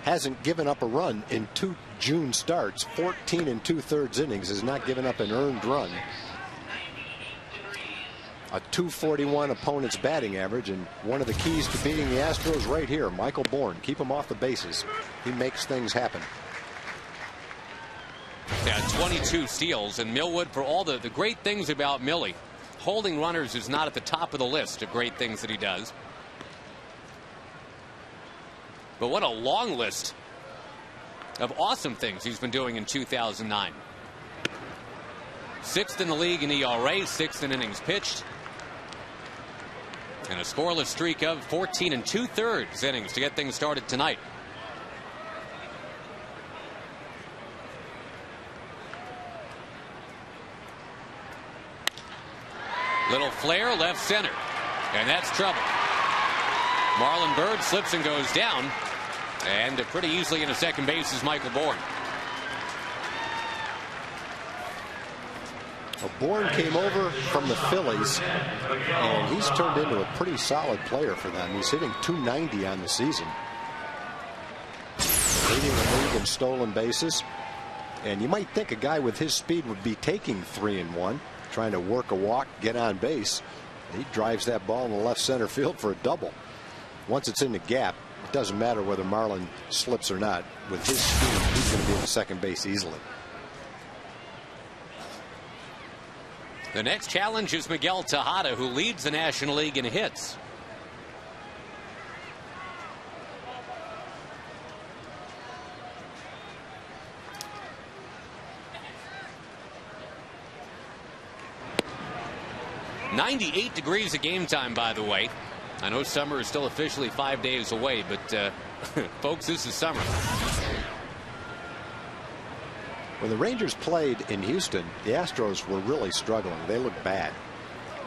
hasn't given up a run in 2 June starts. 14 2/3 innings, has not given up an earned run. A .241 opponent's batting average, and one of the keys to beating the Astros right here, Michael Bourne. Keep him off the bases. He makes things happen. Yeah, 22 steals, and Millwood, for all the great things about Millie, holding runners is not at the top of the list of great things that he does. But what a long list of awesome things he's been doing in 2009. 6th in the league in ERA, 6th in innings pitched, and a scoreless streak of 14 2/3 innings to get things started tonight. Little flare left center, and that's trouble. Marlon Byrd slips and goes down, and pretty easily into second base is Michael Bourne. Well, Bourne came over from the Phillies, and he's turned into a pretty solid player for them. He's hitting .290 on the season, leading the league in stolen bases. And you might think a guy with his speed would be taking 3 and 1, trying to work a walk, get on base. He drives that ball in the left center field for a double. Once it's in the gap, it doesn't matter whether Marlon slips or not. With his speed, he's going to be in the second base easily. The next challenge is Miguel Tejada, who leads the National League in hits. .98 degrees of game time, by the way. I know summer is still officially 5 days away, but folks, this is summer. When the Rangers played in Houston, the Astros were really struggling. They looked bad,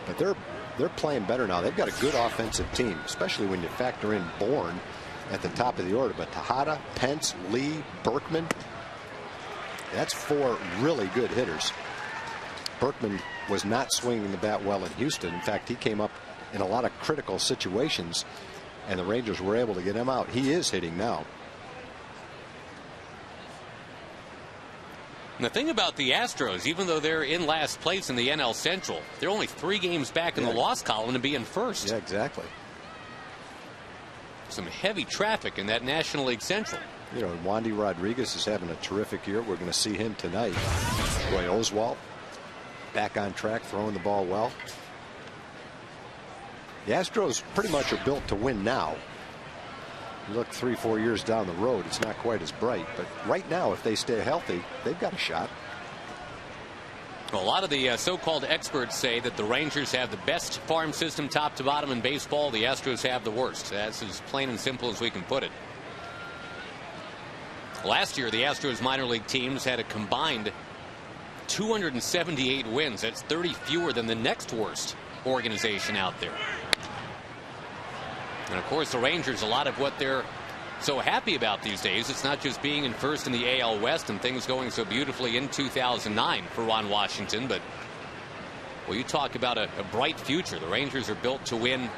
but they're playing better now. They've got a good offensive team, especially when you factor in Bourne at the top of the order. But Tejada, Pence, Lee, Berkman, that's 4 really good hitters. Berkman was not swinging the bat well in Houston. In fact, he came up in a lot of critical situations, and the Rangers were able to get him out. He is hitting now. And the thing about the Astros, even though they're in last place in the NL Central, they're only 3 games back in the loss column to be in first. Yeah, exactly. Some heavy traffic in that National League Central. You know, Wandy Rodriguez is having a terrific year. We're going to see him tonight. Roy Oswalt back on track, throwing the ball well. The Astros pretty much are built to win now. You look 3-4 years down the road, it's not quite as bright, but right now, if they stay healthy, they've got a shot. Well, a lot of the so-called experts say that the Rangers have the best farm system top to bottom in baseball. The Astros have the worst. That's as plain and simple as we can put it. Last year, the Astros minor league teams had a combined 278 wins. That's 30 fewer than the next worst organization out there. And of course, the Rangers, a lot of what they're so happy about these days, it's not just being in first in the AL West and things going so beautifully in 2009 for Ron Washington, but, well, you talk about a bright future. The Rangers are built to win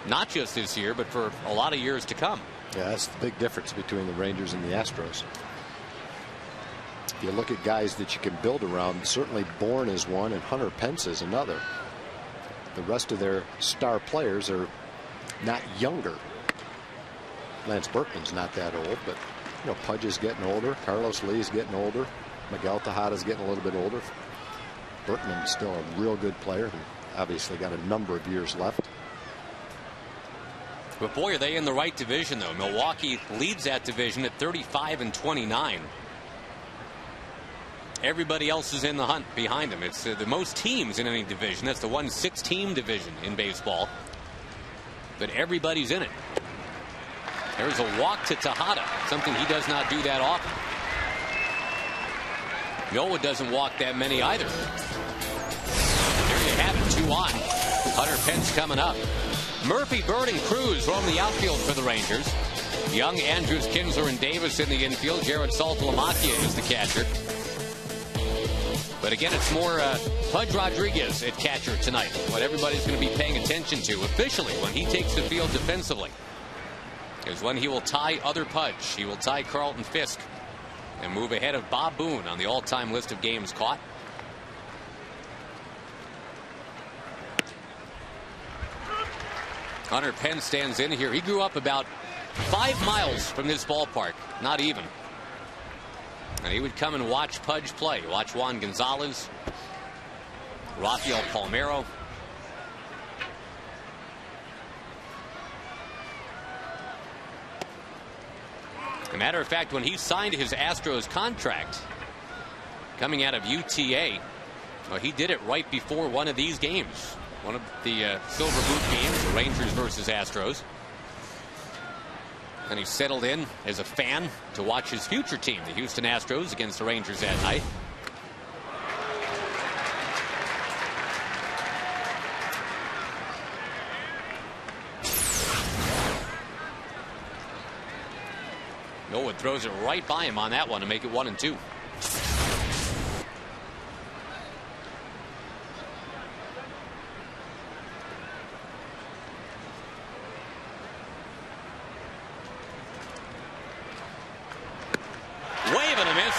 not just this year, but for a lot of years to come. Yeah, that's the big difference between the Rangers and the Astros. If you look at guys that you can build around, certainly Bourne is one and Hunter Pence is another. The rest of their star players are not younger. Lance Berkman's not that old, but you know, Pudge is getting older. Carlos Lee's getting older. Miguel Tejada's getting a little bit older. Berkman's still a real good player, and obviously got a number of years left. But boy, are they in the right division, though. Milwaukee leads that division at 35-29. Everybody else is in the hunt behind them. It's the most teams in any division. That's the 6-team division in baseball. But everybody's in it. There's a walk to Tejada, something he does not do that often. Millwood doesn't walk that many either. There you have it, 2 on. Hunter Pence coming up. Murphy, Bird, and Cruz roam the outfield for the Rangers. Young, Andrews, Kinsler, and Davis in the infield. Jared Saltalamacchia is the catcher. But again, it's more Pudge Rodriguez at catcher tonight. What everybody's going to be paying attention to officially when he takes the field defensively. is when he will tie other Pudge. He will tie Carlton Fisk and move ahead of Bob Boone on the all-time list of games caught. Hunter Pence stands in here. He grew up about 5 miles from this ballpark, not even. And he would come and watch Pudge play, watch Juan Gonzalez, Rafael Palmeiro. As a matter of fact, when he signed his Astros contract coming out of UTA, well, he did it right before one of these games. One of the Silver Boot games, the Rangers versus Astros. And he settled in as a fan to watch his future team, the Houston Astros, against the Rangers that night. Millwood throws it right by him on that one to make it 1-2.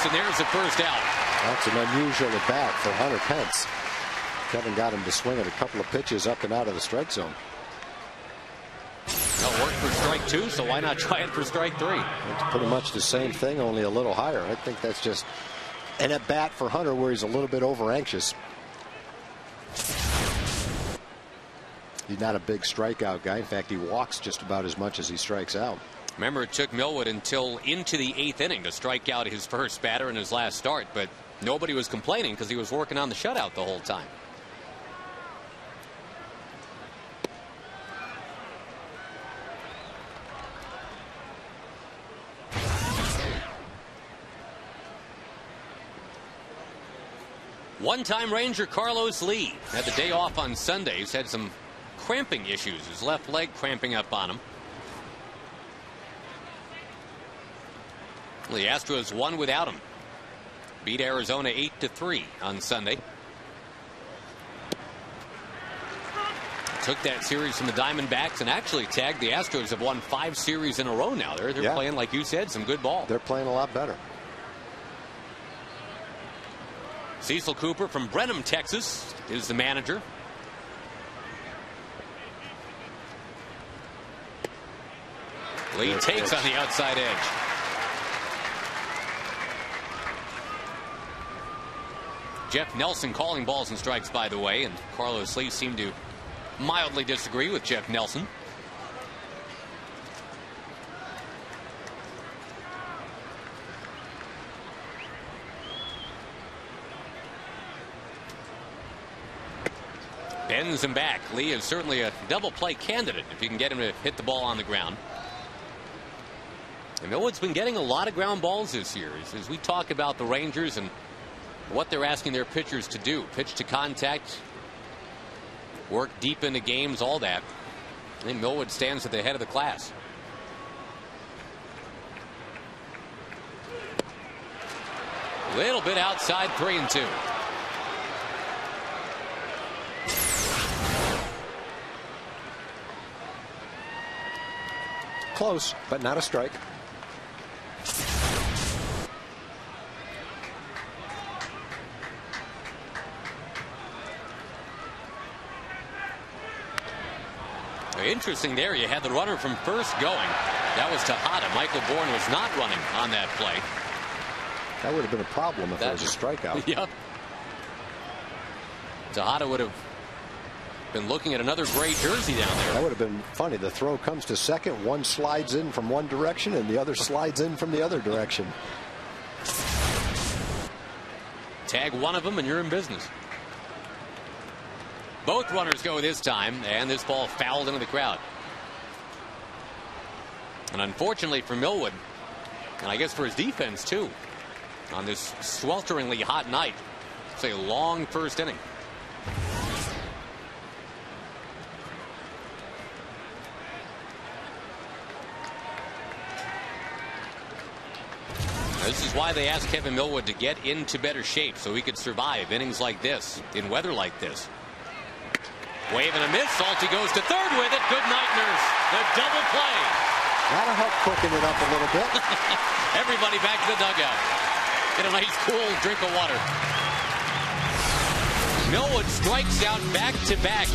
And there's the first out. That's an unusual at bat for Hunter Pence. Kevin got him to swing at a couple of pitches up and out of the strike zone. That worked for strike 2, so why not try it for strike 3? It's pretty much the same thing, only a little higher. I think that's just an at bat for Hunter where he's a little bit over anxious. He's not a big strikeout guy. In fact, he walks just about as much as he strikes out. Remember, it took Millwood until into the 8th inning to strike out his first batter in his last start, but nobody was complaining because he was working on the shutout the whole time. One-time Ranger Carlos Lee had the day off on Sunday. He's had some cramping issues, his left leg cramping up on him. The Astros won without him. Beat Arizona 8-3 on Sunday. Took that series from the Diamondbacks and actually tagged. The Astros have won 5 series in a row now. They're playing, like you said, some good ball. They're playing a lot better. Cecil Cooper from Brenham, Texas is the manager. Lee takes on the outside edge. Jeff Nelson calling balls and strikes, by the way, and Carlos Lee seemed to mildly disagree with Jeff Nelson. Bends him back. Lee is certainly a double play candidate if you can get him to hit the ball on the ground. And Millwood's been getting a lot of ground balls this year. As we talk about the Rangers and what they're asking their pitchers to do, pitch to contact, work deep into games, all that. I think Millwood stands at the head of the class. A little bit outside, 3-2. Close, but not a strike. Interesting there. You had the runner from first going. That was Tejada. Michael Bourne was not running on that play. That would have been a problem if it was a strikeout. Yep. Tejada would have been looking at another gray jersey down there. That would have been funny. The throw comes to second. One slides in from one direction and the other slides in from the other direction. Tag one of them and you're in business. Both runners go this time, and this ball fouled into the crowd. And unfortunately for Millwood, and I guess for his defense too, on this swelteringly hot night, it's a long first inning. This is why they asked Kevin Millwood to get into better shape so he could survive innings like this, in weather like this. Wave and a miss. Salty goes to third with it. Good night, Nurse. The double play. That'll help cooking it up a little bit. Everybody back to the dugout. Get a nice cool drink of water. Millwood strikes out back-to-back.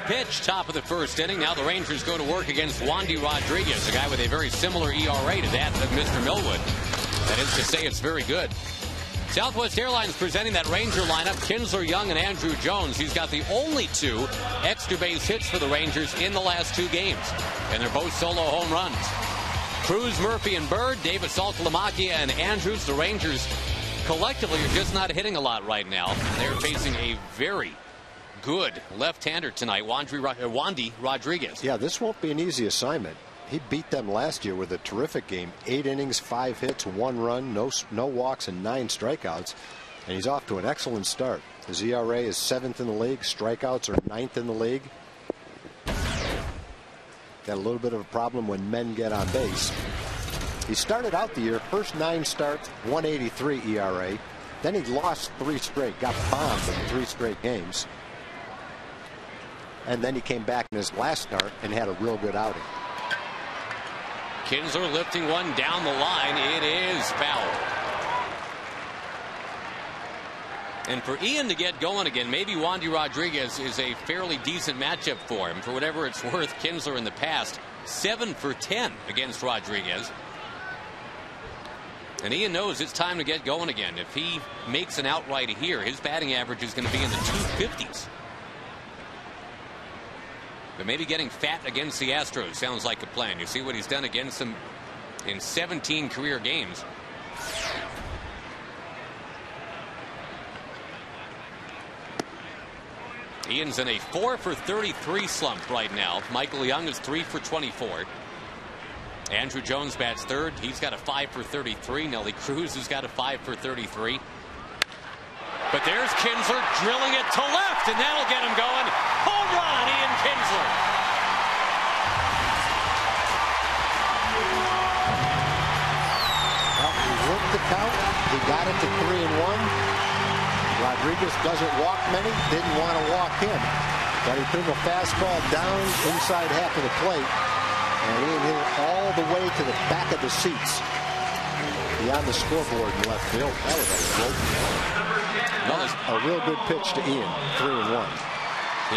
Pitch, top of the first inning. Now the Rangers go to work against Wandy Rodriguez, a guy with a very similar ERA to that of Mr. Millwood. That is to say, it's very good. Southwest Airlines presenting that Ranger lineup. Kinsler, Young, and Andrew Jones. He's got the only 2 extra base hits for the Rangers in the last 2 games, and they're both solo home runs. Cruz, Murphy, and Bird, Davis, Saltalamacchia, and Andrews. The Rangers collectively are just not hitting a lot right now. They're facing a very good left-hander tonight, Wandy Rodriguez. Yeah, this won't be an easy assignment. He beat them last year with a terrific game. 8 innings, 5 hits, 1 run, no walks, and 9 strikeouts. And he's off to an excellent start. His ERA is 7th in the league. Strikeouts are 9th in the league. Got a little bit of a problem when men get on base. He started out the year, first 9 starts, 183 ERA. Then he lost 3 straight, got bombed in 3 straight games. And then he came back in his last start and had a real good outing. Kinsler lifting one down the line. It is foul. And for Ian to get going again, maybe Wandy Rodriguez is a fairly decent matchup for him. For whatever it's worth, Kinsler in the past, 7 for 10 against Rodriguez. And Ian knows it's time to get going again. If he makes an outright here, his batting average is going to be in the 250s. But maybe getting fat against the Astros sounds like a plan. You see what he's done against them in 17 career games. Ian's in a 4 for 33 slump right now. Michael Young is 3 for 24. Andrew Jones bats third. He's got a 5 for 33. Nelly Cruz has got a 5 for 33. But there's Kinsler drilling it to left, and that'll get him going. Home run, Ian Kinsler. Well, he worked the count. He got it to 3-1. Rodriguez doesn't walk many. Didn't want to walk him. But he threw a fastball down inside half of the plate. And Ian hit it all the way to the back of the seats. Beyond the scoreboard in left field. That was a real good pitch to Ian. 3-1.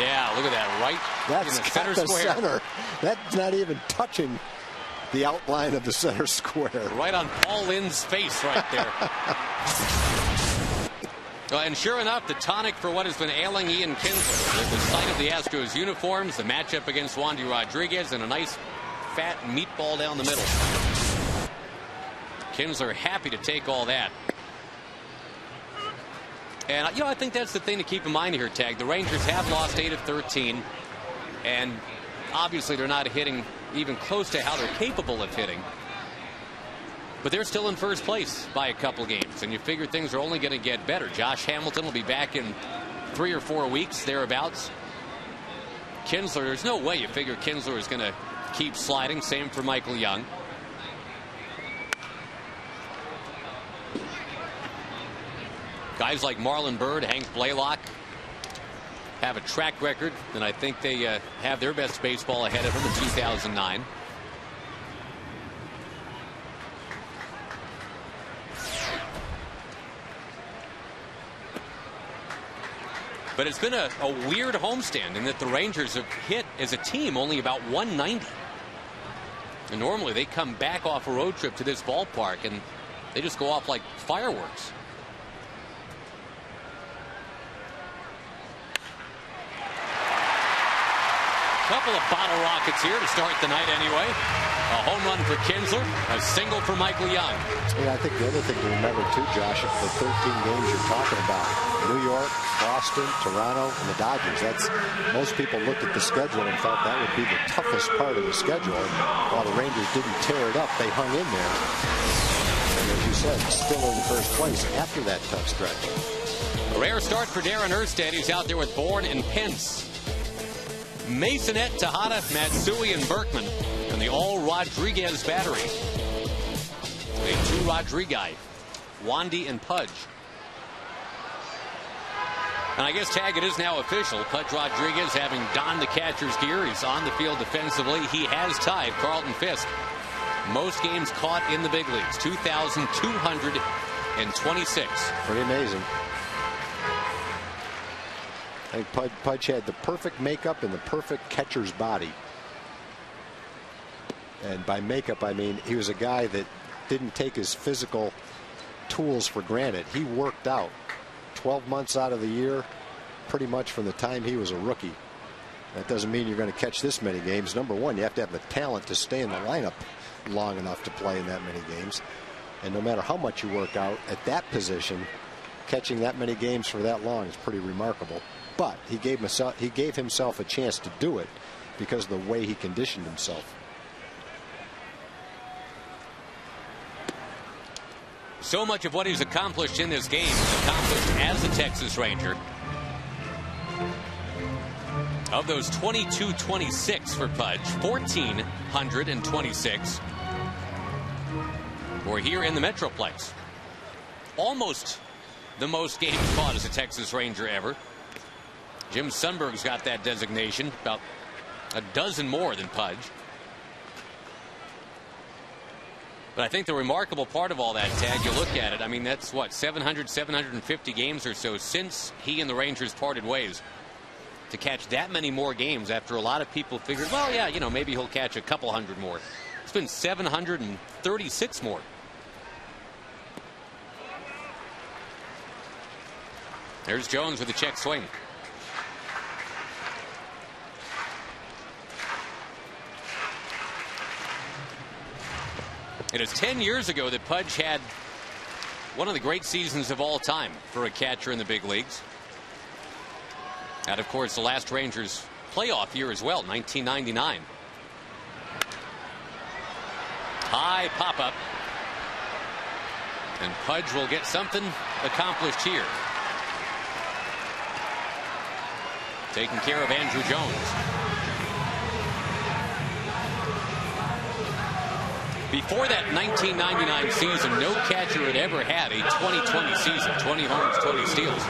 Yeah, look at that. Right That's in the center square. Center. That's not even touching the outline of the center square. Right on Paul Lynn's face right there. And sure enough, the tonic for what has been ailing Ian Kinsler. The sight of the Astros uniforms, the matchup against Wandy Rodriguez, and a nice fat meatball down the middle. Kinsler happy to take all that. And, you know, I think that's the thing to keep in mind here, Tag. The Rangers have lost 8 of 13. And obviously they're not hitting even close to how they're capable of hitting. But they're still in first place by a couple games. And you figure things are only going to get better. Josh Hamilton will be back in 3 or 4 weeks, thereabouts. Kinsler, there's no way you figure Kinsler is going to keep sliding. Same for Michael Young. Guys like Marlon Byrd, Hank Blaylock have a track record, and I think they have their best baseball ahead of them in 2009. But it's been a weird homestand in that the Rangers have hit as a team only about 190. And normally they come back off a road trip to this ballpark and they just go off like fireworks. Couple of bottle rockets here to start the night anyway. A home run for Kinsler, a single for Michael Young. Yeah, I think the other thing to remember too, Josh, the 13 games you're talking about, New York, Boston, Toronto, and the Dodgers. That's, most people looked at the schedule and thought that would be the toughest part of the schedule. And while the Rangers didn't tear it up, they hung in there. And as you said, still in first place after that tough stretch. A rare start for Darren Erstad. He's out there with Bourne and Pence. Masonette, Tejada, Matsui, and Berkman, and the all-Rodriguez battery. The 2 Rodriguez, Wandy and Pudge. And I guess, Tag, it is now official. Pudge Rodriguez, having donned the catcher's gear, he's on the field defensively. He has tied Carlton Fisk. Most games caught in the big leagues, 2,226. Pretty amazing. I think Pudge had the perfect makeup and the perfect catcher's body. And by makeup, I mean he was a guy that didn't take his physical tools for granted. He worked out 12 months out of the year, pretty much from the time he was a rookie. That doesn't mean you're going to catch this many games. Number one, you have to have the talent to stay in the lineup long enough to play in that many games. And no matter how much you work out at that position, catching that many games for that long is pretty remarkable. But he gave himself a chance to do it because of the way he conditioned himself. So much of what he's accomplished in this game is accomplished as a Texas Ranger. Of those 22-26 for Pudge, 1,426 were here in the Metroplex. Almost the most games caught as a Texas Ranger ever. Jim Sundberg's got that designation, about a dozen more than Pudge. But I think the remarkable part of all that, Tag, you look at it, I mean, that's what, 700, 750 games or so since he and the Rangers parted ways. To catch that many more games after a lot of people figured, well, yeah, you know, maybe he'll catch a couple hundred more. It's been 736 more. There's Jones with a check swing. It is 10 years ago that Pudge had one of the great seasons of all time for a catcher in the big leagues. And of course, the last Rangers playoff year as well, 1999. High pop up. And Pudge will get something accomplished here. Taking care of Andrew Jones. Before that 1999 season, no catcher had ever had a 20-20 season, 20 homers, 20 steals.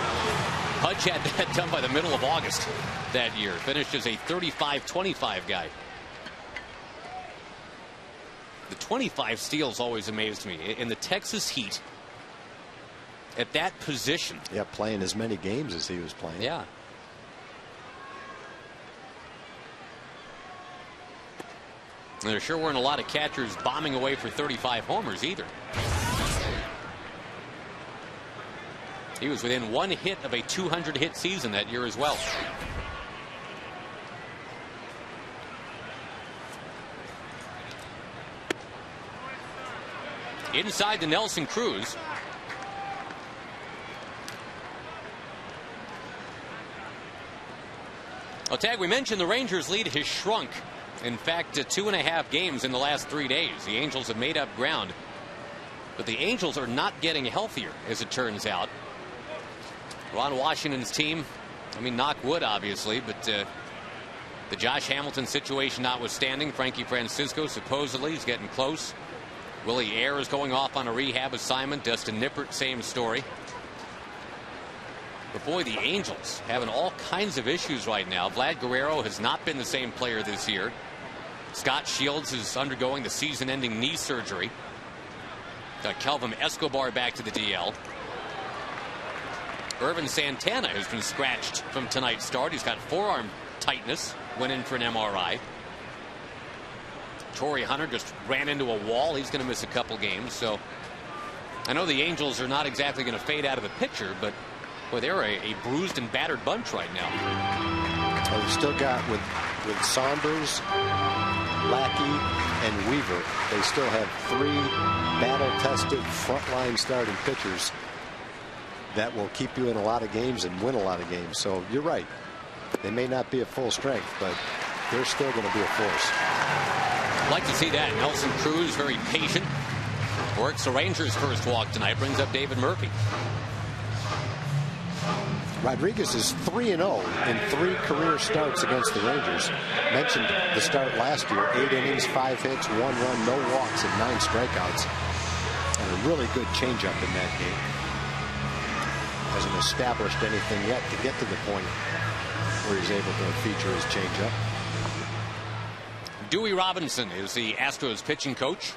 Pudge had that done by the middle of August that year. Finished as a 35-25 guy. The 25 steals always amazed me. In the Texas heat, at that position. Yeah, playing as many games as he was playing. Yeah. And there sure weren't a lot of catchers bombing away for 35 homers either. He was within one hit of a 200-hit season that year as well. Inside to Nelson Cruz. Well, Tag, we mentioned the Rangers' lead has shrunk. In fact, 2.5 games in the last 3 days. The Angels have made up ground. But the Angels are not getting healthier, as it turns out. Ron Washington's team, I mean, knock wood, obviously, but the Josh Hamilton situation notwithstanding, Frankie Francisco supposedly is getting close. Willie Ayers is going off on a rehab assignment. Dustin Nippert, same story. But boy, the Angels having all kinds of issues right now. Vlad Guerrero has not been the same player this year. Scott Shields is undergoing the season-ending knee surgery. Got Kelvin Escobar back to the DL. Irvin Santana has been scratched from tonight's start. He's got forearm tightness. Went in for an MRI. Torrey Hunter just ran into a wall. He's going to miss a couple games. So I know the Angels are not exactly going to fade out of the picture, but boy, they're a bruised and battered bunch right now. Well, we still got with Saunders, Lackey, and Weaver. They still have 3 battle-tested frontline starting pitchers that will keep you in a lot of games and win a lot of games. So you're right. They may not be at full strength, but they're still going to be a force. I'd like to see that. Nelson Cruz, very patient, works the Rangers' first walk tonight, brings up David Murphy. Rodriguez is 3-0 in 3 career starts against the Rangers. Mentioned the start last year, 8 innings, 5 hits, 1 run, no walks, and 9 strikeouts. And a really good changeup in that game. Hasn't established anything yet to get to the point where he's able to feature his changeup. Dewey Robinson is the Astros pitching coach.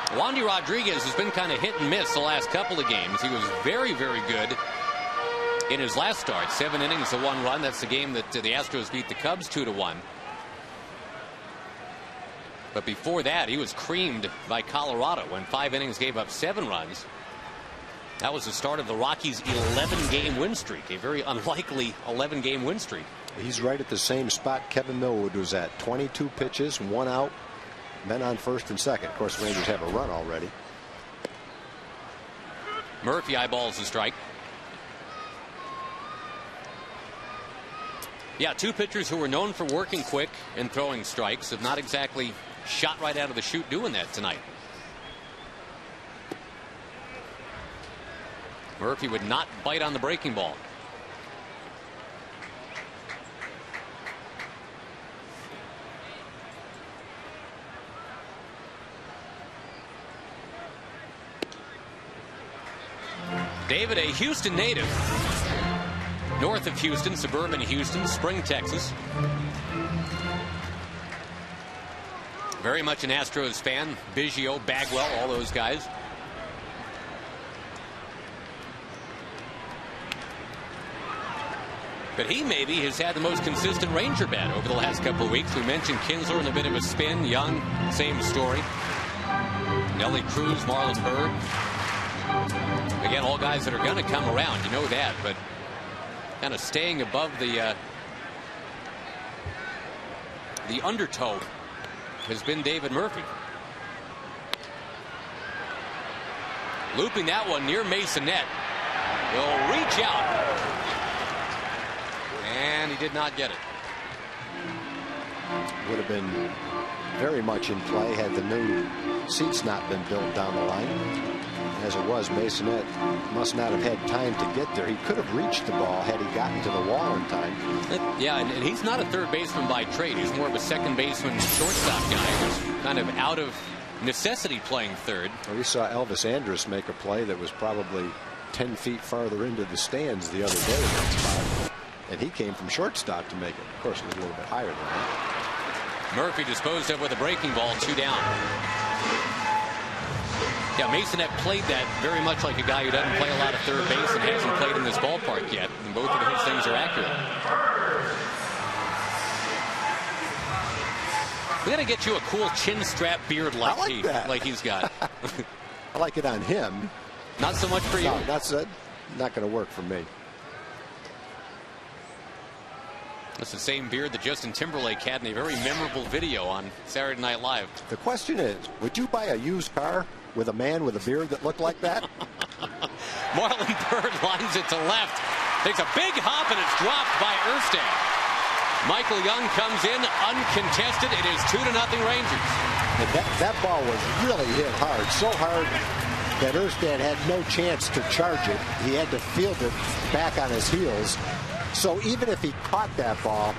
Wandy Rodriguez has been kind of hit and miss the last couple of games. He was very, very good in his last start. 7 innings to 1 run. That's the game that the Astros beat the Cubs 2-1. But before that, he was creamed by Colorado when 5 innings gave up 7 runs. That was the start of the Rockies' 11-game win streak, a very unlikely 11-game win streak. He's right at the same spot Kevin Millwood was at. 22 pitches, 1 out, men on first and second. Of course, the Rangers have a run already. Murphy eyeballs the strike. Yeah, 2 pitchers who were known for working quick and throwing strikes have not exactly shot right out of the chute doing that tonight. Murphy would not bite on the breaking ball. David, a Houston native, north of Houston, suburban Houston, Spring, Texas. Very much an Astros fan. Biggio, Bagwell, all those guys. But he maybe has had the most consistent Ranger bat over the last couple of weeks. We mentioned Kinsler in a bit of a spin. Young, same story. Nelly Cruz, Marlon Byrd. Again, all guys that are going to come around. You know that. But kind of staying above the undertow has been David Murphy. Looping that one near Masonette. Will reach out. And he did not get it. Would have been very much in play had the new seats not been built down the line. As it was, Masonette must not have had time to get there. He could have reached the ball had he gotten to the wall in time. Yeah, and he's not a third baseman by trade. He's more of a second baseman, shortstop guy who's kind of out of necessity playing third. Well, we saw Elvis Andrus make a play that was probably 10 feet farther into the stands the other day in that spot. And he came from shortstop to make it. Of course, it was a little bit higher than that. Murphy disposed of with a breaking ball, 2 down. Yeah, Masonette played that very much like a guy who doesn't play a lot of third base and hasn't played in this ballpark yet. And both of his things are accurate. We got to get you a cool chin strap beard like he's got. I like it on him. Not so much for you. No, that's not going to work for me. That's the same beard that Justin Timberlake had in a very memorable video on Saturday Night Live. The question is, would you buy a used car with a man with a beard that looked like that? Marlon Byrd lines it to left. Takes a big hop, and it's dropped by Erstad. Michael Young comes in uncontested. It is 2-0 Rangers. That ball was really hit hard, so hard that Erstad had no chance to charge it. He had to field it back on his heels. So even if he caught that ball,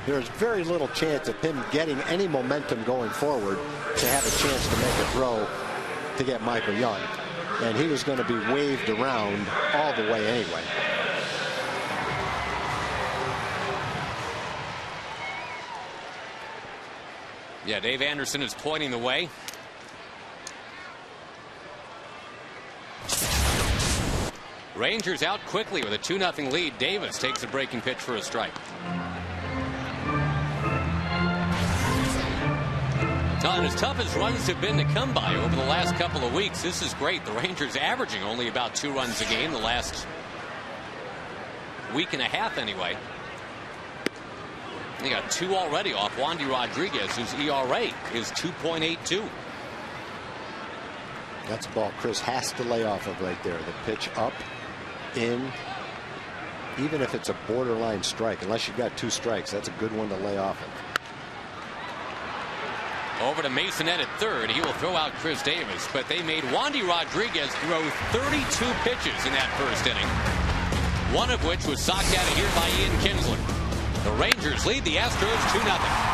there's very little chance of him getting any momentum going forward to have a chance to make a throw to get Michael Young. And he was going to be waved around all the way anyway. Yeah, Dave Anderson is pointing the way. Rangers out quickly with a 2-0 lead. Davis takes a breaking pitch for a strike. And as tough as runs have been to come by over the last couple of weeks, this is great. The Rangers averaging only about 2 runs a game the last week and a half anyway. They got 2 already off Wandy Rodriguez, whose ERA is 2.82. That's a ball Chris has to lay off of right there. The pitch up, in, even if it's a borderline strike, unless you've got 2 strikes, that's a good one to lay off of. Over to Masonette at third. He will throw out Chris Davis, but they made Wandy Rodriguez throw 32 pitches in that first inning, one of which was socked out of here by Ian Kinsler. The Rangers lead the Astros 2-0.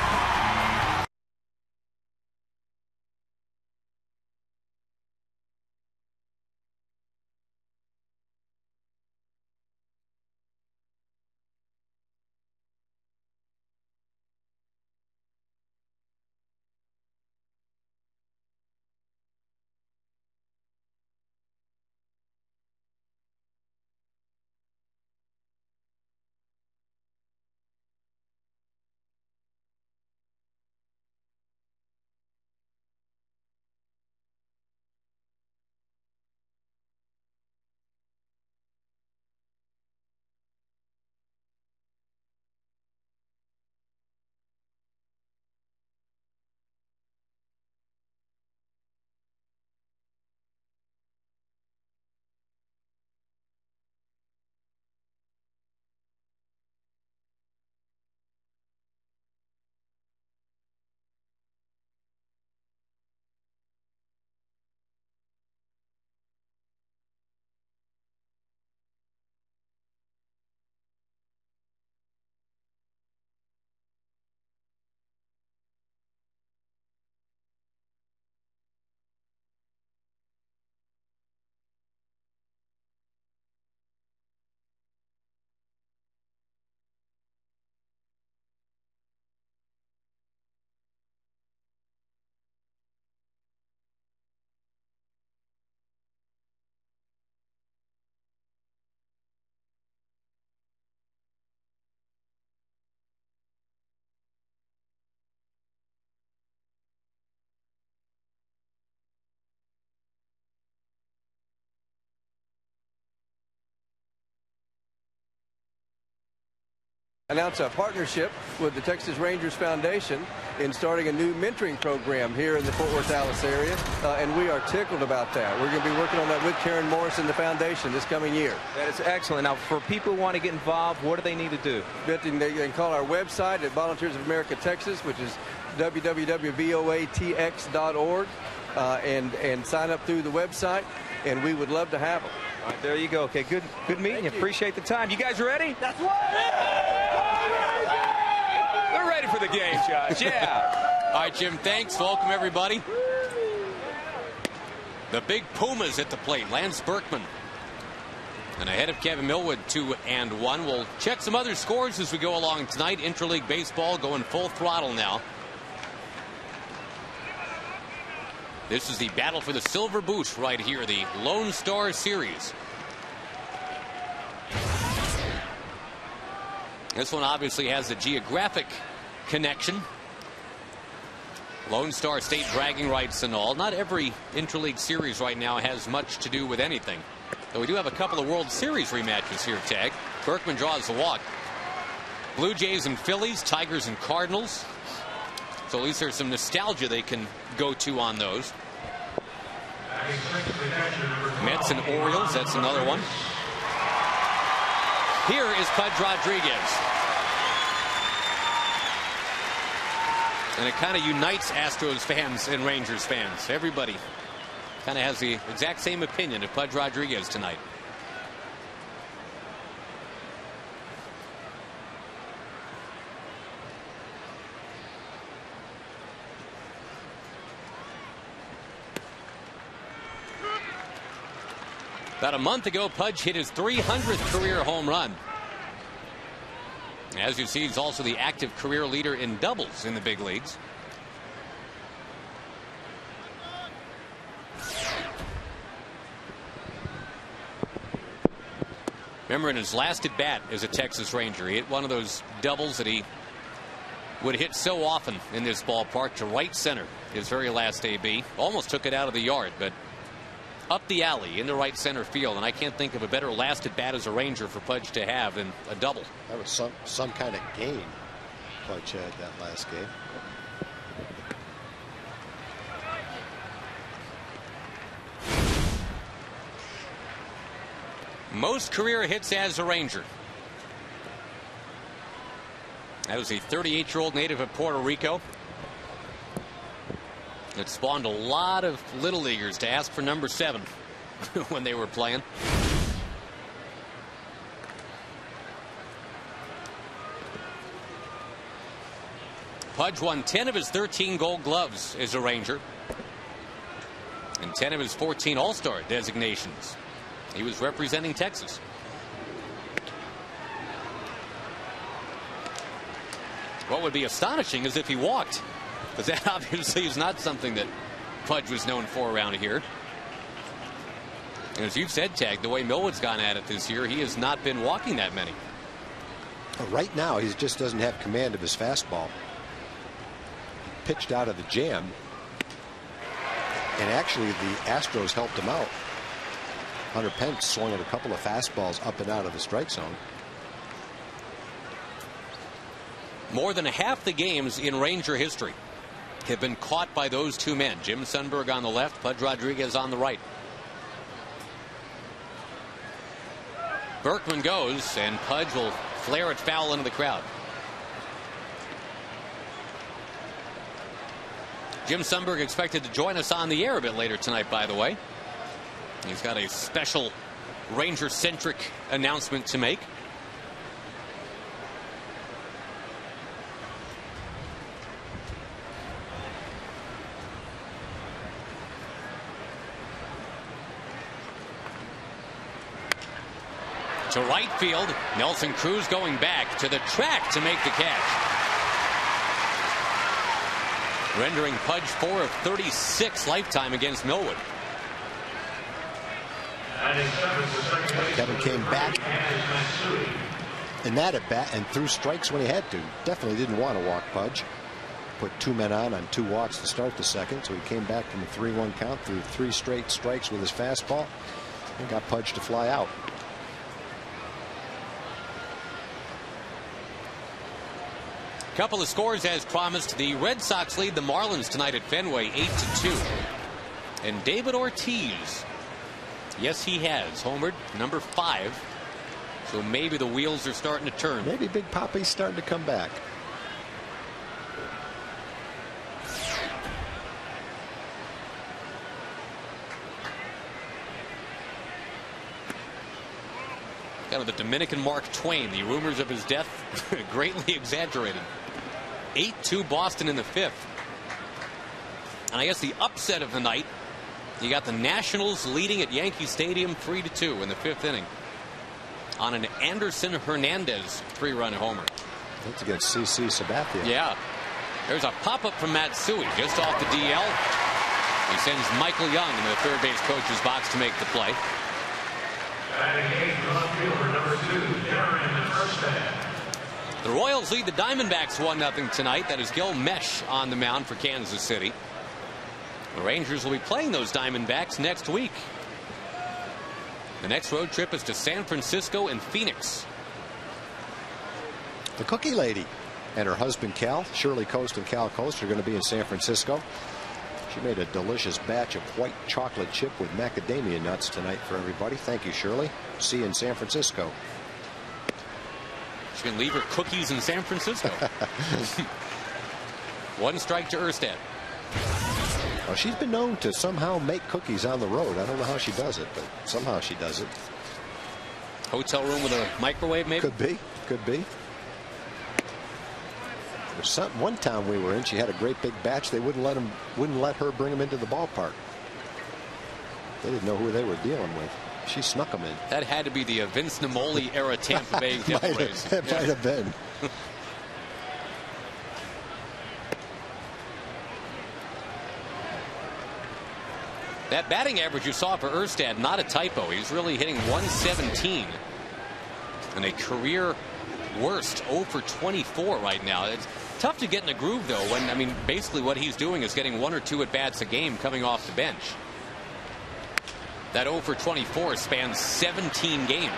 Announce a partnership with the Texas Rangers Foundation in starting a new mentoring program here in the Fort Worth, Dallas area, and we are tickled about that. We're going to be working on that with Karen Morris and the foundation this coming year. That is excellent. Now, for people who want to get involved, what do they need to do? They can call our website at Volunteers of America Texas, which is www.voatx.org, and sign up through the website, and we would love to have them. All right, there you go. Okay, good meeting you. Appreciate the time. You guys ready? That's what. We're ready for the game, Josh. Yeah. All right, Jim, thanks. Welcome, everybody. The big Pumas at the plate. Lance Berkman. And ahead of Kevin Millwood, 2-1. We'll check some other scores as we go along tonight. Interleague baseball going full throttle now. This is the battle for the silver boot right here, the Lone Star Series. This one obviously has a geographic connection. Lone Star State bragging rights and all. Not every interleague series right now has much to do with anything. Though we do have a couple of World Series rematches here, Tag. Berkman draws the walk. Blue Jays and Phillies, Tigers and Cardinals. So at least there's some nostalgia they can go to on those. Mets and Orioles, that's another one. Here is Pudge Rodriguez. And it kind of unites Astros fans and Rangers fans. Everybody kind of has the exact same opinion of Pudge Rodriguez tonight. About a month ago, Pudge hit his 300th career home run. As you see, he's also the active career leader in doubles in the big leagues. Remember, in his last at bat as a Texas Ranger, he hit one of those doubles that he would hit so often in this ballpark to right center his very last AB. Almost took it out of the yard, but up the alley into right center field. And I can't think of a better last at bat as a Ranger for Pudge to have than a double. That was some kind of game Pudge had that last game. Most career hits as a Ranger. That was a 38-year-old native of Puerto Rico. It spawned a lot of little leaguers to ask for number 7 when they were playing. Pudge won 10 of his 13 Gold Gloves as a Ranger and 10 of his 14 All-Star designations. He was representing Texas. What would be astonishing is if he walked, because that obviously is not something that Pudge was known for around here. And as you've said, Tag, the way Millwood's gone at it this year, he has not been walking that many. Right now, he just doesn't have command of his fastball. He pitched out of the jam, and actually the Astros helped him out. Hunter Pence swung at a couple of fastballs up and out of the strike zone. More than half the games in Ranger history have been caught by those two men. Jim Sundberg on the left, Pudge Rodriguez on the right. Berkman goes, and Pudge will flare it foul into the crowd. Jim Sundberg expected to join us on the air a bit later tonight, by the way. He's got a special Ranger-centric announcement to make. To right field, Nelson Cruz going back to the track to make the catch. Rendering Pudge 4 of 36 lifetime against Millwood. Kevin came back in that at bat and threw strikes when he had to. Definitely didn't want to walk Pudge. Put 2 men on 2 walks to start the second, so he came back from a 3-1 count, threw 3 straight strikes with his fastball and got Pudge to fly out. Couple of scores as promised. The Red Sox lead the Marlins tonight at Fenway 8-2. And David Ortiz, yes, he has homered, number 5. So maybe the wheels are starting to turn. Maybe Big Papi's starting to come back. Kind of the Dominican Mark Twain. The rumors of his death greatly exaggerated. 8-2 Boston in the 5th. And I guess the upset of the night, you got the Nationals leading at Yankee Stadium 3-2 in the 5th inning on an Anderson Hernandez 3-run homer. That's against CC Sabathia. Yeah. There's a pop-up from Matsui just off the DL. He sends Michael Young into the third base coach's box to make the play. The Royals lead the Diamondbacks 1-0 tonight. That is Gil Mesh on the mound for Kansas City. The Rangers will be playing those Diamondbacks next week. The next road trip is to San Francisco and Phoenix. The Cookie Lady and her husband Cal, Shirley Coast and Cal Coast, are going to be in San Francisco. She made a delicious batch of white chocolate chip with macadamia nuts tonight for everybody. Thank you, Shirley. See you in San Francisco. She can leave her cookies in San Francisco. 1 strike to Erstad. Well, she's been known to somehow make cookies on the road. I don't know how she does it, but somehow she does it. Hotel room with a microwave, maybe? Could be. Could be. There's one town we were in, she had a great big batch. They wouldn't let her bring them into the ballpark. They didn't know who they were dealing with. She snuck them in. That had to be the Vince Namoli era Tampa Bay Devil Rays. That might have been. That batting average you saw for Erstad, not a typo. He's really hitting 117 and a career worst 0 for 24 right now. It's tough to get in the groove, though, when, I mean, basically what he's doing is getting 1 or 2 at-bats a game coming off the bench. That 0 for 24 spans 17 games.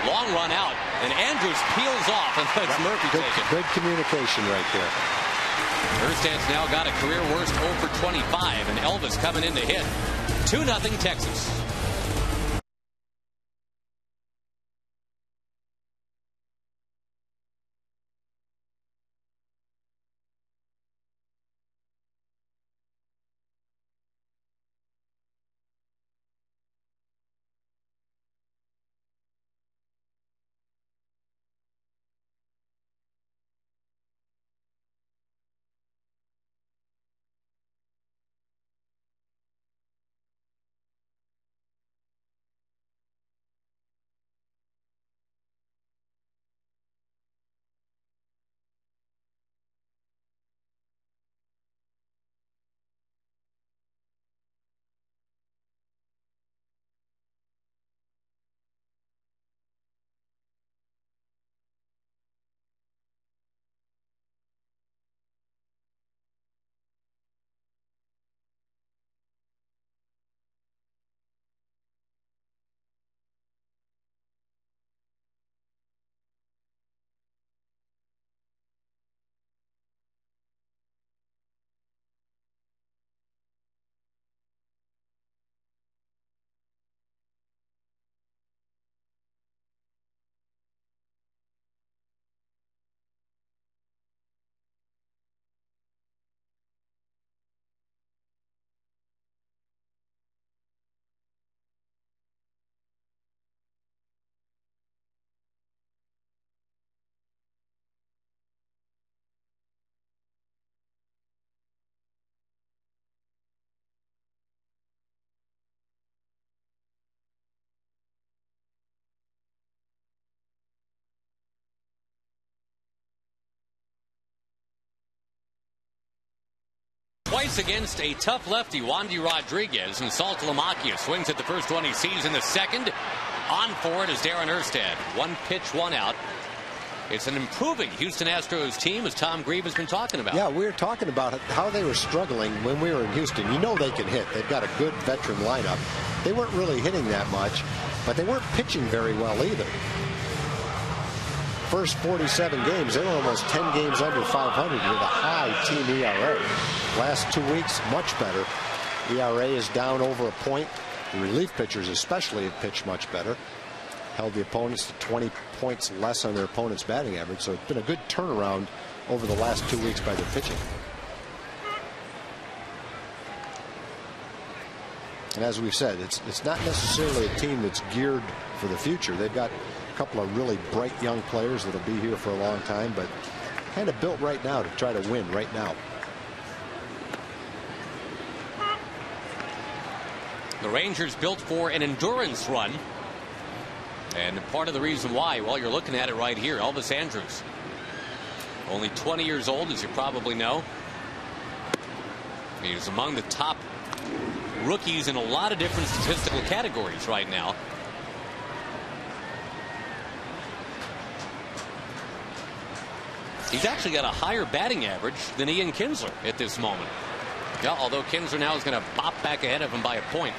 Long run out, and Andrews peels off and lets Murphy take it. Good communication right there. Erstad's now got a career worst 0 for 25, and Elvis coming in to hit. 2-0 Texas. Twice against a tough lefty, Wandy Rodriguez, and Saltalamacchia swings at the first one he sees in the second. On for it is Darren Erstad. 1 pitch, 1 out. It's an improving Houston Astros team, as Tom Grieve has been talking about. Yeah, we were talking about how they were struggling when we were in Houston. You know they can hit. They've got a good veteran lineup. They weren't really hitting that much, but they weren't pitching very well either. First 47 games, they were almost 10 games under 500 with a high team ERA. Last 2 weeks, much better. ERA is down over a point. The relief pitchers especially have pitched much better. Held the opponents to 20 points less on their opponent's batting average. So it's been a good turnaround over the last 2 weeks by their pitching. And as we've said, it's not necessarily a team that's geared for the future. They've got a couple of really bright young players that'll be here for a long time, but kind of built right now to try to win right now. The Rangers built for an endurance run. And part of the reason why, well, you're looking at it right here, Elvis Andrews. Only 20 years old, as you probably know. He's among the top rookies in a lot of different statistical categories right now. He's actually got a higher batting average than Ian Kinsler at this moment. Yeah, although Kinsler now is going to bop back ahead of him by a point.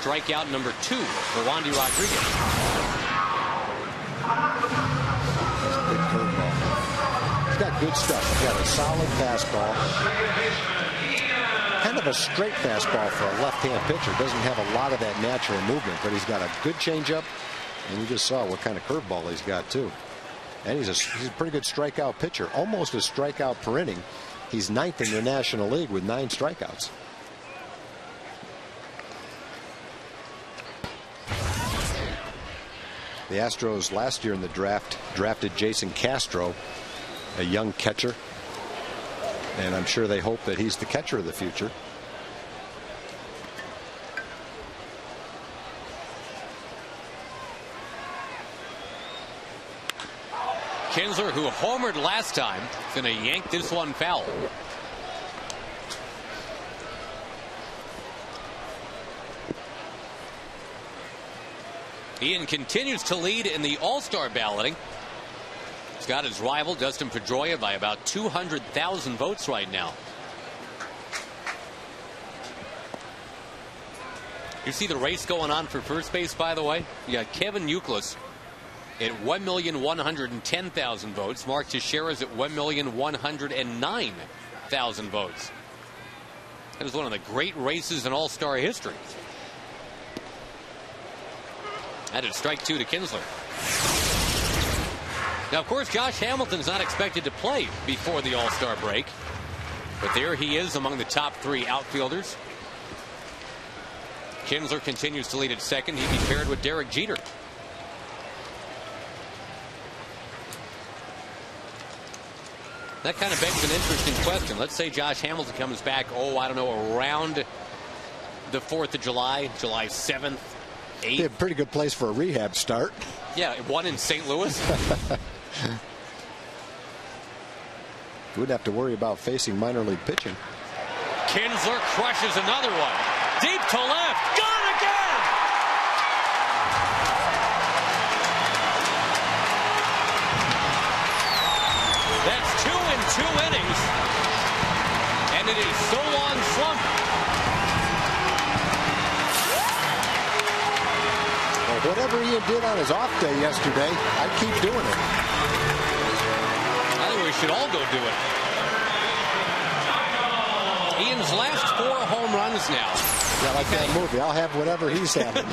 Strikeout number 2 for Wandy Rodriguez. Big curveball. He's got good stuff. He's got a solid fastball. Kind of a straight fastball for a left-hand pitcher. Doesn't have a lot of that natural movement, but he's got a good changeup. And we just saw what kind of curveball he's got, too. And he's a pretty good strikeout pitcher. Almost a strikeout per inning. He's 9th in the National League with 9 strikeouts. The Astros last year in the draft drafted Jason Castro, a young catcher. And I'm sure they hope that he's the catcher of the future. Kinsler, who homered last time, is going to yank this one foul. Ian continues to lead in the All-Star balloting. He's got his rival, Dustin Pedroia, by about 200,000 votes right now. You see the race going on for first base, by the way? You got Kevin Youkilis at 1,110,000 votes. Mark Teixeira's at 1,109,000 votes. That was one of the great races in All-Star history. That is strike 2 to Kinsler. Now, of course, Josh Hamilton's not expected to play before the All-Star break. But there he is among the top 3 outfielders. Kinsler continues to lead at second. He'd be paired with Derek Jeter. That kind of begs an interesting question. Let's say Josh Hamilton comes back, I don't know, around the 4th of July, July 7th, 8th. Yeah, pretty good place for a rehab start. Yeah, one in St. Louis. Wouldn't have to worry about facing minor league pitching. Kinsler crushes another one. Deep to left. Got it again! That's 2 in 2 innings. And it is so long slump. Well, whatever Ian did on his off day yesterday, I'd keep doing it. I think we should all go do it. Ian's last 4 home runs now. Yeah, like that movie. I'll have whatever he's having.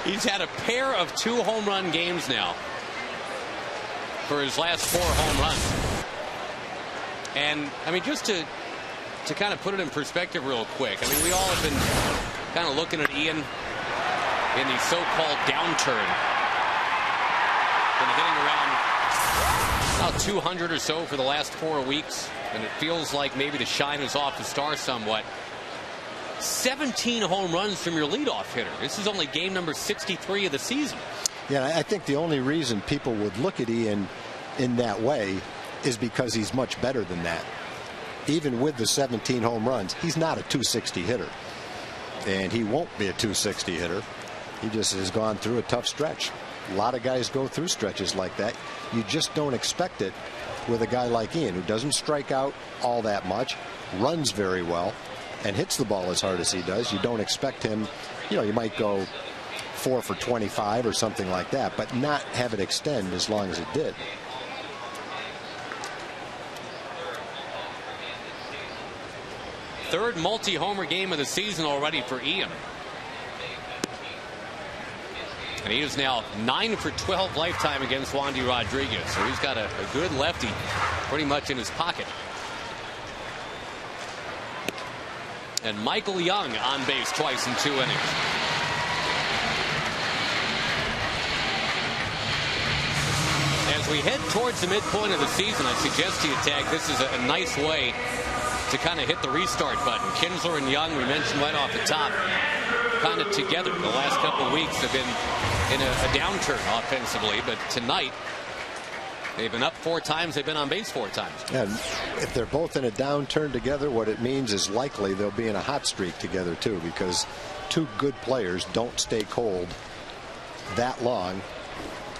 He's had a pair of 2 home run games now for his last 4 home runs. And, I mean, just to kind of put it in perspective real quick, I mean, we all have been kind of looking at Ian in the so-called downturn. Been hitting around about 200 or so for the last 4 weeks, and it feels like maybe the shine is off the star somewhat. 17 home runs from your leadoff hitter. This is only game number 63 of the season. Yeah, I think the only reason people would look at Ian in that way is because he's much better than that. Even with the 17 home runs, he's not a 260 hitter. And he won't be a 260 hitter. He just has gone through a tough stretch. A lot of guys go through stretches like that. You just don't expect it with a guy like Ian, who doesn't strike out all that much, runs very well, and hits the ball as hard as he does. You don't expect him, you might go 4 for 25 or something like that, but not have it extend as long as it did. Third multi-homer game of the season already for Ian. And he is now 9 for 12 lifetime against Wandy Rodriguez. So he's got a good lefty pretty much in his pocket. And Michael Young on base twice in 2 innings. As we head towards the midpoint of the season, I suggest to you, Tag, this is a nice way to kind of hit the restart button. Kinsler and Young, we mentioned right off the top, kind of together. The last couple of weeks have been in a downturn offensively, but tonight they've been up 4 times. They've been on base 4 times. And if they're both in a downturn together, what it means is likely they'll be in a hot streak together too, because 2 good players don't stay cold that long,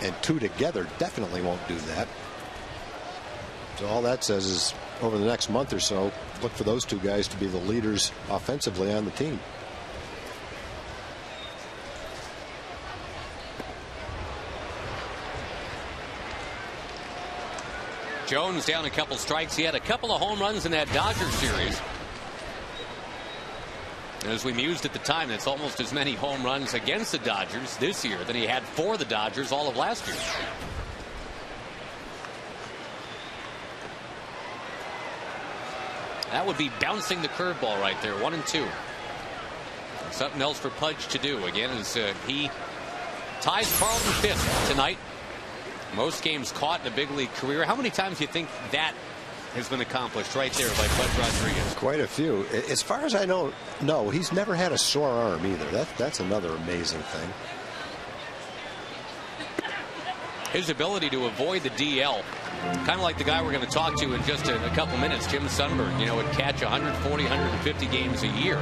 and 2 together definitely won't do that. So all that says is over the next month or so, look for those 2 guys to be the leaders offensively on the team. Jones down a couple strikes. He had a couple of home runs in that Dodgers series. And as we mused at the time, that's almost as many home runs against the Dodgers this year than he had for the Dodgers all of last year. That would be bouncing the curveball right there. 1-2. Something else for Pudge to do again as he ties Carlton Fisk tonight. Most games caught in a big league career. How many times do you think that has been accomplished right there by Pudge Rodriguez? Quite a few. As far as I know, no, he's never had a sore arm either. That's another amazing thing. His ability to avoid the DL, kind of like the guy we're going to talk to in just a couple minutes, Jim Sundberg, would catch 140, 150 games a year.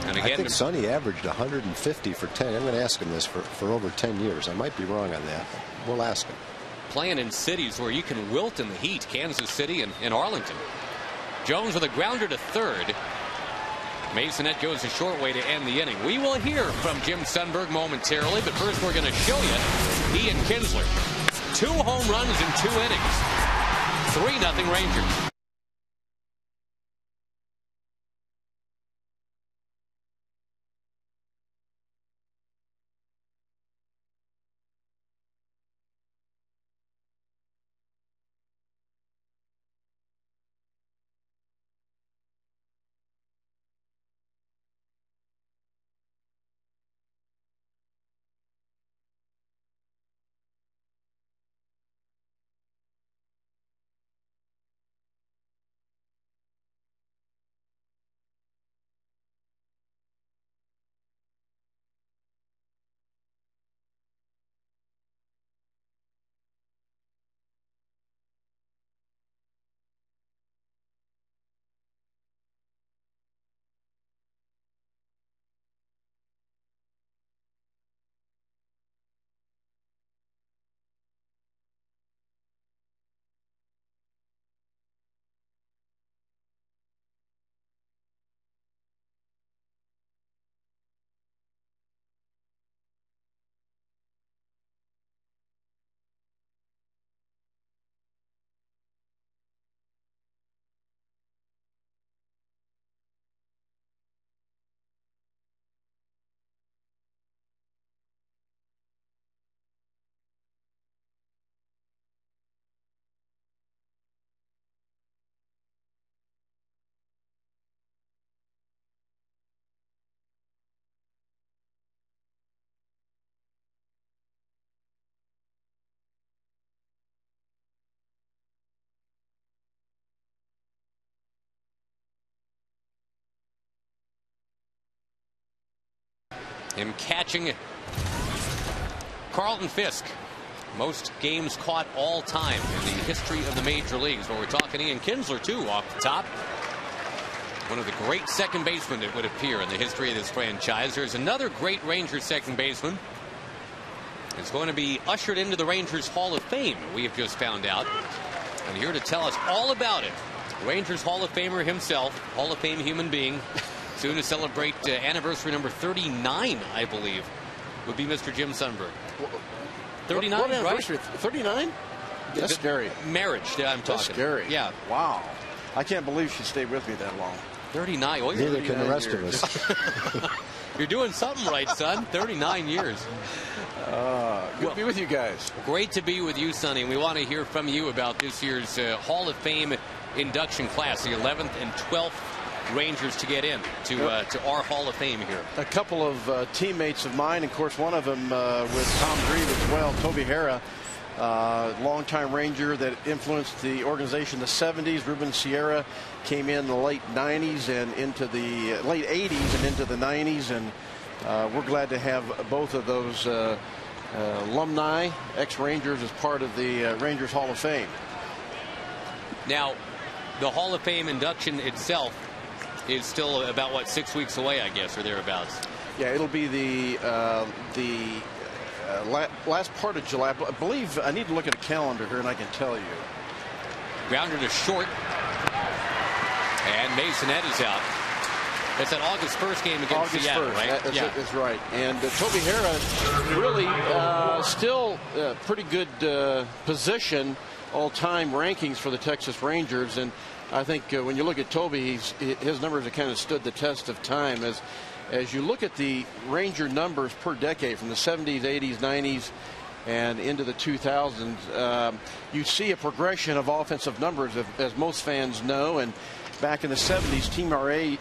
And again, I think Sonny averaged 150 for 10. I'm going to ask him this for over 10 years. I might be wrong on that. We'll ask him. Playing in cities where you can wilt in the heat, Kansas City and Arlington. Jones with a grounder to third. Masonette goes a short way to end the inning. We will hear from Jim Sundberg momentarily, but first we're going to show you Ian Kinsler. 2 home runs in 2 innings. 3-0 Rangers. Him catching Carlton Fisk. Most games caught all time in the history of the major leagues. Well, we're talking Ian Kinsler, too, off the top. One of the great second basemen, it would appear, in the history of this franchise. There's another great Rangers second baseman. It's going to be ushered into the Rangers Hall of Fame, we have just found out. And here to tell us all about it, Rangers Hall of Famer himself, Hall of Fame human being, soon to celebrate anniversary number 39, I believe, would be Mr. Jim Sundberg. 39, what right? 39? That's scary. Marriage, I'm talking. That's scary. Yeah. Wow. I can't believe she stayed with me that long. 39. Oh, neither can the rest of us. You're doing something right, son. 39 years. Good to be with you guys. Great to be with you, Sonny. We want to hear from you about this year's Hall of Fame induction class, the 11th and 12th Rangers to get in to our Hall of Fame here. A couple of teammates of mine, of course, one of them with Tom Grieve as well, Toby Harrah, longtime Ranger that influenced the organization in the 70s. Ruben Sierra came in the late 90s and into the late 80s and into the 90s, and we're glad to have both of those alumni, ex-Rangers, as part of the Rangers Hall of Fame. Now, the Hall of Fame induction itself is still about, what, 6 weeks away, I guess, or thereabouts. Yeah, it'll be the last part of July. I believe I need to look at a calendar here, and I can tell you. Grounder to short. And Masonette is out. It's an August 1st game against August Seattle, 1st, right? That's right. And Toby Harrah really still pretty good position all-time rankings for the Texas Rangers, and I think when you look at Toby, his numbers have kind of stood the test of time. As you look at the Ranger numbers per decade from the 70s, 80s, 90s, and into the 2000s, you see a progression of offensive numbers, as most fans know. And back in the 70s,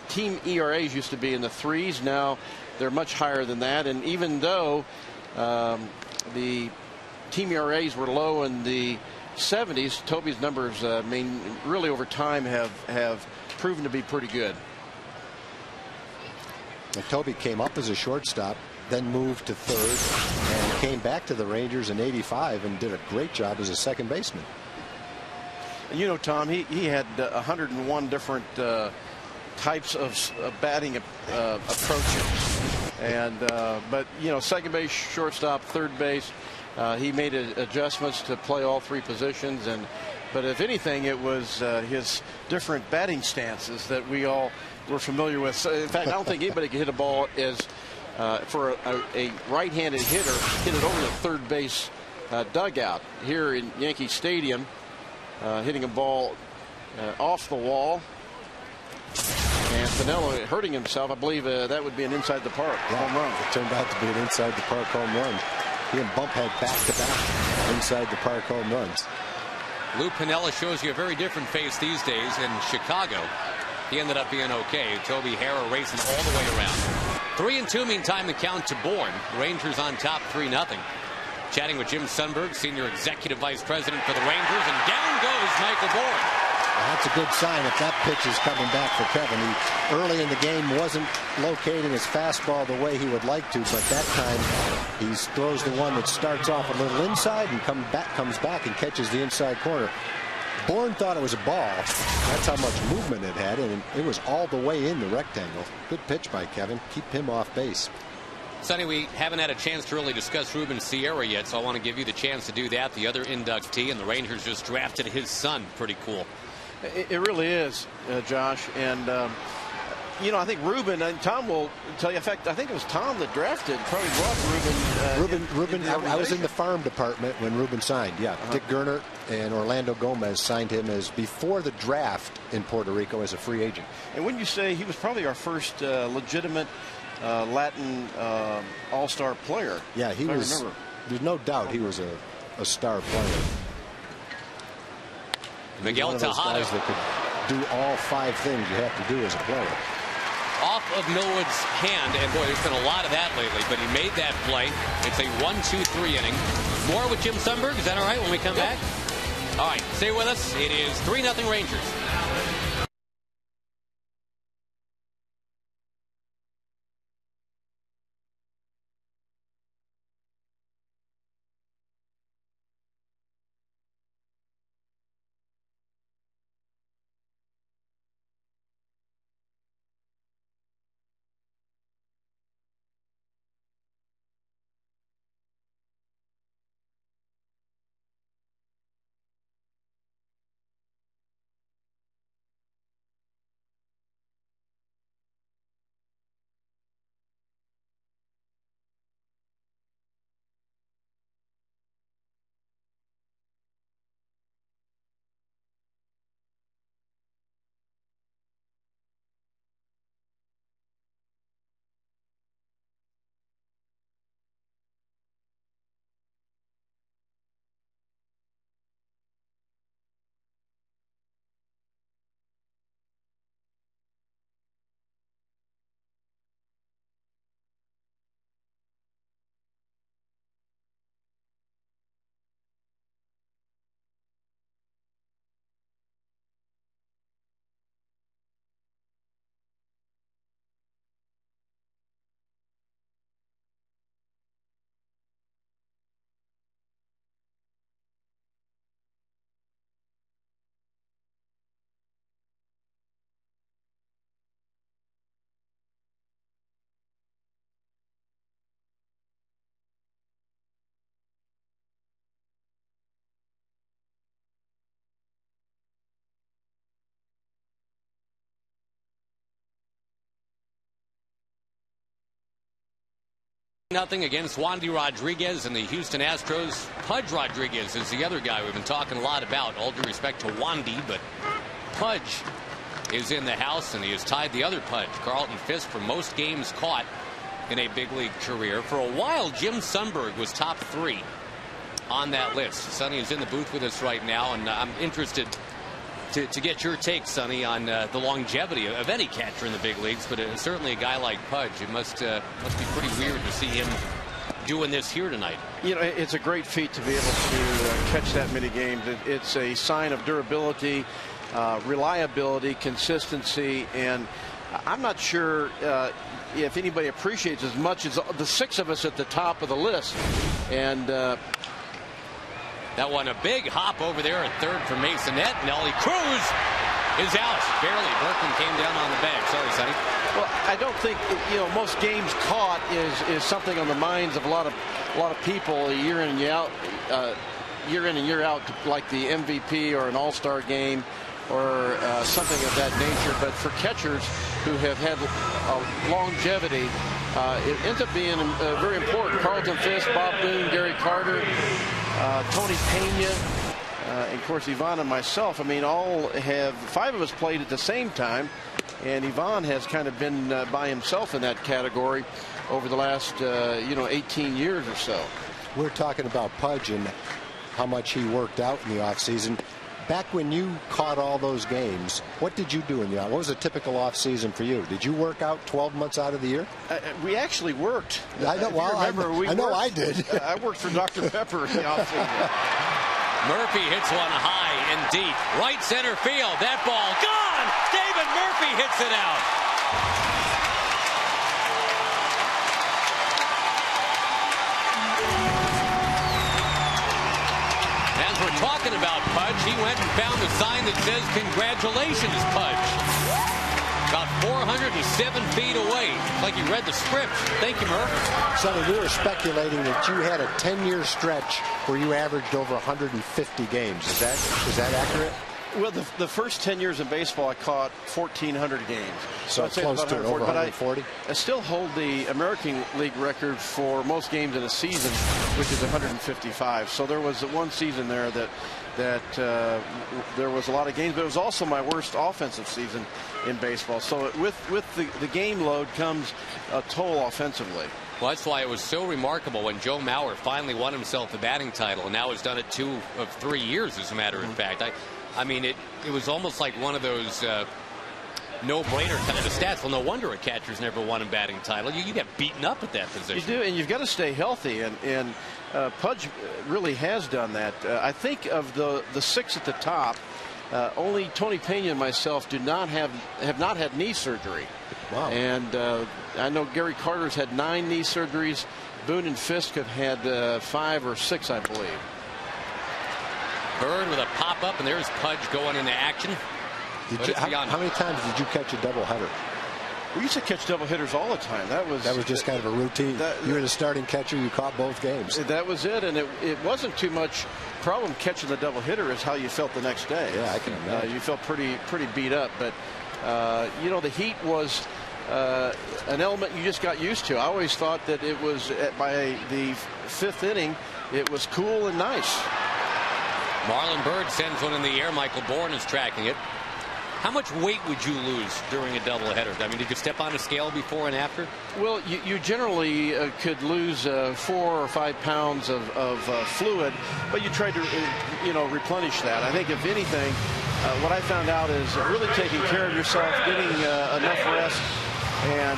team ERAs used to be in the 3s. Now they're much higher than that. And even though the team ERAs were low in the 70s, Toby's numbers, really over time have proven to be pretty good. And Toby came up as a shortstop, then moved to third, and came back to the Rangers in '85 and did a great job as a second baseman. And you know, Tom, he had 101 different types of batting approaches. And but you know, second base, shortstop, third base, he made adjustments to play all three positions. But if anything, it was his different batting stances that we all were familiar with. So, in fact, I don't think anybody could hit a ball as for a right-handed hitter, hit it over the third base dugout here in Yankee Stadium, hitting a ball off the wall. And Pinello hurting himself. I believe that would be an inside the park home run. It turned out to be an inside the park home run. He and Bump had back-to-back inside the park home runs. Lou Piniella shows you a very different face these days. In Chicago, he ended up being okay. Toby Harrah racing all the way around. 3-2, meantime, the count to Bourne. Rangers on top 3-0. Chatting with Jim Sundberg, Senior Executive Vice President for the Rangers, and down goes Michael Bourne. Well, that's a good sign if that pitch is coming back for Kevin. He early in the game wasn't locating his fastball the way he would like to, but that time he throws the one that starts off a little inside and comes back and catches the inside corner. Bourne thought it was a ball. That's how much movement it had, and it was all the way in the rectangle. Good pitch by Kevin. Keep him off base. Sonny, we haven't had a chance to really discuss Ruben Sierra yet, so I want to give you the chance to do that. The other inductee, and the Rangers just drafted his son. Pretty cool. It really is, Josh. And, you know, I think Ruben, and Tom will tell you, in fact, I think it was Tom that drafted, probably brought Ruben. I was in the farm department when Ruben signed. Yeah, Dick Gerner and Orlando Gomez signed him as before the draft in Puerto Rico as a free agent. And wouldn't you say he was probably our first legitimate Latin all-star player? Yeah, he was. There's no doubt he was a star player. Miguel Tejada. Guys that could do all five things you have to do as a player. Off of Millwood's hand, and boy, there's been a lot of that lately, but he made that play. It's a 1-2-3 inning. More with Jim Sundberg. Is that all right when we come back? All right, stay with us. It is 3-0 Rangers. Nothing against Wandy Rodriguez and the Houston Astros. Pudge Rodriguez is the other guy we've been talking a lot about. All due respect to Wandy, but Pudge is in the house, and he has tied the other Pudge, Carlton Fisk, for most games caught in a big league career. For a while, Jim Sundberg was top 3 on that list. Sonny is in the booth with us right now, and I'm interested to get your take, Sonny, on the longevity of any catcher in the big leagues, but certainly a guy like Pudge. It must be pretty weird to see him doing this here tonight. You know, it's a great feat to be able to catch that many games. It's a sign of durability, reliability, consistency, and I'm not sure if anybody appreciates as much as the 6 of us at the top of the list. And that one, a big hop over there at third for Masonette. Nelly Cruz is out. Barely. Berkman came down on the bag. Sorry, Sonny. Well, I don't think, you know, most games caught is something on the minds of a lot of people year in and year out, like the MVP or an all-star game or something of that nature. But for catchers who have had longevity, it ends up being very important. Carlton Fisk, Bob Boone, Gary Carter, Tony Pena, and of course Ivan and myself. I mean, all have 5 of us played at the same time, and Ivan has kind of been by himself in that category over the last 18 years or so. We're talking about Pudge and how much he worked out in the offseason. Back when you caught all those games, what did you do in the off? What was a typical off season for you? Did you work out 12 months out of the year? We actually worked. I know. Well, I know I did. I worked for Dr. Pepper in the off season. Murphy hits one high and deep, right center field. That ball gone. David Murphy hits it out. We're talking about Pudge. He went and found a sign that says congratulations, Pudge. About 407 feet away. Like he read the script. Thank you, Murph. Sonny, we were speculating that you had a 10-year stretch where you averaged over 150 games. Is that accurate? Well, the first 10 years in baseball, I caught 1,400 games. So I'd close to over 140. I still hold the American League record for most games in a season, which is 155. So there was one season there that there was a lot of games, but it was also my worst offensive season in baseball. So with the game load comes a toll offensively. Well, that's why it was so remarkable when Joe Mauer finally won himself the batting title, and now has done it 2 of 3 years, as a matter of fact. I mean, it was almost like one of those no-brainer kind of stats. Well, no wonder a catcher's never won a batting title. You get beaten up at that position. You do, and you've got to stay healthy, and Pudge really has done that. I think of the 6 at the top, only Tony Pena and myself have not had knee surgery. Wow. And I know Gary Carter's had 9 knee surgeries. Boone and Fisk have had 5 or 6, I believe. Bird with a pop-up, and there's Pudge going into action. How many times did you catch a doubleheader? We used to catch double hitters all the time. That was just kind of a routine. You were the starting catcher. You caught both games. That was it, and it wasn't too much problem catching the double hitter. Is how you felt the next day. Yeah, I can imagine. You felt pretty beat up, but the heat was an element you just got used to. I always thought that it was by the 5th inning, it was cool and nice. Marlon Byrd sends one in the air. Michael Bourne is tracking it. How much weight would you lose during a doubleheader? I mean, did you step on a scale before and after? Well, you generally could lose 4 or 5 pounds of fluid, but you try to replenish that. I think if anything, what I found out is really taking care of yourself, getting enough rest, and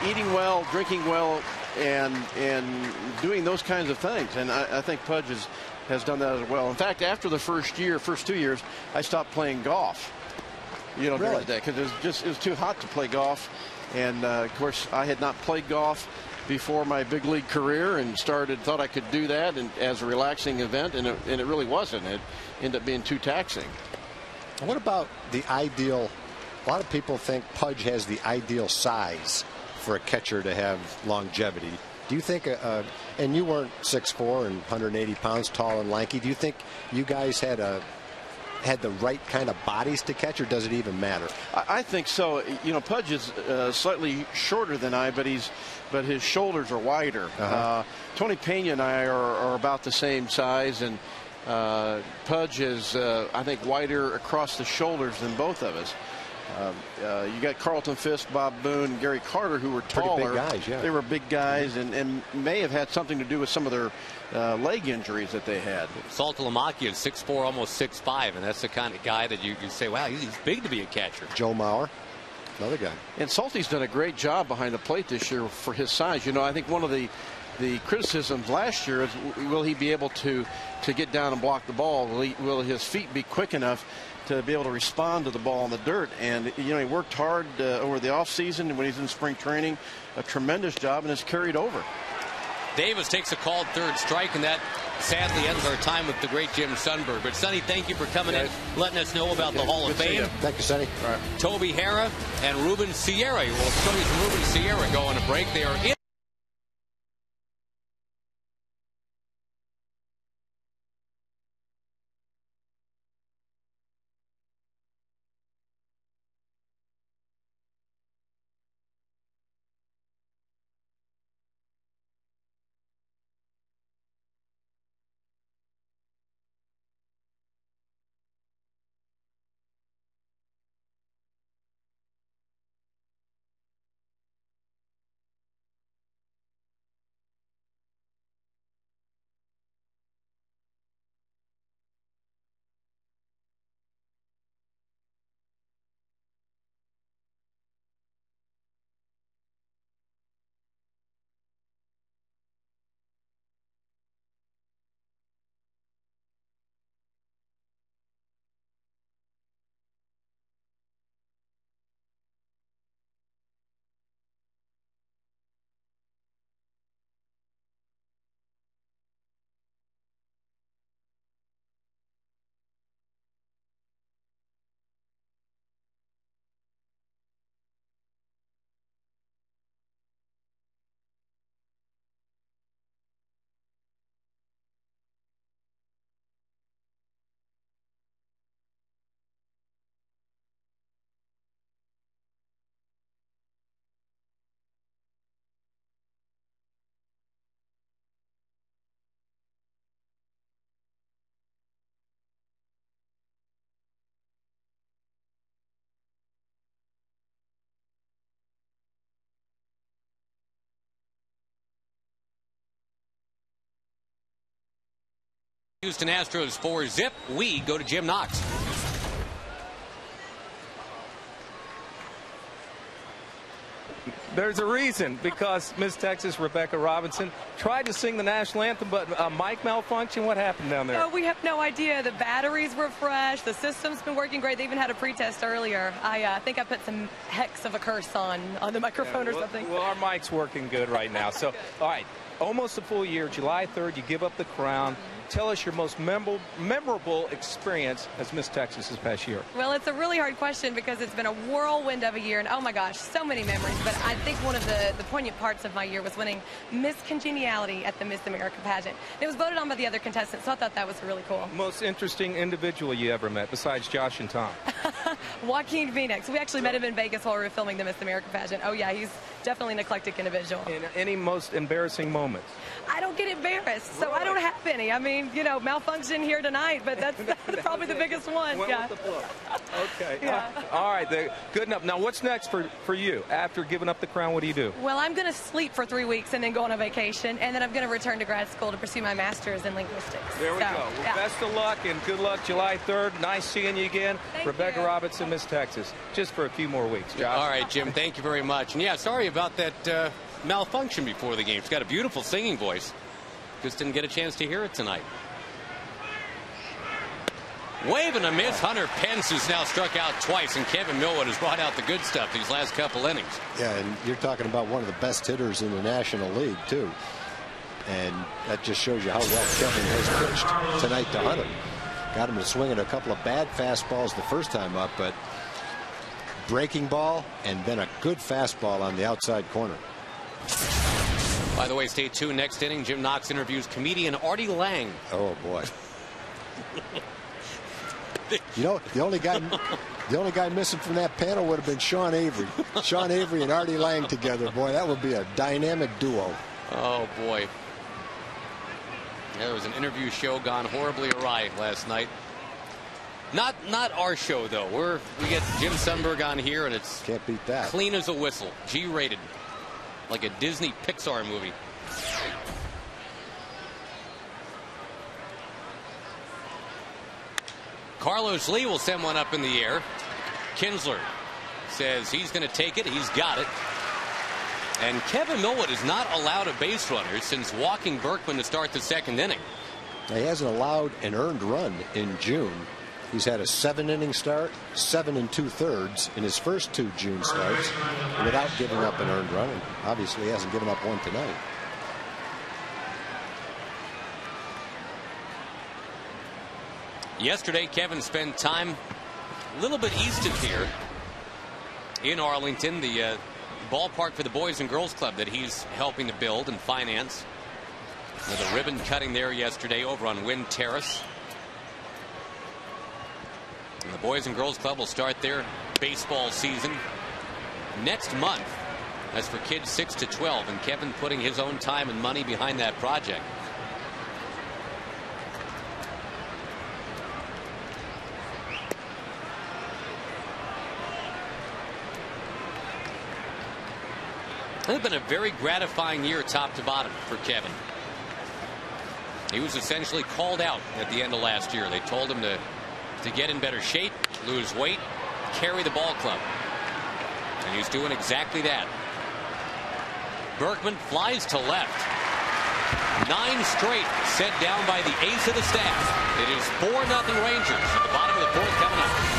eating well, drinking well, and doing those kinds of things. And I think Pudge has done that as well. In fact, after the first 2 years, I stopped playing golf. During the day, because it was too hot to play golf, and of course I had not played golf before my big league career, and thought I could do that as a relaxing event, and it really wasn't. It ended up being too taxing. What about the ideal? A lot of people think Pudge has the ideal size for a catcher to have longevity. Do you think, and you weren't 6'4" and 180 pounds, tall and lanky, do you think you guys had a had the right kind of bodies to catch, or does it even matter? I think so. You know, Pudge is slightly shorter than I, but his shoulders are wider. Tony Pena and I are about the same size, and Pudge is, I think, wider across the shoulders than both of us. You got Carlton Fisk, Bob Boone, and Gary Carter, who were taller. Pretty big guys, yeah. They were big guys, and may have had something to do with some of their leg injuries that they had. Saltalamacchia is 6'4", almost 6'5", and that's the kind of guy that you say, wow, he's big to be a catcher. Joe Mauer, another guy. And Salty's done a great job behind the plate this year for his size. You know, I think one of the criticisms last year is, will he be able to get down and block the ball? Will his feet be quick enough to be able to respond to the ball in the dirt? And you know, he worked hard over the offseason when he's in spring training, a tremendous job, and it's carried over. Davis takes a called third strike, and that sadly ends our time with the great Jim Sundberg. But Sonny, thank you for coming in, letting us know about the Hall of Fame. Thank you, Sonny. All right. Toby Harrah and Ruben Sierra. We'll show you some Ruben Sierra going to break. They are in. Houston Astros for Zip. We go to Jim Knox. There's a reason, because Miss Texas Rebecca Robinson tried to sing the national anthem, but a mic malfunction. What happened down there? Oh, we have no idea. The batteries were fresh. The system's been working great. They even had a pretest earlier. I think I put some hex of a curse on the microphone or something. Well, our mic's working good right now. So, all right, almost a full year. July 3rd, you give up the crown. Tell us your most memorable experience as Miss Texas this past year. Well, it's a really hard question because it's been a whirlwind of a year, and oh my gosh, so many memories. But I think one of the poignant parts of my year was winning Miss Congeniality at the Miss America pageant. It was voted on by the other contestants, so I thought that was really cool. Most interesting individual you ever met, besides Josh and Tom? Joaquin Phoenix. We actually met him in Vegas while we were filming the Miss America pageant. Oh yeah, he's definitely an eclectic individual. And any most embarrassing moments? I don't get embarrassed, so I don't have any. I mean, you know, malfunction here tonight, but that's probably the biggest one. Yeah. With the flow. Okay. Yeah. All right. Good enough. Now, what's next for you? After giving up the crown, what do you do? Well, I'm going to sleep for 3 weeks and then go on a vacation, and then I'm going to return to grad school to pursue my master's in linguistics. There we go. Well, yeah. Best of luck and good luck July 3rd. Nice seeing you again. Thank Rebecca you. Robinson, Miss Texas. Just for a few more weeks, Josh. All right, Jim, thank you very much. And yeah, sorry about that malfunction before the game. She's got a beautiful singing voice. Just didn't get a chance to hear it tonight. Waving a miss. Hunter Pence, who's now struck out twice, and Kevin Millwood has brought out the good stuff these last couple innings. Yeah, and you're talking about one of the best hitters in the National League, too. And that just shows you how well Kevin has pitched tonight to Hunter. Got him to swinging a couple of bad fastballs the first time up, but breaking ball and then a good fastball on the outside corner. By the way, stay tuned. Next inning, Jim Knox interviews comedian Artie Lang. Oh, boy. You know, the only guy missing from that panel would have been Sean Avery. Sean Avery and Artie Lang together. Boy, that would be a dynamic duo. Oh, boy. There was an interview show gone horribly awry last night. Not our show, though. We get Jim Sundberg on here, and it's can't beat that. Clean as a whistle. G-rated. Like a Disney Pixar movie. Carlos Lee will send one up in the air. Kinsler says he's going to take it. He's got it. And Kevin Millwood is not allowed a base runner since walking Berkman to start the second inning. He hasn't allowed an earned run in June. He's had a 7-inning start, 7 2/3 in his first 2 June starts without giving up an earned run. And obviously, he hasn't given up one tonight. Yesterday, Kevin spent time a little bit east of here in Arlington, the ballpark for the Boys and Girls Club that he's helping to build and finance. With a ribbon cutting there yesterday over on Wind Terrace. And the Boys and Girls Club will start their baseball season next month. That's for kids 6 to 12, and Kevin putting his own time and money behind that project. It's been a very gratifying year top to bottom for Kevin. He was essentially called out at the end of last year. They told him to get in better shape, lose weight, carry the ball club. And he's doing exactly that. Berkman flies to left. 9 straight set down by the ace of the staff. It is 4-0 Rangers at the bottom of the fourth coming up.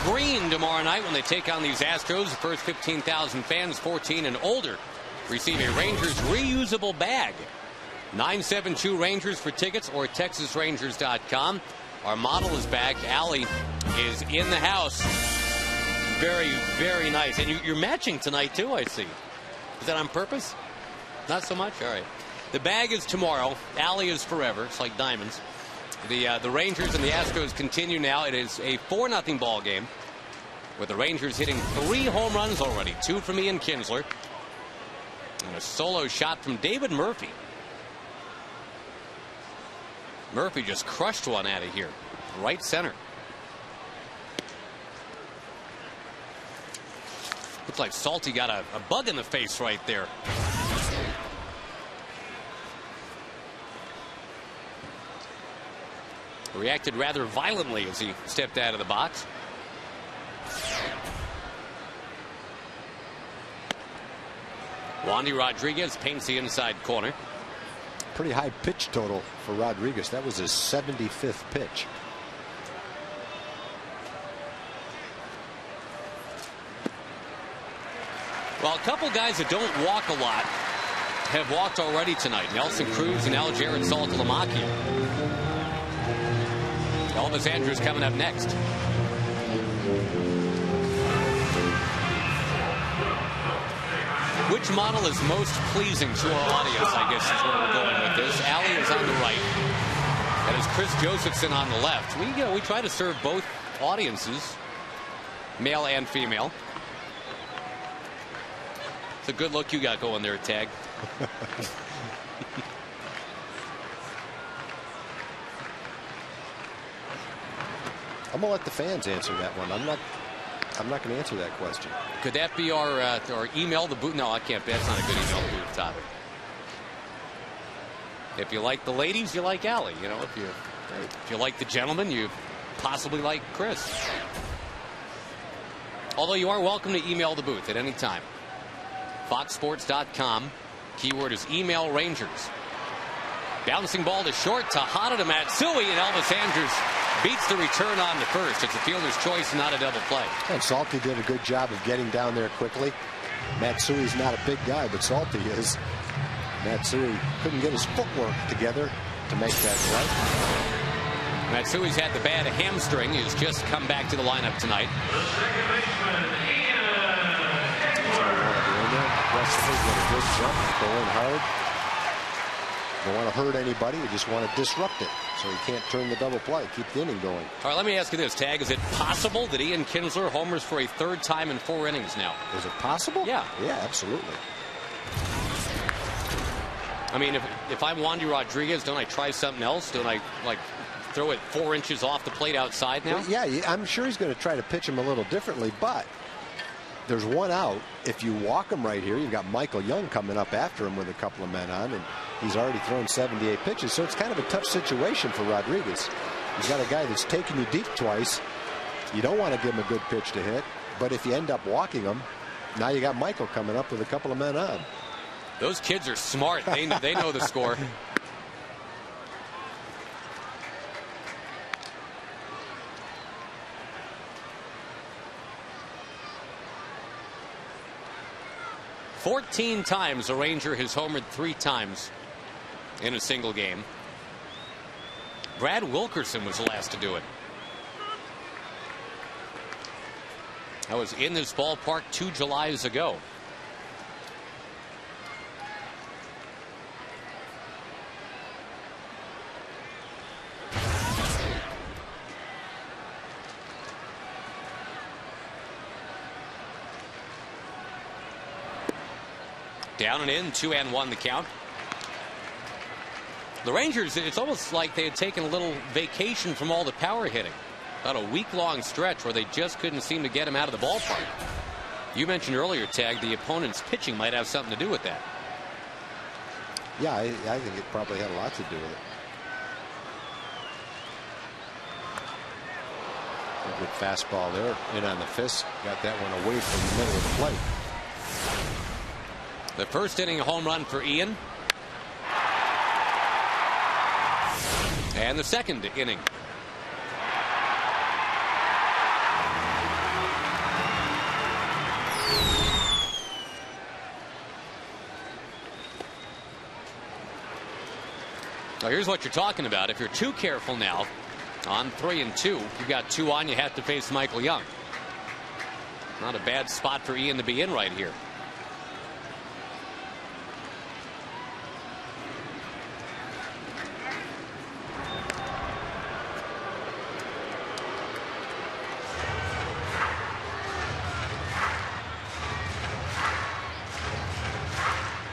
Green tomorrow night when they take on these Astros. The first 15,000 fans 14 and older receive a Rangers reusable bag. 972 Rangers for tickets or TexasRangers.com. Our model is back. Allie is in the house. Very, very nice. And you're matching tonight too, I see. Is that on purpose? Not so much? All right. The bag is tomorrow. Allie is forever. It's like diamonds. The Rangers and the Astros continue now. It is a 4-0 ball game with the Rangers hitting 3 home runs already. 2 from Ian Kinsler. And a solo shot from David Murphy. Murphy just crushed one out of here. Right center. Looks like Salty got a bug in the face right there. Reacted rather violently as he stepped out of the box. Wandy Rodriguez paints the inside corner. Pretty high pitch total for Rodriguez. That was his 75th pitch. Well, a couple guys that don't walk a lot have walked already tonight. Nelson Cruz and Aljared Saltalamacchia. Elvis Andrews coming up next. Which model is most pleasing to our audience, I guess is where we're going with this. Allie is on the right. That is Chris Josephson on the left. We try to serve both audiences, male and female. It's a good look you got going there, Tag. I'm gonna let the fans answer that one. I'm not going to answer that question. Could that be our email the booth? No, I can't. That's not a good email the booth topic. If you like the ladies, you like Allie. You know, if you like the gentlemen, you possibly like Chris. Although you are welcome to email the booth at any time. FoxSports.com. Keyword is email Rangers. Bouncing ball to short. Tejada to Matsui, and Elvis Andrews beats the return on the first. It's a fielder's choice, not a double play. And Salty did a good job of getting down there quickly. Matsui's not a big guy, but Salty is. Matsui couldn't get his footwork together to make that play. Matsui's had the bad hamstring. He's just come back to the lineup tonight. Aggressively, get a good jump, go in hard. Don't want to hurt anybody. You just want to disrupt it so he can't turn the double play. Keep the inning going. All right, let me ask you this, Tag. Is it possible that Ian Kinsler homers for a third time in 4 innings now? Is it possible? Yeah. Yeah, absolutely. I mean, if I'm Wandy Rodriguez, don't I try something else? Don't I, like, throw it 4 inches off the plate outside now? Well, yeah, I'm sure he's going to try to pitch him a little differently, but there's one out. If you walk him right here, you've got Michael Young coming up after him with a couple of men on, and he's already thrown 78 pitches, so it's kind of a tough situation for Rodriguez. You've got a guy that's taken you deep twice. You don't want to give him a good pitch to hit, but if you end up walking him, now you got Michael coming up with a couple of men on. Those kids are smart. They know the score. "14 times a Ranger has homered 3 times in a single game. Brad Wilkerson was the last to do it. That was in this ballpark 2 Julys ago. Down and in, 2-1 the count. The Rangers, it's almost like they had taken a little vacation from all the power hitting. About a week-long stretch where they just couldn't seem to get him out of the ballpark. You mentioned earlier, Tag, the opponent's pitching might have something to do with that. Yeah, I think it probably had a lot to do with it. A good fastball there, in on the fist. Got that one away from the middle of the plate. The first inning home run for Ian. And the second inning. Now here's what you're talking about. If you're too careful now, on 3-2, you've got 2 on, you have to face Michael Young. Not a bad spot for Ian to be in right here.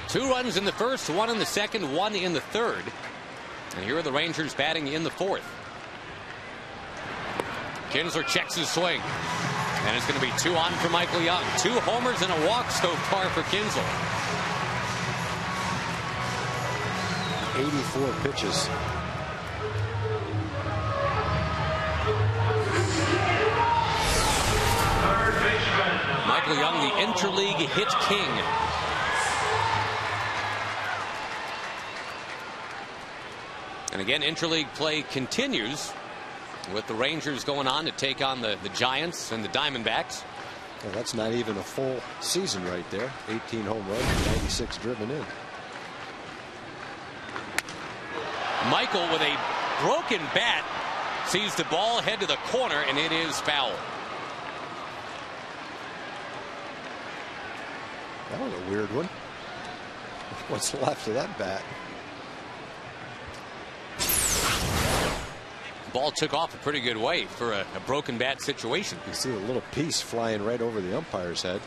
Two runs in the first, 1 in the second, 1 in the third. And here are the Rangers batting in the 4th. Kinsler checks his swing. And it's going to be 2 on for Michael Young. 2 homers and a walk so far for Kinsler. 84 pitches. Michael Young, the interleague hit king. And again, interleague play continues with the Rangers going on to take on the Giants and the Diamondbacks. Well, that's not even a full season right there. 18 home runs and 96 driven in. Michael with a broken bat sees the ball head to the corner, and it is foul. That was a weird one. What's left of that bat? Ball took off a pretty good way for a broken bat situation. You see a little piece flying right over the umpire's head.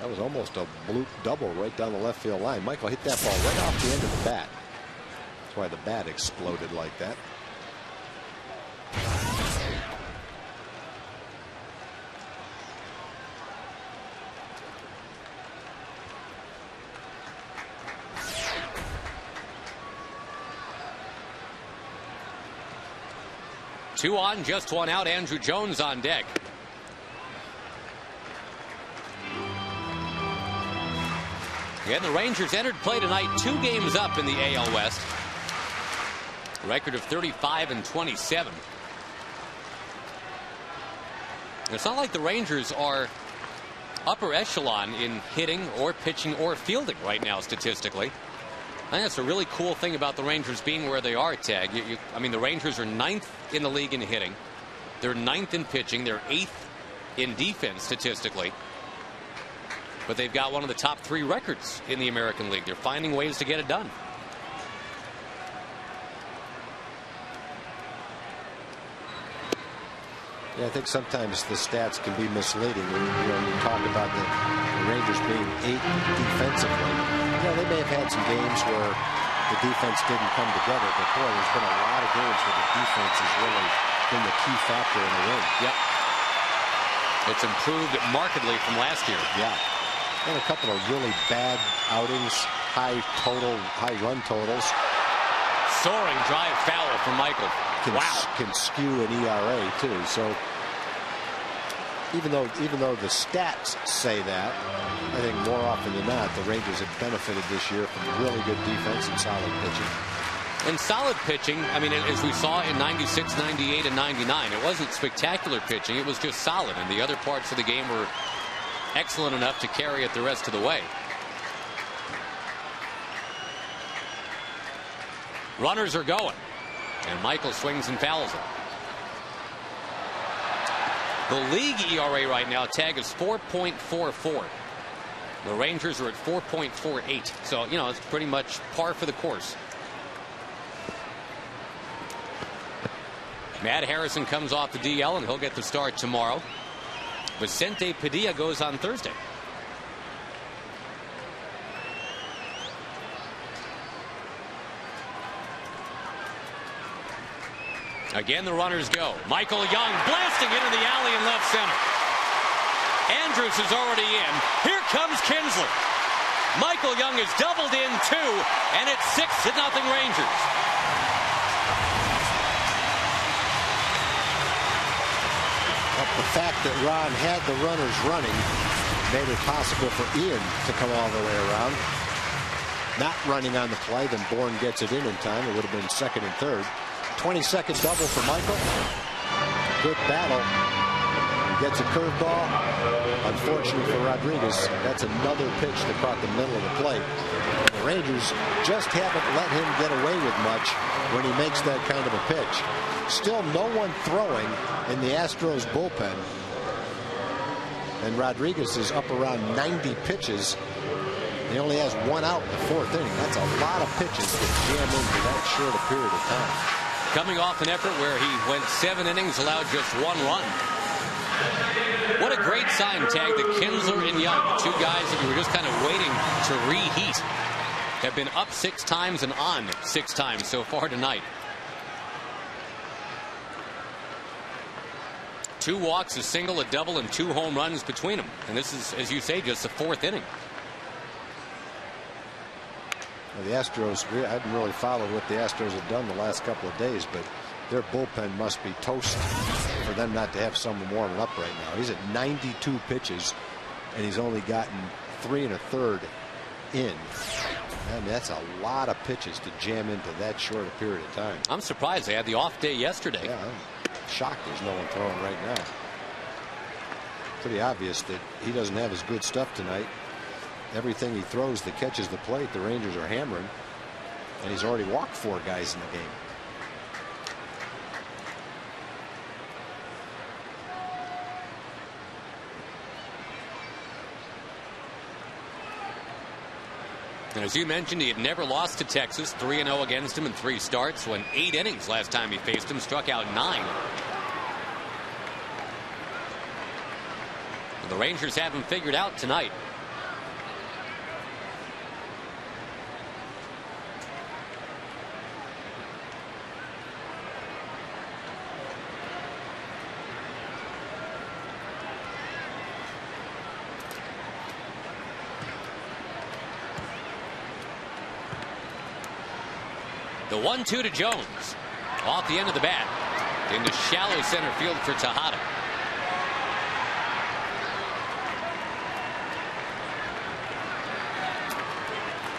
That was almost a bloop double right down the left field line. Michael hit that ball right off the end of the bat. That's why the bat exploded like that. Two on, just one out. Andrew Jones on deck. Again, the Rangers entered play tonight 2 games up in the AL West. Record of 35-27. It's not like the Rangers are upper echelon in hitting or pitching or fielding right now statistically. I think that's a really cool thing about the Rangers being where they are, Tag. I mean, the Rangers are 9th in the league in hitting. They're 9th in pitching. They're 8th in defense statistically. But they've got one of the top 3 records in the American League. They're finding ways to get it done. Yeah, I think sometimes the stats can be misleading when you talk about the Rangers being 8th defensively. They may have had some games where the defense didn't come together, but boy, there's been a lot of games where the defense has really been the key factor in the win. Yep. It's improved markedly from last year. Yeah. And a couple of really bad outings, high run totals. Soaring drive foul from Michael. Can skew an ERA too. So even though the stats say that, I think more often than not the Rangers have benefited this year from really good defense and solid pitching. And solid pitching, I mean, as we saw in 96, 98, and 99, it wasn't spectacular pitching. It was just solid, and the other parts of the game were excellent enough to carry it the rest of the way. Runners are going, and Michael swings and fouls it. The league ERA right now, Tag, is 4.44. The Rangers are at 4.48. So, it's pretty much par for the course. Matt Harrison comes off the DL, and he'll get the start tomorrow. Vicente Padilla goes on Thursday. Again, the runners go. Michael Young blasting into the alley in left center. Andrews is already in. Here comes Kinsler. Michael Young is doubled in 2, and it's 6-0 Rangers. But the fact that Ron had the runners running made it possible for Ian to come all the way around. Not running on the play, then Bourne gets it in time. It would have been second and third. 22nd double for Michael. Good battle. He gets a curveball. Unfortunately for Rodriguez, that's another pitch that caught the middle of the plate. The Rangers just haven't let him get away with much when he makes that kind of a pitch. Still no one throwing in the Astros bullpen. And Rodriguez is up around 90 pitches. He only has 1 out in the 4th inning. That's a lot of pitches to jam into that short a period of time. Coming off an effort where he went 7 innings, allowed just 1 run. What a great sign, Tag, that Kinsler and Young, 2 guys that we were just kind of waiting to reheat, have been up 6 times and on 6 times so far tonight. 2 walks, a single, a double, and 2 home runs between them. And this is, as you say, just the 4th inning. Well, the Astros, I haven't really followed what the Astros have done the last couple of days, but their bullpen must be toast for them not to have someone warming up right now. He's at 92 pitches, and he's only gotten 3 1/3 in. I mean, that's a lot of pitches to jam into that short a period of time. I'm surprised they had the off day yesterday. Yeah, I'm shocked there's no one throwing right now. pretty obvious that he doesn't have his good stuff tonight. Everything he throws that catches the plate, the Rangers are hammering, and he's already walked 4 guys in the game. And as you mentioned, he had never lost to Texas. 3-0 against him in 3 starts. Went 8 innings last time he faced him. Struck out 9. The Rangers have him figured out tonight. The 1-2 to Jones. Off the end of the bat. Into shallow center field for Tejada.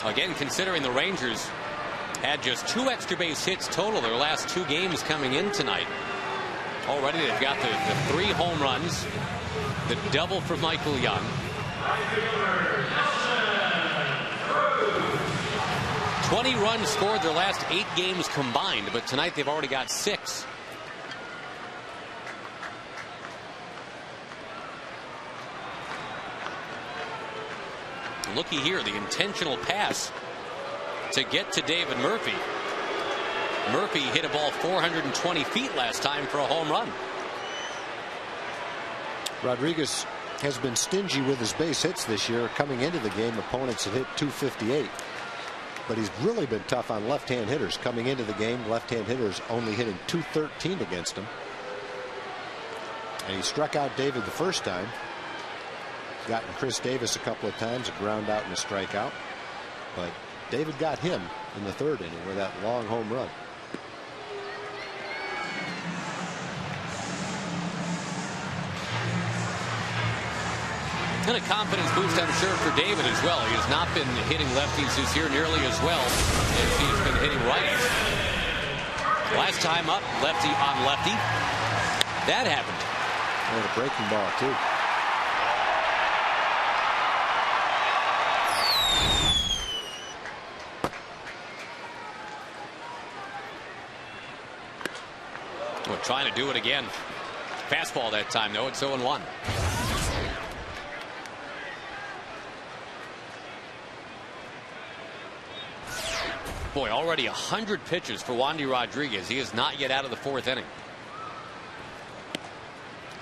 Again, considering the Rangers had just 2 extra base hits total their last 2 games coming in tonight. Already they've got the 3 home runs. The double for Michael Young. 20 runs scored their last 8 games combined, but tonight they've already got 6. Looky here, the intentional pass to get to David Murphy. Murphy hit a ball 420 feet last time for a home run. Rodriguez has been stingy with his base hits this year. Coming into the game, opponents have hit 258. But he's really been tough on left-hand hitters. Coming into the game, left-hand hitters only hitting 213 against him. And he struck out David the first time. Gotten Chris Davis a couple of times, a ground out and a strikeout. But David got him in the 3rd inning with that long home run. And a confidence boost, I'm sure, for David as well. He has not been hitting lefties this year nearly as well as he's been hitting righties. Last time up, lefty on lefty. That happened. And a breaking ball, too. We're trying to do it again. Fastball that time, though. It's 0-1. Boy, already 100 pitches for Wandy Rodriguez. He is not yet out of the 4th inning.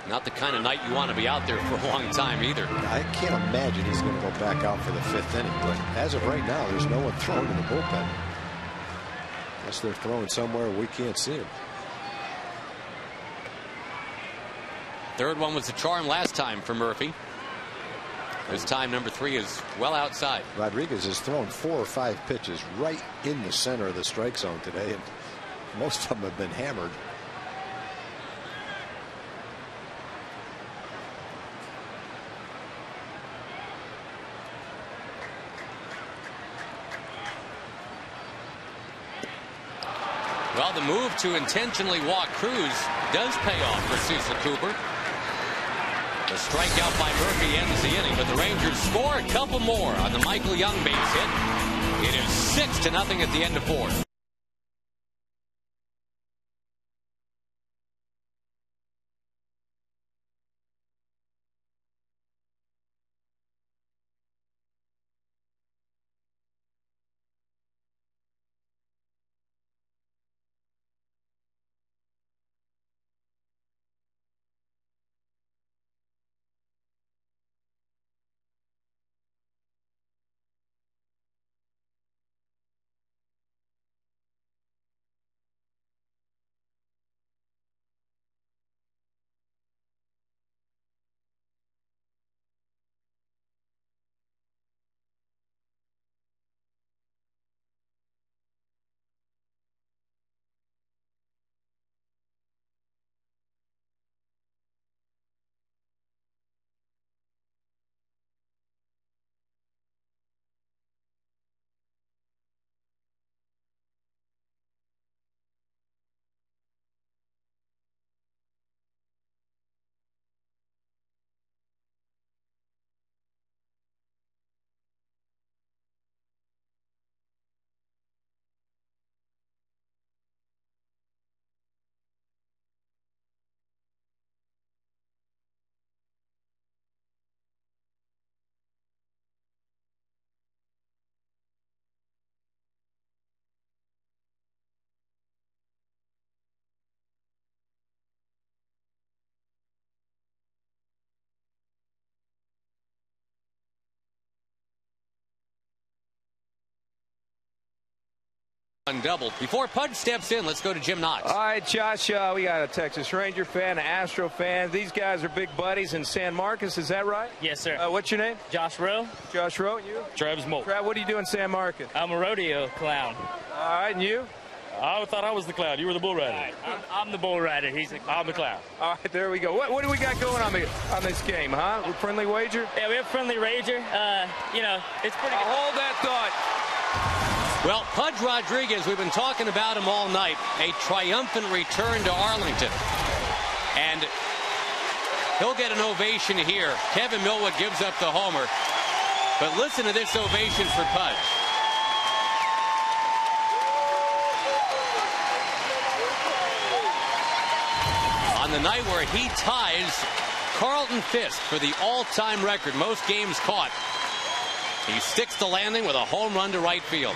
Not the kind of night you want to be out there for a long time either. I can't imagine he's going to go back out for the 5th inning. But as of right now, there's no one throwing in the bullpen. Unless they're throwing somewhere we can't see him. 3rd one was the charm last time for Murphy. This time number 3 is well outside. Rodriguez has thrown 4 or 5 pitches right in the center of the strike zone today, and most of them have been hammered. Well, the move to intentionally walk Cruz does pay off for Cecil Cooper. The strikeout by Murphy ends the inning, but the Rangers score a couple more on the Michael Young base hit. It is 6-0 at the end of 4. Double. Before Pudge steps in, let's go to Jim Knox. All right, Josh, we got a Texas Ranger fan, an Astro fan. These guys are big buddies in San Marcos. Is that right? Yes, sir. What's your name? Josh Rowe. Josh Rowe. You? Travis Moult. Trav, what do you do in San Marcos? I'm a rodeo clown. All right, and you? I thought I was the clown. You were the bull rider. Right, I'm the bull rider. I'm the clown. All right, there we go. What do we got going on this game, huh? A friendly wager? Yeah, we have a friendly wager. You know, it's pretty good. Hold that thought. Well, Pudge Rodriguez, we've been talking about him all night. A triumphant return to Arlington. And he'll get an ovation here. Kevin Millwood gives up the homer. But listen to this ovation for Pudge. On the night where he ties Carlton Fisk for the all-time record, most games caught, he sticks the landing with a home run to right field.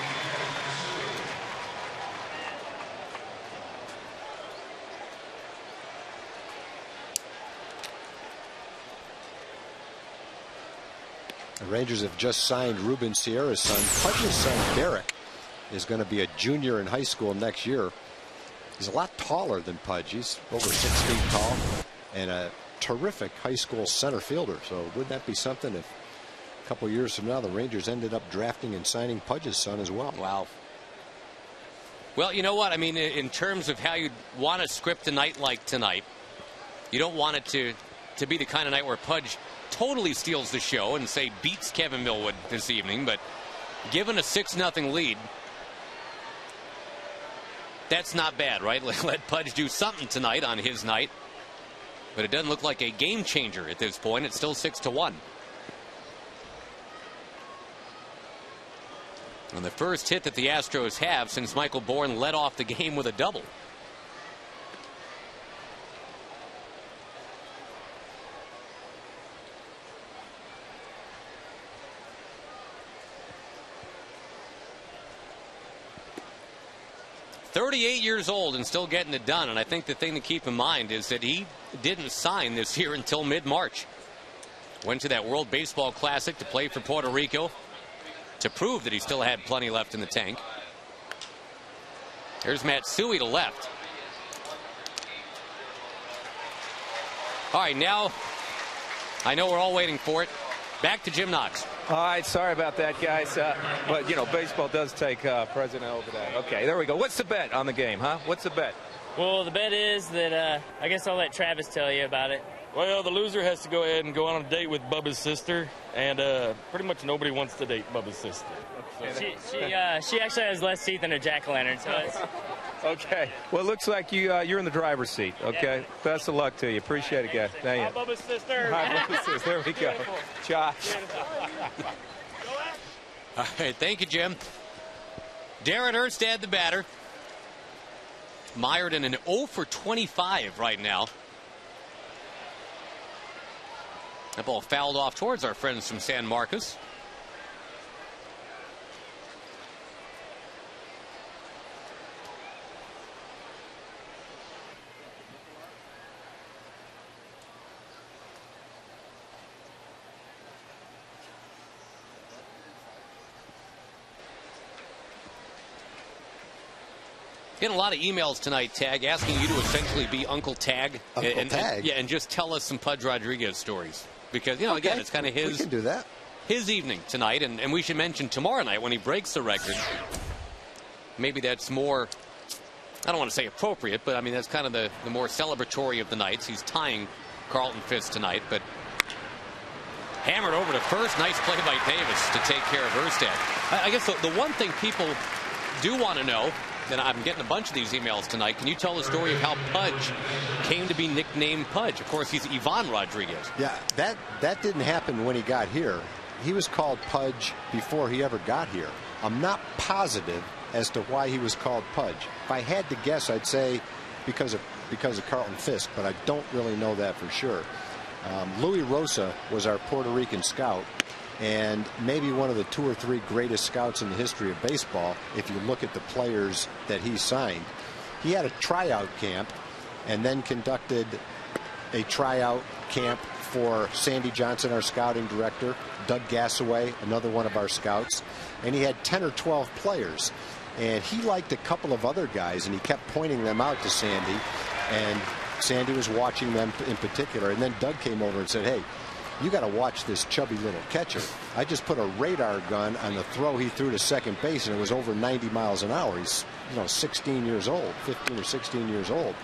The Rangers have just signed Ruben Sierra's son. Pudge's son, Derek, is going to be a junior in high school next year. He's a lot taller than Pudge. He's over 6 feet tall and a terrific high school center fielder. So wouldn't that be something if a couple years from now the Rangers ended up drafting and signing Pudge's son as well? Wow. Well, you know what? I mean, in terms of how you want to script a night like tonight, you don't want it to be the kind of night where Pudge totally steals the show and, say, beats Kevin Millwood this evening. But given a 6-0 lead, that's not bad, right? Let Pudge do something tonight on his night. But it doesn't look like a game changer at this point. It's still 6-1. And the first hit that the Astros have since Michael Bourne led off the game with a double. "38 years old and still getting it done." And I think the thing to keep in mind is that he didn't sign this year until mid-March. Went to that World Baseball Classic to play for Puerto Rico to prove that he still had plenty left in the tank. Here's Matsui to left. All right, now I know we're all waiting for it. Back to Jim Knox. All right, sorry about that, guys. But, you know, baseball does take President over that. Okay, there we go. What's the bet on the game, huh? What's the bet? Well, the bet is that I guess I'll let Travis tell you about it. Well, the loser has to go ahead and go on a date with Bubba's sister, and pretty much nobody wants to date Bubba's sister. She actually has less teeth than a jack-o'-lantern, so it's... Okay. Well, it looks like you're in the driver's seat, okay? Yeah. Best of luck to you. Appreciate it, guys. Thank you. Hi, Bubba's sister. Hi, Bubba's sister. There we go. Josh. All right, thank you, Jim. Darren Erstad, the batter. Mired in an 0 for 25 right now. That ball fouled off towards our friends from San Marcos. Getting a lot of emails tonight, Tag, asking you to essentially be Uncle Tag. Tag? And just tell us some Pudge Rodriguez stories. Because, you know, again, it's kind of his... We can do that. His evening tonight. And we should mention tomorrow night when he breaks the record. Maybe that's more... I don't want to say appropriate, but, I mean, that's kind of the more celebratory of the nights. He's tying Carlton Fisk tonight, but... Hammered over to first. Nice play by Davis to take care of Erstad. I guess the one thing people do want to know... And I'm getting a bunch of these emails tonight. Can you tell the story of how Pudge came to be nicknamed Pudge? Of course, he's Ivan Rodriguez. Yeah, that didn't happen when he got here. He was called Pudge before he ever got here. I'm not positive as to why he was called Pudge. If I had to guess, I'd say because of Carlton Fisk, but I don't really know that for sure. Louis Rosa was our Puerto Rican scout, and maybe one of the 2 or 3 greatest scouts in the history of baseball if you look at the players that he signed. He had a tryout camp and then conducted a tryout camp for Sandy Johnson, our scouting director, Doug Gassaway, another one of our scouts, and he had 10 or 12 players. And he liked a couple of other guys, and he kept pointing them out to Sandy. And Sandy was watching them in particular. And then Doug came over and said, hey, you got to watch this chubby little catcher. I just put a radar gun on the throw he threw to second base, and it was over 90 miles an hour. He's 16 years old, 15 or 16 years old.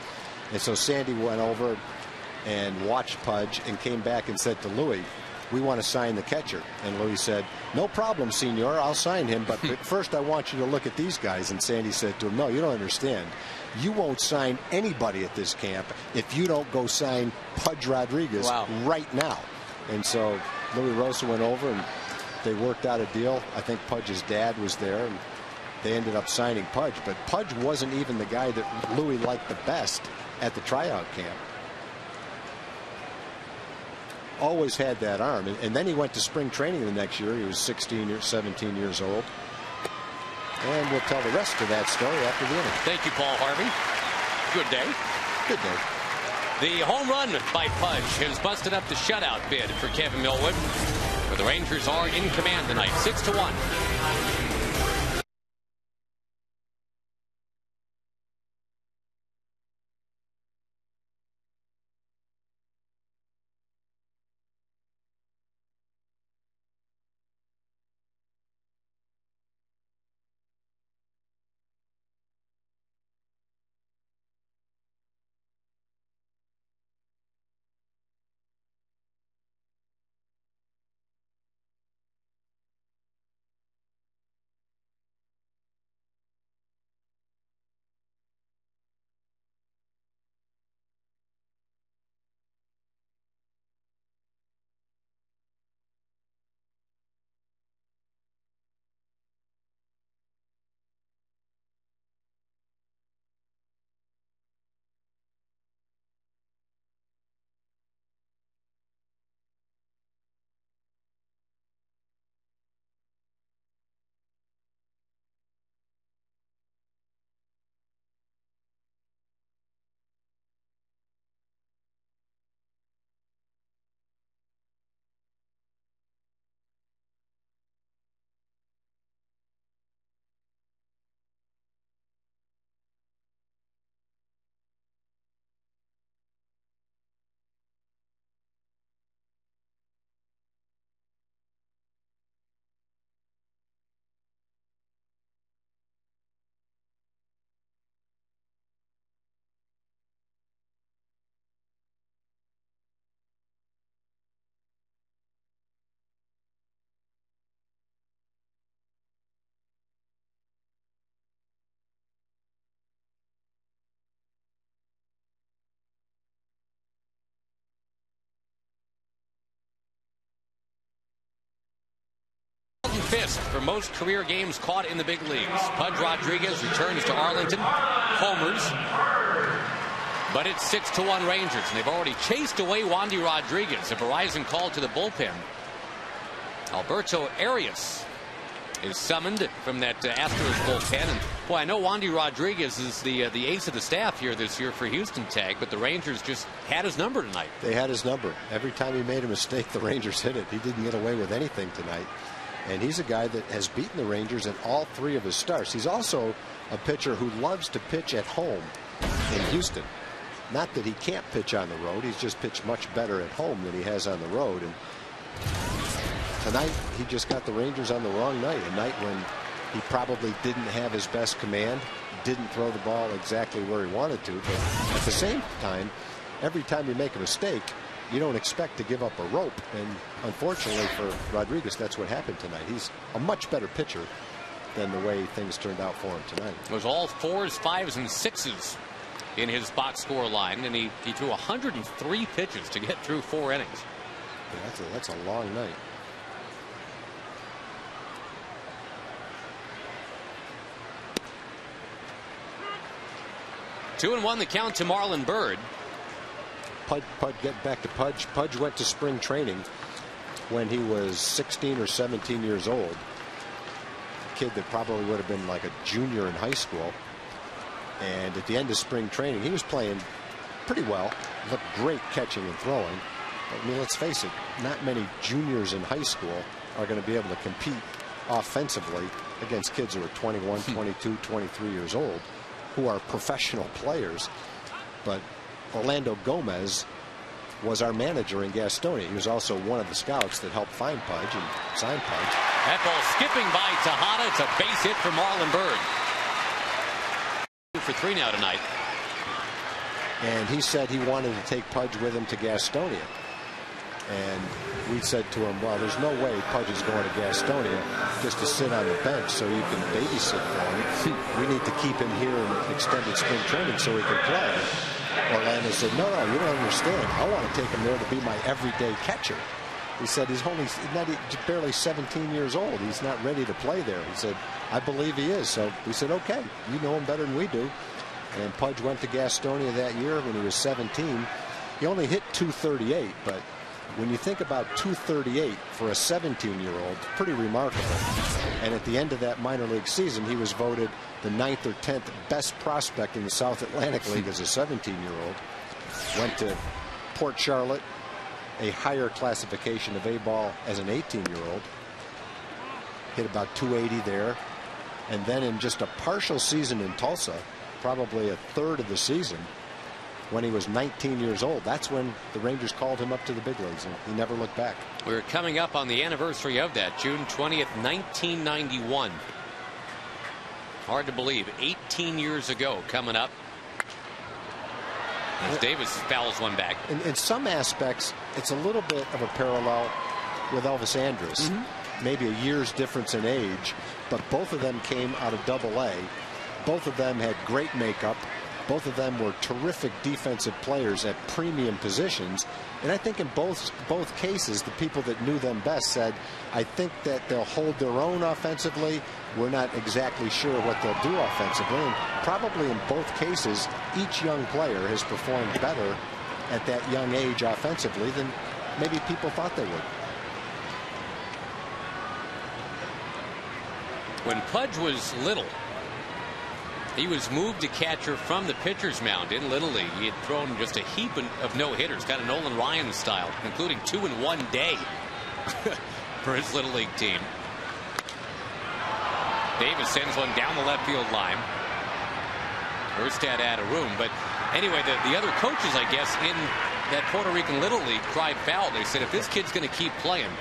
And so Sandy went over and watched Pudge and came back and said to Louis, we want to sign the catcher. And Louis said, no problem, senor, I'll sign him, but first I want you to look at these guys. And Sandy said to him, no, you don't understand. You won't sign anybody at this camp if you don't go sign Pudge Rodriguez right now. And so Louis Rosa went over and they worked out a deal. I think Pudge's dad was there, and they ended up signing Pudge. But Pudge wasn't even the guy that Louis liked the best at the tryout camp. Always had that arm, and then he went to spring training the next year. He was 16 or 17 years old. And we'll tell the rest of that story after the inning. Thank you, Paul Harvey. Good day. Good day. The home run by Pudge has busted up the shutout bid for Kevin Millwood, where the Rangers are in command tonight, 6-1. Fifth for most career games caught in the big leagues. Pudge Rodriguez returns to Arlington, homers, but it's 6-1 Rangers, and they've already chased away Wandy Rodriguez. A Verizon call to the bullpen. Alberto Arias is summoned from that Astros bullpen, and boy, I know Wandy Rodriguez is the ace of the staff here this year for Houston Tag, but the Rangers just had his number tonight. They had his number. Every time he made a mistake, the Rangers hit it. He didn't get away with anything tonight. And he's a guy that has beaten the Rangers in all three of his starts. He's also a pitcher who loves to pitch at home in Houston. Not that he can't pitch on the road. He's just pitched much better at home than he has on the road. And tonight, he just got the Rangers on the wrong night. A night when he probably didn't have his best command, didn't throw the ball exactly where he wanted to. But at the same time, every time you make a mistake, you don't expect to give up a rope, and unfortunately for Rodriguez, that's what happened tonight. He's a much better pitcher than the way things turned out for him tonight. It was all 4s, 5s, and 6s in his box score line, and he threw 103 pitches to get through 4 innings. Yeah, that's a long night. Two and one the count to Marlon Byrd. Pudge, get back to Pudge. Pudge went to spring training when he was 16 or 17 years old. A kid that probably would have been like a junior in high school. And at the end of spring training, he was playing pretty well. Looked great catching and throwing. But, I mean, let's face it, not many juniors in high school are going to be able to compete offensively against kids who are 21, 22, 23 years old, who are professional players. But Orlando Gomez was our manager in Gastonia. He was also one of the scouts that helped find Pudge and sign Pudge. That ball skipping by Tejada. It's a base hit for Marlon Byrd. 2 for 3 now tonight. And he said he wanted to take Pudge with him to Gastonia. And we said to him, well, there's no way Pudge is going to Gastonia just to sit on the bench so you can babysit for him. We need to keep him here in extended spring training so he can play. Orlando said, no, you don't understand. I want to take him there to be my everyday catcher. He said he's barely 17 years old. He's not ready to play there. He said, I believe he is. So we said, okay, you know him better than we do. And Pudge went to Gastonia that year when he was 17. He only hit .238, but when you think about .238 for a 17-year-old, pretty remarkable. And at the end of that minor league season, he was voted the 9th or 10th best prospect in the South Atlantic League as a 17-year-old. Went to Port Charlotte, a higher classification of A-ball as an 18-year-old. Hit about .280 there. And then in just a partial season in Tulsa, probably a third of the season, when he was 19 years old, that's when the Rangers called him up to the big leagues, and he never looked back. We're coming up on the anniversary of that, June 20th, 1991. Hard to believe, 18 years ago coming up. As Davis fouls one back. In some aspects, it's a little bit of a parallel with Elvis Andrus. Maybe a year's difference in age, but both of them came out of Double-A. Both of them had great makeup. Both of them were terrific defensive players at premium positions. And I think in both cases, the people that knew them best said, I think that they'll hold their own offensively. We're not exactly sure what they'll do offensively. And probably in both cases, each young player has performed better at that young age offensively than maybe people thought they would. When Pudge was little, he was moved to catcher from the pitcher's mound in Little League. He had thrown just a heap of no-hitters, kind of Nolan Ryan style, including 2 in 1 day for his Little League team. Davis sends one down the left field line. Erstad out of room. But anyway, the other coaches, I guess, in that Puerto Rican Little League cried foul. They said, if this kid's going to keep playing,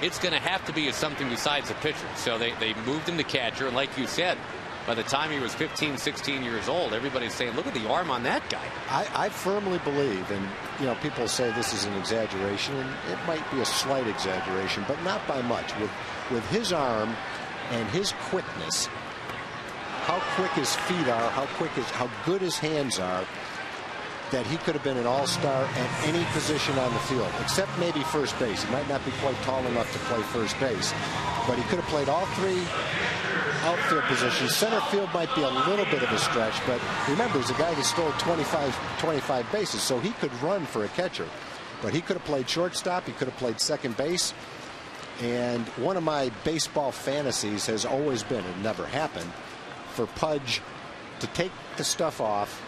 it's going to have to be something besides a pitcher. So they moved him to catcher. And like you said, by the time he was 15, 16 years old, everybody's saying, look at the arm on that guy. I firmly believe, and you know, people say this is an exaggeration, and it might be a slight exaggeration, but not by much. With his arm and his quickness, how quick his feet are, how good his hands are, that he could have been an all-star at any position on the field, except maybe first base. He might not be quite tall enough to play first base, but he could have played all 3 outfield positions. Center field might be a little bit of a stretch, but remember, he's a guy that stole 25 bases, so he could run for a catcher. But he could have played shortstop, he could have played second base. And one of my baseball fantasies has always been, it never happened, for Pudge to take the stuff off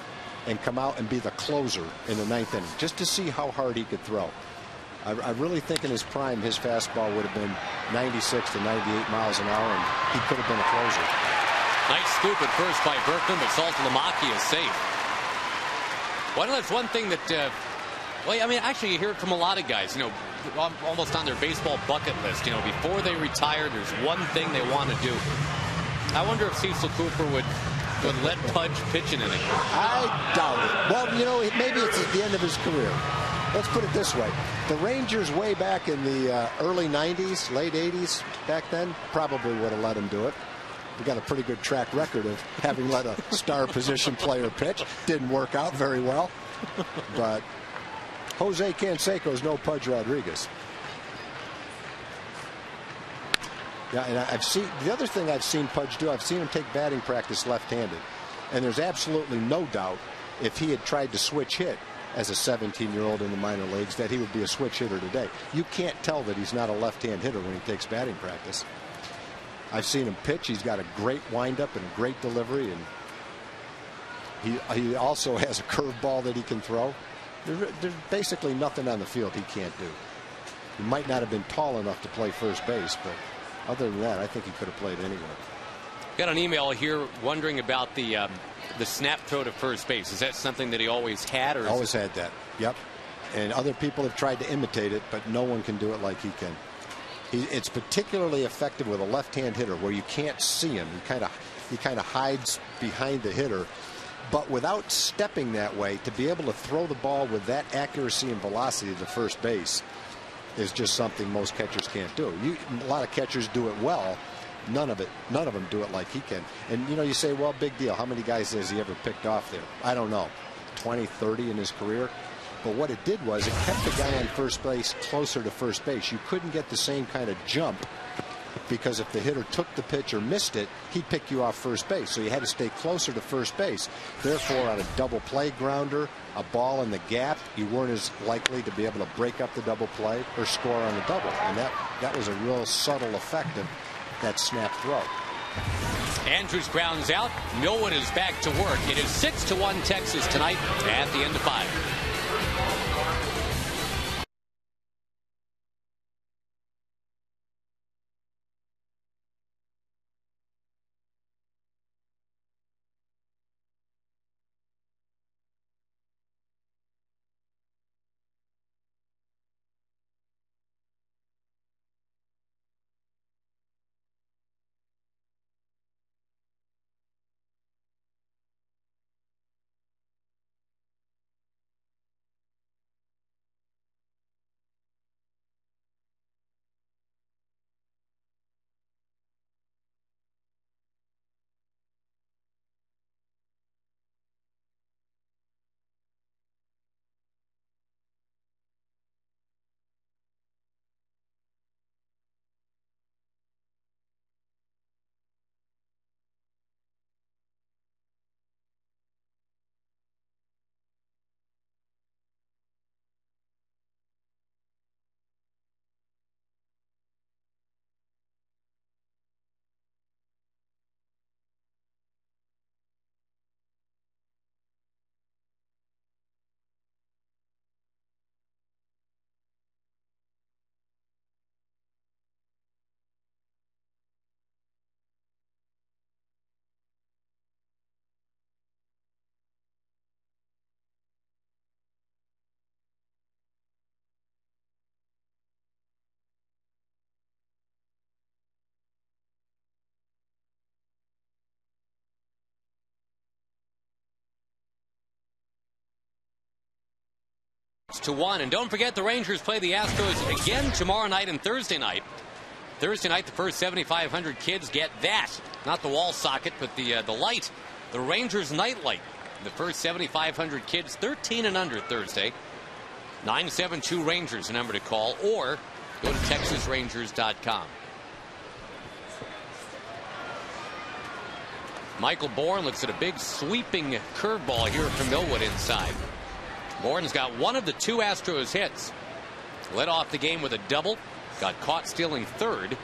and come out and be the closer in the 9th inning, just to see how hard he could throw. I really think in his prime, his fastball would have been 96 to 98 miles an hour, and he could have been a closer. Nice scoop at first by Berkman, but Saltalamacchia is safe. Well, that's one thing that, well, I mean, actually, you hear it from a lot of guys, you know, almost on their baseball bucket list. You know, before they retire, there's one thing they want to do. I wonder if Cecil Cooper would let Pudge pitch an inning. I doubt it. Well, you know, maybe it's at the end of his career. Let's put it this way. The Rangers way back in the early 90s, late 80s, back then, probably would have let him do it. We got a pretty good track record of having let a star position player pitch. Didn't work out very well. But Jose Canseco is no Pudge Rodriguez. Yeah, and I've seen the other thing I've seen Pudge do. I've seen him take batting practice left-handed, and there's absolutely no doubt if he had tried to switch hit as a 17-year-old in the minor leagues that he would be a switch hitter today. You can't tell that he's not a left-hand hitter when he takes batting practice. I've seen him pitch. He's got a great windup and a great delivery, and he also has a curveball that he can throw. There's basically nothing on the field he can't do. He might not have been tall enough to play first base, but other than that, I think he could have played anywhere. Got an email here wondering about the snap throw to first base. Is that something that he always had? Or always had that. Yep. And other people have tried to imitate it, but no one can do it like he can. It's particularly effective with a left-hand hitter where you can't see him. He kind of hides behind the hitter, but without stepping that way, to be able to throw the ball with that accuracy and velocity to first base is just something most catchers can't do. A lot of catchers do it well. None of them do it like he can. And you say, well, big deal. How many guys has he ever picked off there? I don't know, 20, 30 in his career. But what it did was it kept the guy on first base closer to first base. You couldn't get the same kind of jump because if the hitter took the pitch or missed it, he'd pick you off first base. So you had to stay closer to first base. Therefore, on a double play grounder, a ball in the gap, you weren't as likely to be able to break up the double play or score on the double. And that was a real subtle effect of that snap throw. Andrews grounds out. Millwood is back to work. It is 6-1 Texas tonight at the end of 5. To 1, and don't forget the Rangers play the Astros again tomorrow night and Thursday night. Thursday night, the first 7,500 kids get that, not the wall socket, but the light, the Rangers night light. The first 7,500 kids, 13 and under Thursday. 972 Rangers, the number to call, or go to TexasRangers.com. Michael Bourne looks at a big sweeping curveball here from Millwood inside. Bourne's got one of the two Astros hits. Led off the game with a double. Got caught stealing third.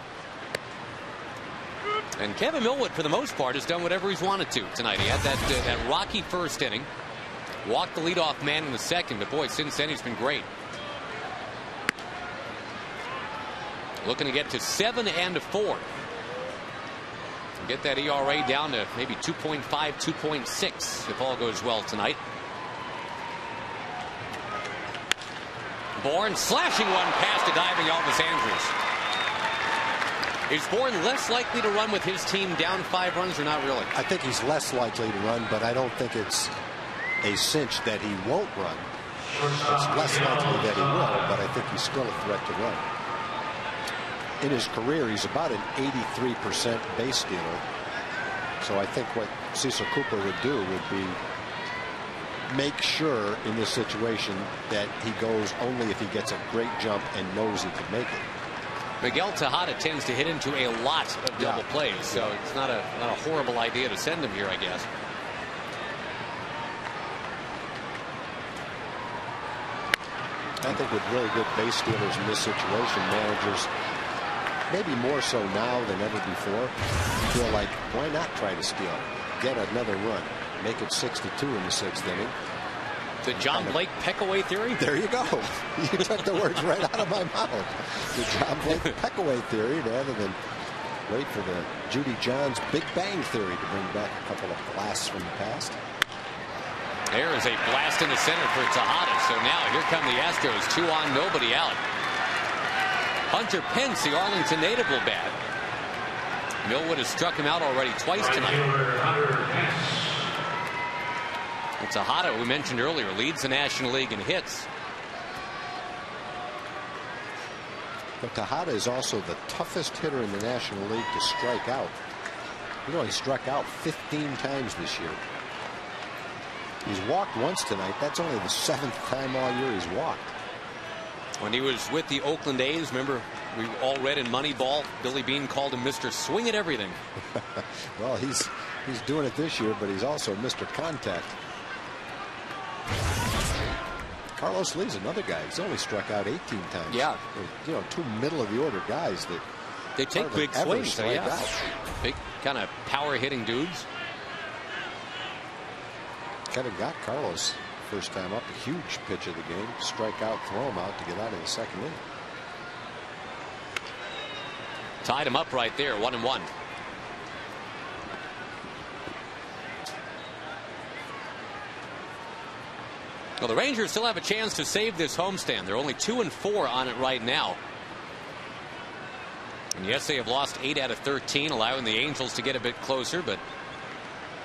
And Kevin Millwood, for the most part, has done whatever he's wanted to tonight. He had that rocky first inning. Walked the leadoff man in the second. But, boy, since then he's been great. Looking to get to 7-4. Get that ERA down to maybe 2.5, 2.6 if all goes well tonight. Bourne slashing one past a diving Elvis Andrews. Is Bourne less likely to run with his team down 5 runs or not really? I think he's less likely to run, but I don't think it's a cinch that he won't run. It's less likely that he will, but I think he's still a threat to run. In his career, he's about an 83% base stealer. So I think what Cecil Cooper would do would be make sure in this situation that he goes only if he gets a great jump and knows he could make it. Miguel Tejada tends to hit into a lot of double plays, so it's not a horrible idea to send him here, I guess. I think with really good base stealers in this situation, managers, maybe more so now than ever before, feel like, why not try to steal? Get another run. Make it 6-2 in the 6th inning. The John Blake peck-away theory? There you go. You took the words right out of my mouth. The John Blake peck-away theory rather than Wait for the Judy Johns Big Bang Theory to bring back a couple of blasts from the past. There is a blast in the center for Tejada. So now here come the Astros. 2 on, nobody out. Hunter Pence, the Arlington native, will bat. Millwood has struck him out already twice tonight. And Tejada, we mentioned earlier, leads the National League in hits. But Tejada is also the toughest hitter in the National League to strike out. He only struck out 15 times this year. He's walked once tonight. That's only the 7th time all year he's walked. When he was with the Oakland A's, remember, we all read in Moneyball, Billy Beane called him Mr. Swing at Everything. Well, he's doing it this year, but he's also Mr. Contact. Carlos Lee's another guy. He's only struck out 18 times. Yeah. You know, 2 middle of the order guys that they take big swings. So yeah. Big kind of power hitting dudes. Kevin got Carlos first time up, a huge pitch of the game. Strike out, throw him out to get out of the second inning. Tied him up right there, 1-1. Well, the Rangers still have a chance to save this homestand. They're only 2-4 on it right now. And yes, they have lost 8 out of 13, allowing the Angels to get a bit closer, but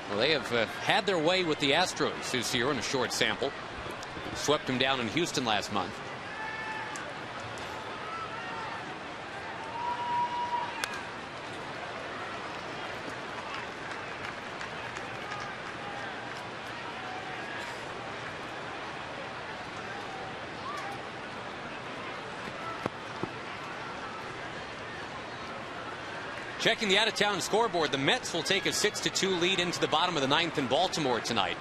well, they have had their way with the Astros this year in a short sample. Swept them down in Houston last month. Checking the out-of-town scoreboard, the Mets will take a 6-2 lead into the bottom of the 9th in Baltimore tonight.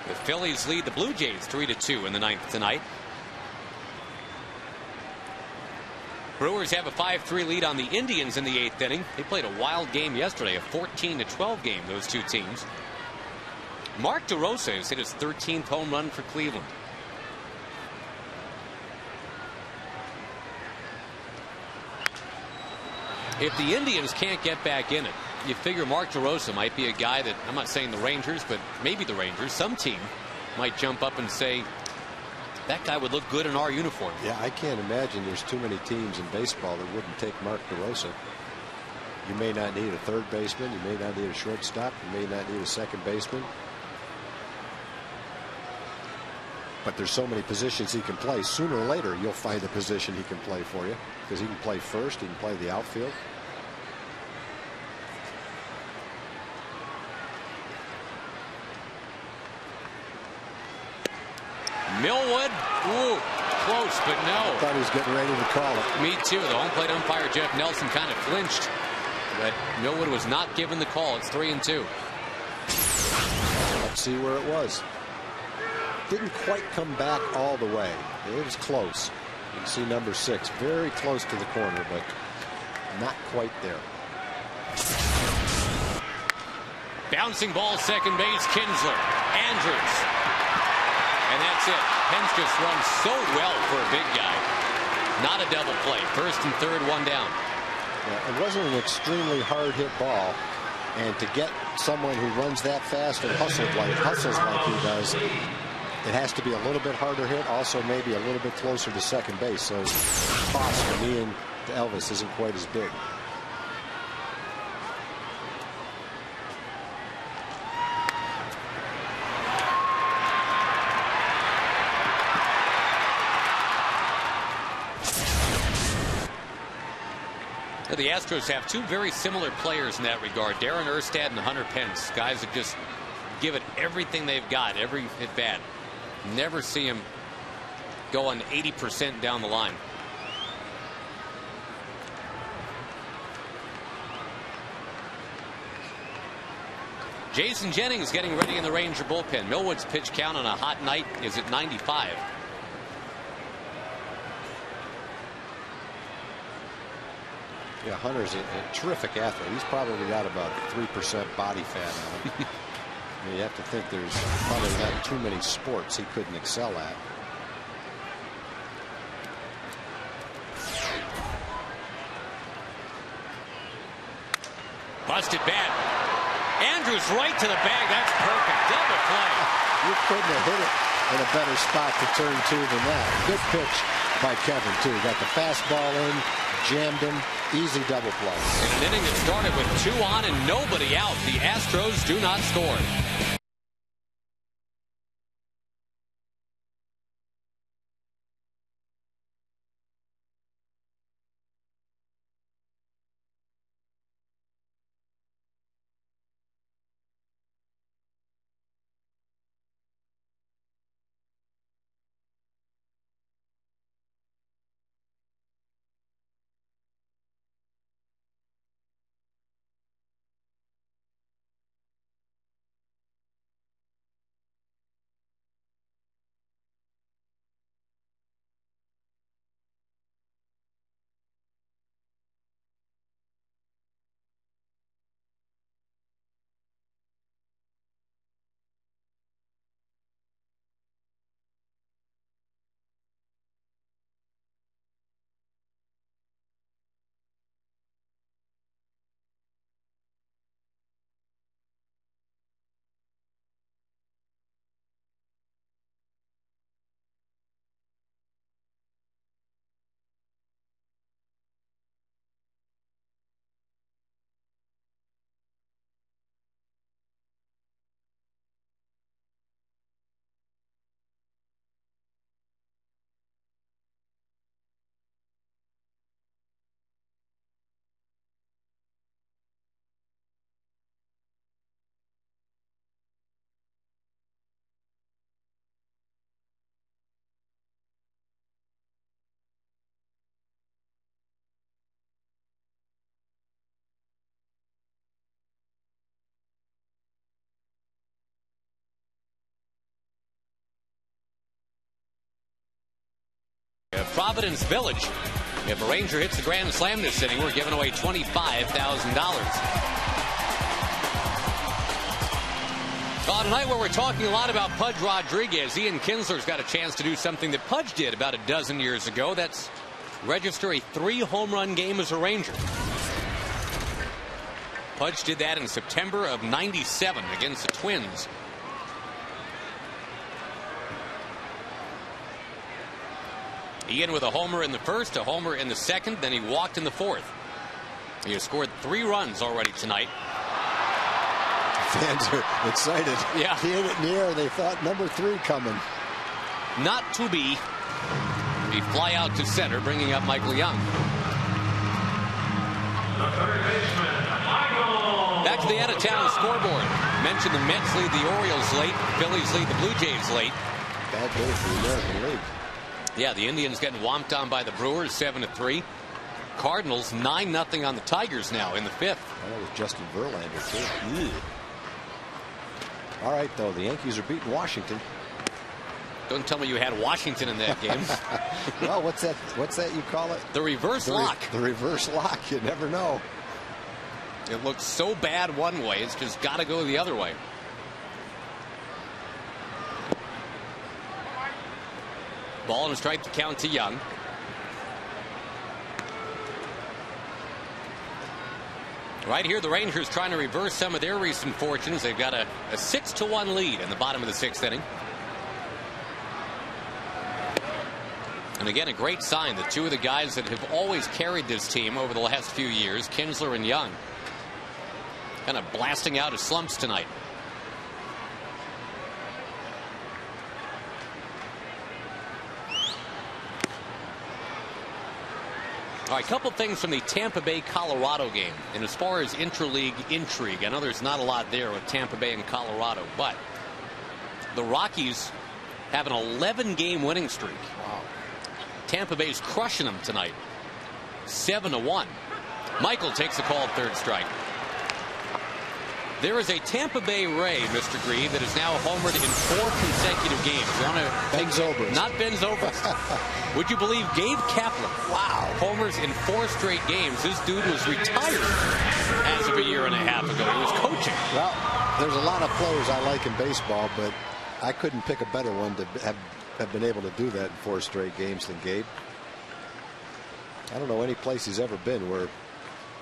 The Phillies lead the Blue Jays 3-2 in the 9th tonight. Brewers have a 5-3 lead on the Indians in the 8th inning. They played a wild game yesterday, a 14-12 game, those two teams. Mark DeRosa has hit his 13th home run for Cleveland. If the Indians can't get back in it, you figure Mark DeRosa might be a guy that, I'm not saying the Rangers, but maybe the Rangers, some team might jump up and say, that guy would look good in our uniform. Yeah, I can't imagine there's too many teams in baseball that wouldn't take Mark DeRosa. You may not need a third baseman. You may not need a shortstop. You may not need a second baseman. But there's so many positions he can play. Sooner or later, you'll find a position he can play for you, because he can play first, he can play the outfield. Millwood, ooh, close, but no. I thought he was getting ready to call it. Me too. The home plate umpire, Jeff Nelson, kind of flinched, but Millwood was not given the call. It's 3-2. Let's see where it was. Didn't quite come back all the way. It was close. You can see number 6 very close to the corner, but not quite there. Bouncing ball, second base, Kinsler, Andrews, and that's it. Pence just runs so well for a big guy. Not a double play. First and third, one down. Yeah, it wasn't an extremely hard hit ball, and to get someone who runs that fast and hustles like he does, it has to be a little bit harder hit, also maybe a little bit closer to second base. So toss from Ian to Elvis isn't quite as big. The Astros have two very similar players in that regard, Darren Erstad and Hunter Pence. Guys that just give it everything they've got, every at bat. Never see him go on 80% down the line. Jason Jennings getting ready in the Ranger bullpen. Millwood's pitch count on a hot night is at 95. Yeah, Hunter's a terrific athlete. He's probably got about 3% body fat on him. You have to think there's probably not too many sports he couldn't excel at. Busted bat. Andrews right to the bag. That's perfect. Double play. You couldn't have hit it in a better spot to turn 2 than that. Good pitch by Kevin, too. Got the fastball in, jammed him. Easy double play. In an inning that started with 2 on and nobody out, the Astros do not score. Providence Village. If a Ranger hits the grand slam this inning, we're giving away $25,000. Tonight, where we're talking a lot about Pudge Rodriguez, Ian Kinsler's got a chance to do something that Pudge did about a dozen years ago. That's register a 3-home run game as a Ranger. Pudge did that in September of '97 against the Twins. Ian with a homer in the first, a homer in the second, then he walked in the fourth. He has scored 3 runs already tonight. Fans are excited. Yeah. He hit it in the air. They thought number 3 coming. Not to be. He fly out to center, bringing up Michael Young. Back to the out-of-town scoreboard. Mentioned the Mets lead the Orioles late. Phillies lead the Blue Jays late. Bad day for the American League. Yeah, the Indians getting whomped on by the Brewers 7-3. Cardinals 9-0 on the Tigers now in the 5th. Oh, with Justin Verlander too. Ew. All right, though, the Yankees are beating Washington. Don't tell me you had Washington in that game. Well, what's that you call it? The reverse lock. The reverse lock. You never know. It looks so bad one way, it's just got to go the other way. Ball and a strike to count to Young. Right here, the Rangers trying to reverse some of their recent fortunes. They've got a 6-1 lead in the bottom of the 6th inning. And again, a great sign that 2 of the guys that have always carried this team over the last few years, Kinsler and Young, kind of blasting out of slumps tonight. All right, a couple things from the Tampa Bay Colorado game. And as far as interleague intrigue, I know there's not a lot there with Tampa Bay and Colorado, but the Rockies have an 11-game winning streak. Wow. Tampa Bay's crushing them tonight. 7-1. Michael takes the call at 3rd strike. There is a Tampa Bay Ray, Mr. Grieve, that is now homered in 4 consecutive games. Ben Zobrist. Not Ben Zobrist. Would you believe Gabe Kaplan? Wow. Homers in 4 straight games. This dude was retired as of a year and a half ago. He was coaching. Well, there's a lot of players I like in baseball, but I couldn't pick a better one to have been able to do that in 4 straight games than Gabe. I don't know any place he's ever been where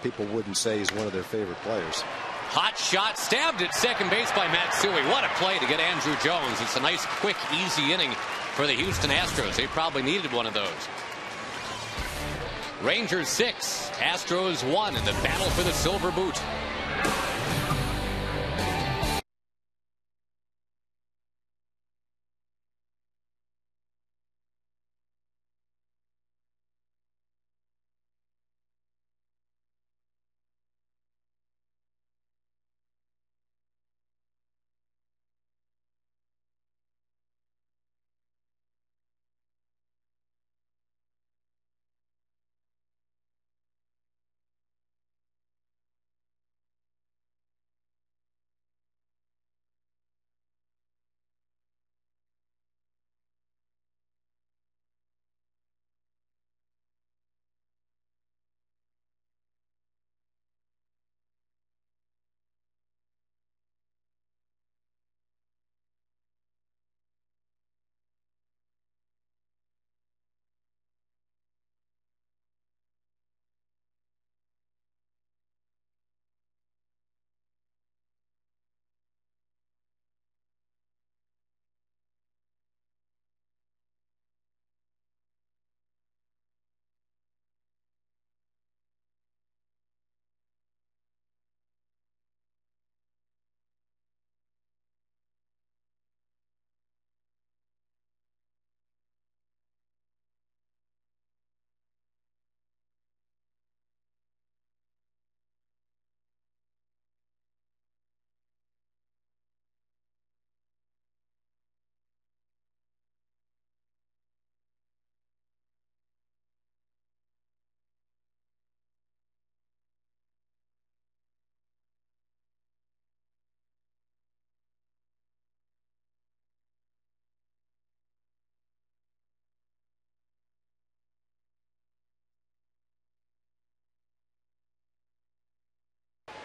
people wouldn't say he's one of their favorite players. Hot shot stabbed at second base by Matsui. What a play to get Andrew Jones. It's a nice, quick, easy inning for the Houston Astros. They probably needed one of those. Rangers 6, Astros 1 in the battle for the Silver Boot.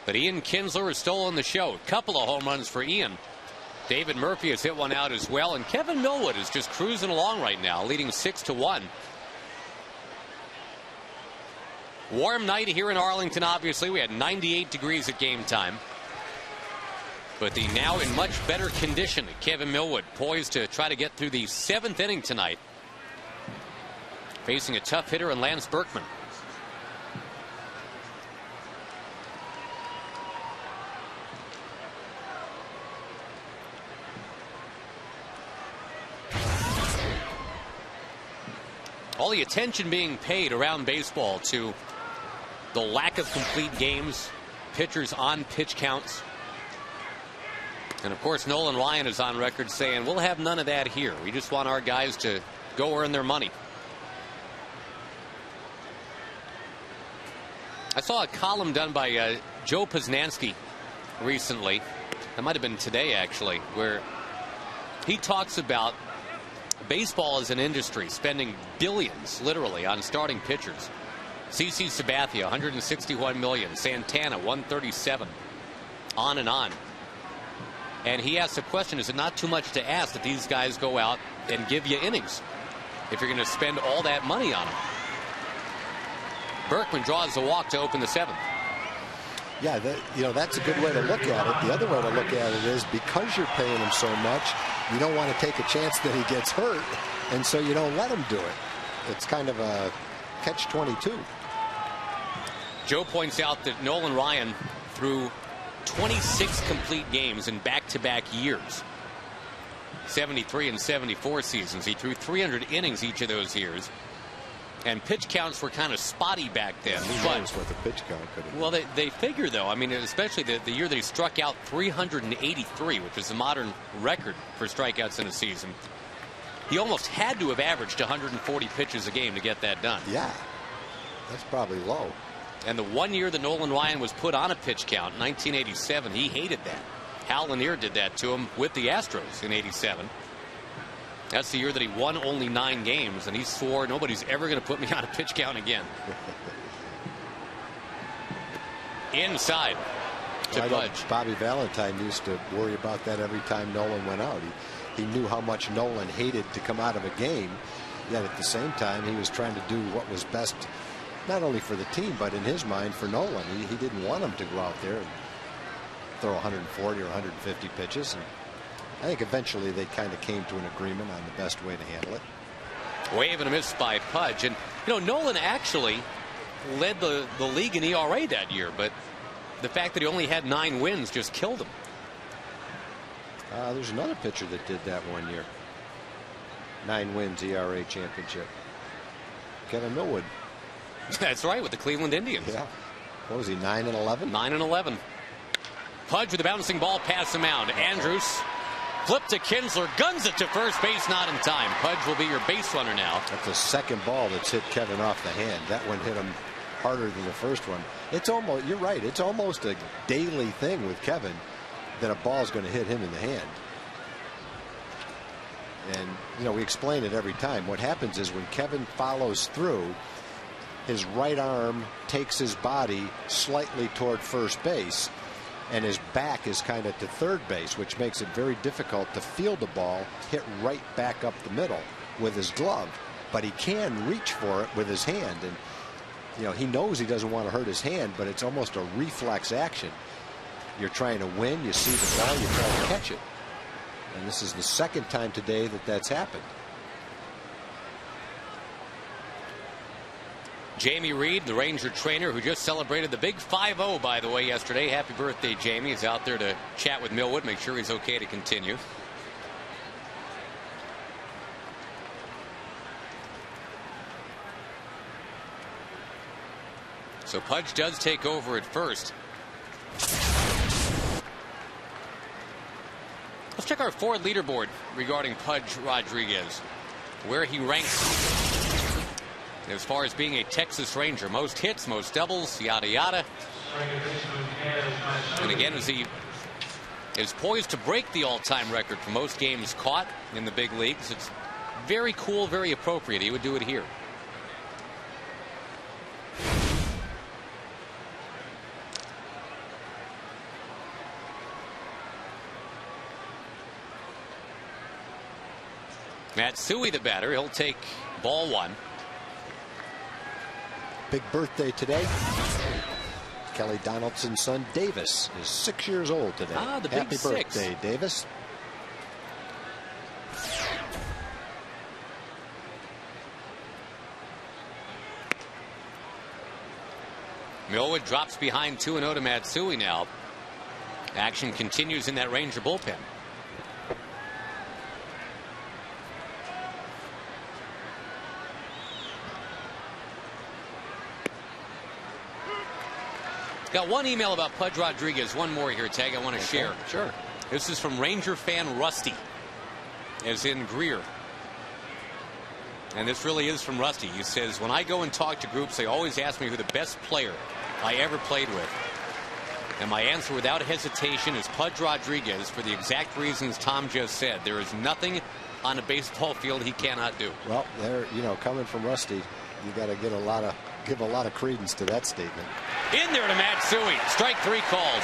But Ian Kinsler has stolen the show. A couple of home runs for Ian. David Murphy has hit one out as well. And Kevin Millwood is just cruising along right now, leading 6-1. Warm night here in Arlington, obviously. We had 98 degrees at game time. But the now in much better condition, Kevin Millwood, poised to try to get through the 7th inning tonight. Facing a tough hitter in Lance Berkman. All the attention being paid around baseball to the lack of complete games, pitchers on pitch counts. And of course, Nolan Ryan is on record saying, we'll have none of that here. We just want our guys to go earn their money. I saw a column done by Joe Posnanski recently. That might have been today, actually, where he talks about baseball as an industry spending billions, literally, on starting pitchers. CC Sabathia, $161 million. Santana, $137. On and on. And he asked the question, is it not too much to ask that these guys go out and give you innings if you're going to spend all that money on them? Berkman draws the walk to open the 7th. Yeah, that's a good way to look at it. The other way to look at it is because you're paying him so much, you don't want to take a chance that he gets hurt, and so you don't let him do it. It's kind of a catch-22. Joe points out that Nolan Ryan threw 26 complete games in back-to-back years. 73 and 74 seasons. He threw 300 innings each of those years. And pitch counts were kind of spotty back then. Who knows what the pitch count could have been. Well, they figure, though, I mean, especially the year that he struck out 383, which is the modern record for strikeouts in a season. He almost had to have averaged 140 pitches a game to get that done. Yeah, that's probably low. And the 1 year that Nolan Ryan was put on a pitch count, 1987, he hated that. Hal Lanier did that to him with the Astros in '87. That's the year that he won only 9 games, and he swore nobody's ever going to put me on a pitch count again. Inside to Pudge. Bobby Valentine used to worry about that every time Nolan went out. He knew how much Nolan hated to come out of a game, yet at the same time he was trying to do what was best, not only for the team, but in his mind for Nolan. He didn't want him to go out there and throw 140 or 150 pitches. And I think eventually they kind of came to an agreement on the best way to handle it. Wave and a miss by Pudge. And, Nolan actually led the league in ERA that year, but the fact that he only had 9 wins just killed him. There's another pitcher that did that 1 year. 9 wins ERA championship. Kevin Millwood. That's right, with the Cleveland Indians. Yeah. What was he, 9-11? 9-11. Pudge with a bouncing ball past the mound. Andrews flip to Kinsler, guns it to first base, not in time. Pudge will be your base runner now. That's the second ball that's hit Kevin off the hand. That one hit him harder than the first one. It's almost, you're right, it's almost a daily thing with Kevin that a ball's going to hit him in the hand. And we explain it every time. What happens is when Kevin follows through, his right arm takes his body slightly toward first base, and his back is kind of to third base, which makes it very difficult to field the ball hit right back up the middle with his glove. But he can reach for it with his hand, and he knows he doesn't want to hurt his hand, but it's almost a reflex action. You're trying to win, you see the ball, you try to catch it. And this is the second time today that that's happened. Jamie Reed, the Ranger trainer, who just celebrated the big 5-0, by the way, yesterday. Happy birthday, Jamie. He's out there to chat with Millwood, make sure he's okay to continue. So Pudge does take over at first. Let's check our Ford leaderboard regarding Pudge Rodriguez, where he ranks as far as being a Texas Ranger. Most hits, most doubles, yada yada. And again, as he is poised to break the all-time record for most games caught in the big leagues. It's very cool, very appropriate. He would do it here. Matsui, the batter. He'll take ball 1. Big birthday today. Kelly Donaldson's son Davis is 6 years old today. The big Happy 6. birthday, Davis. Millwood drops behind 2-0 to Matsui now. Action continues in that Ranger bullpen. Got one email about Pudge Rodriguez. One more here, Tag, I want to share. Sure. This is from Ranger fan Rusty, as in Greer. And this really is from Rusty. He says, when I go and talk to groups, they always ask me who the best player I ever played with. And my answer without hesitation is Pudge Rodriguez, for the exact reasons Tom just said. There is nothing on a baseball field he cannot do. Well, there, coming from Rusty, you got to give a lot of credence to that statement. In there to Matsui. Strike 3 called.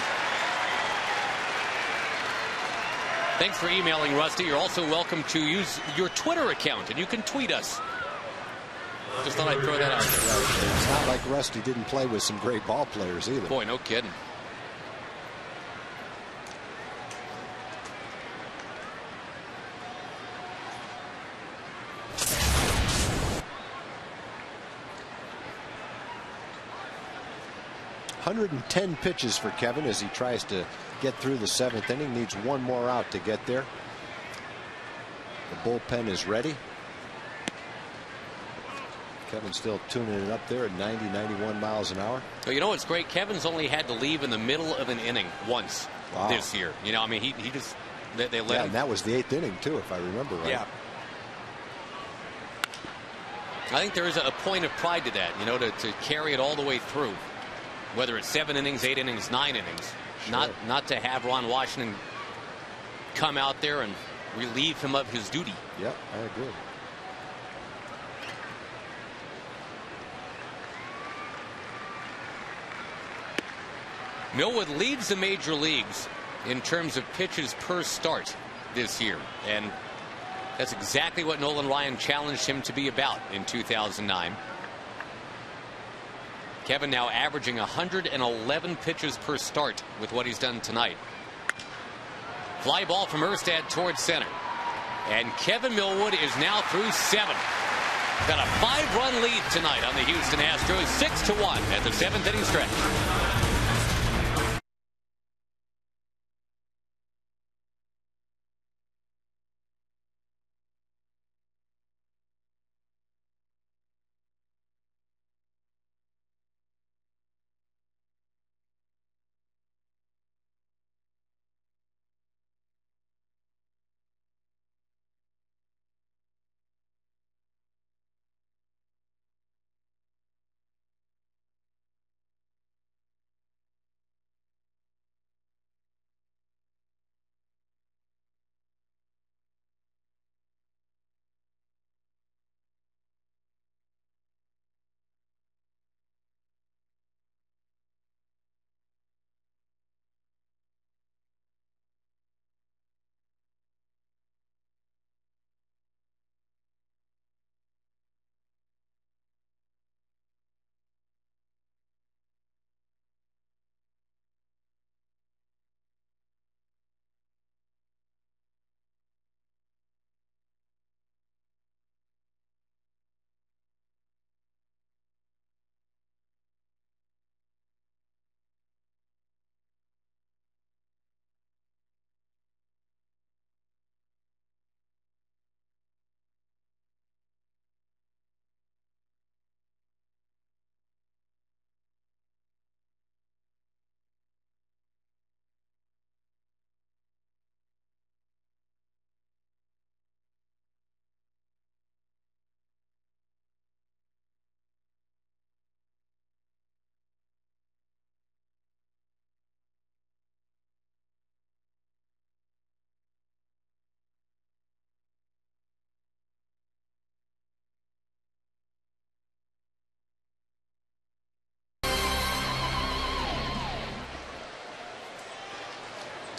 Thanks for emailing, Rusty. You're also welcome to use your Twitter account, and you can tweet us. Just thought I'd throw that out there. Right. It's not like Rusty didn't play with some great ball players either. Boy, no kidding. .110 pitches for Kevin as he tries to get through the 7th inning. Needs one more out to get there. The bullpen is ready. Kevin's still tuning it up there at 90, 91 miles an hour. Well, you know what's great? Kevin's only had to leave in the middle of an inning once this year. I mean, he just, they let him. And that was the 8th inning, too, if I remember right. Yeah. I think there is a point of pride to that, to carry it all the way through. whether it's 7 innings, 8 innings, 9 innings. Sure. Not to have Ron Washington come out there and relieve him of his duty. Yep, I agree. Millwood leads the major leagues in terms of pitches per start this year, and that's exactly what Nolan Ryan challenged him to be about in 2009. Kevin now averaging 111 pitches per start with what he's done tonight. Fly ball from Erstad towards center, and Kevin Millwood is now through 7. Got a 5-run lead tonight on the Houston Astros, 6-1 at the 7th inning stretch.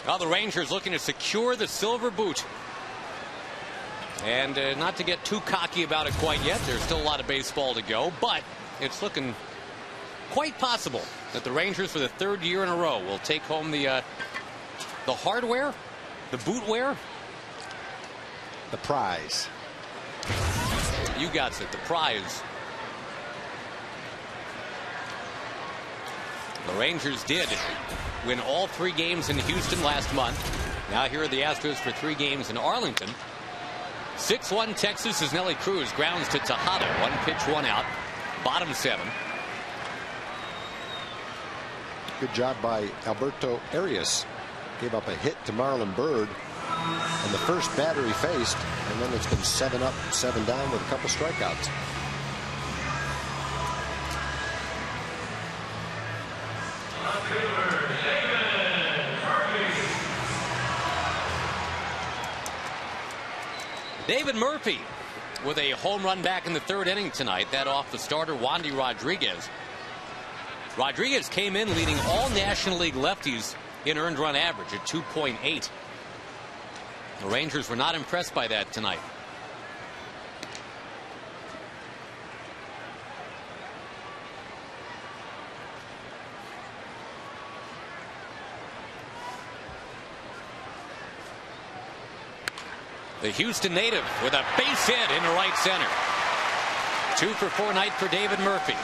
Well, the Rangers looking to secure the silver boot. And not to get too cocky about it quite yet. There's still a lot of baseball to go, but it's looking quite possible that the Rangers, for the 3rd year in a row, will take home the hardware, the bootware, the prize. You got it, the prize. The Rangers did win all 3 games in Houston last month. Now here are the Astros for 3 games in Arlington. 6-1 Texas as Nelly Cruz grounds to Tejada. 1 pitch, 1 out. Bottom 7. Good job by Alberto Arias. Gave up a hit to Marlon Byrd and the first batter he faced, and then it's been 7 up, 7 down with a couple strikeouts. David Murphy with a home run back in the 3rd inning tonight. That off the starter, Wandy Rodriguez. Rodriguez came in leading all National League lefties in earned run average at 2.8. The Rangers were not impressed by that tonight. The Houston native with a base hit into right center. 2 for 4 night for David Murphy.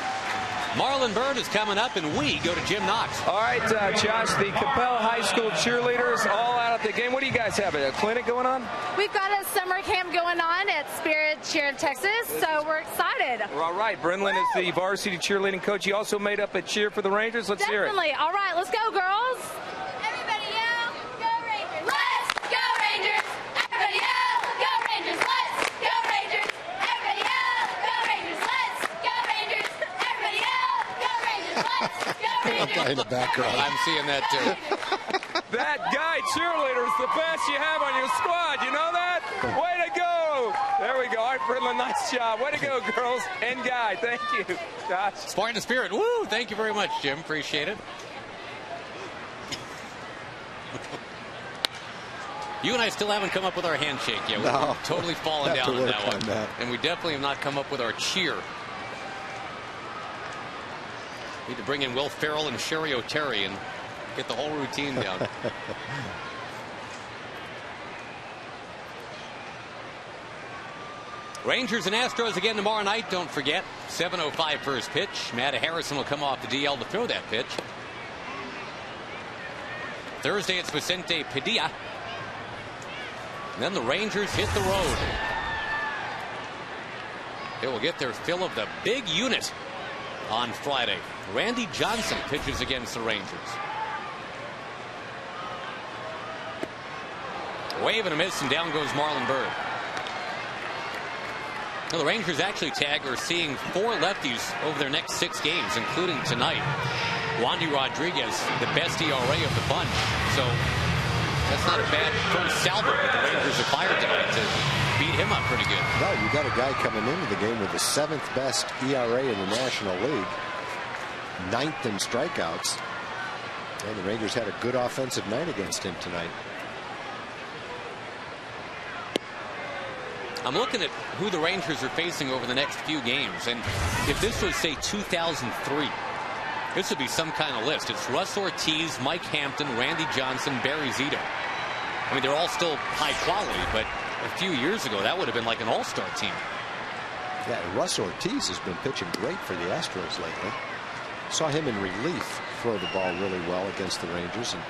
Marlon Byrd is coming up, and we go to Jim Knox. All right, Josh, the Capel High School cheerleaders all out at the game. What do you guys have? A clinic going on? We've got a summer camp going on at Spirit Cheer of Texas, so we're excited. Well, all right, Brenlin is the varsity cheerleading coach. You also made up a cheer for the Rangers. Let's hear it. Definitely. All right, let's go, girls. Everybody yell, go Rangers. Let's go Rangers. Everybody yell, go Rangers. Let's go Rangers. Everybody yell, go Rangers. Let's go Rangers. Everybody yell, go Rangers. Guy in the background. I'm seeing that too. That guy cheerleader is the best you have on your squad. You know that? Way to go. There we go. Art Bridlin, nice job. Way to go, girls and guy. Thank you. Josh. Spartan spirit. Woo! Thank you very much, Jim. Appreciate it. You and I still haven't come up with our handshake yet. No. We're totally fallen Have down to on work that one. on that. And we definitely have not come up with our cheer. Need to bring in Will Ferrell and Sherry O'Terry and get the whole routine down. Rangers and Astros again tomorrow night. Don't forget, 7:05 first pitch. Matt Harrison will come off the DL to throw that pitch. Thursday, it's Vicente Padilla. And then the Rangers hit the road. They will get their fill of the big unit on Friday. Randy Johnson pitches against the Rangers. Wave and a miss, and down goes Marlon Byrd. Now, the Rangers actually are seeing 4 lefties over their next 6 games, including tonight. Wandy Rodriguez, the best ERA of the bunch. So that's not a bad first salvo that the Rangers have fired tonight to beat him up pretty good. No, you got a guy coming into the game with the 7th best ERA in the National League, 9th in strikeouts, and the Rangers had a good offensive night against him tonight. I'm looking at who the Rangers are facing over the next few games, and if this was, say, 2003, this would be some kind of list. It's Russ Ortiz, Mike Hampton, Randy Johnson, Barry Zito. I mean, they're all still high quality, but a few years ago, that would have been like an all-star team. Yeah, Russ Ortiz has been pitching great for the Astros lately. Saw him in relief throw the ball really well against the Rangers, and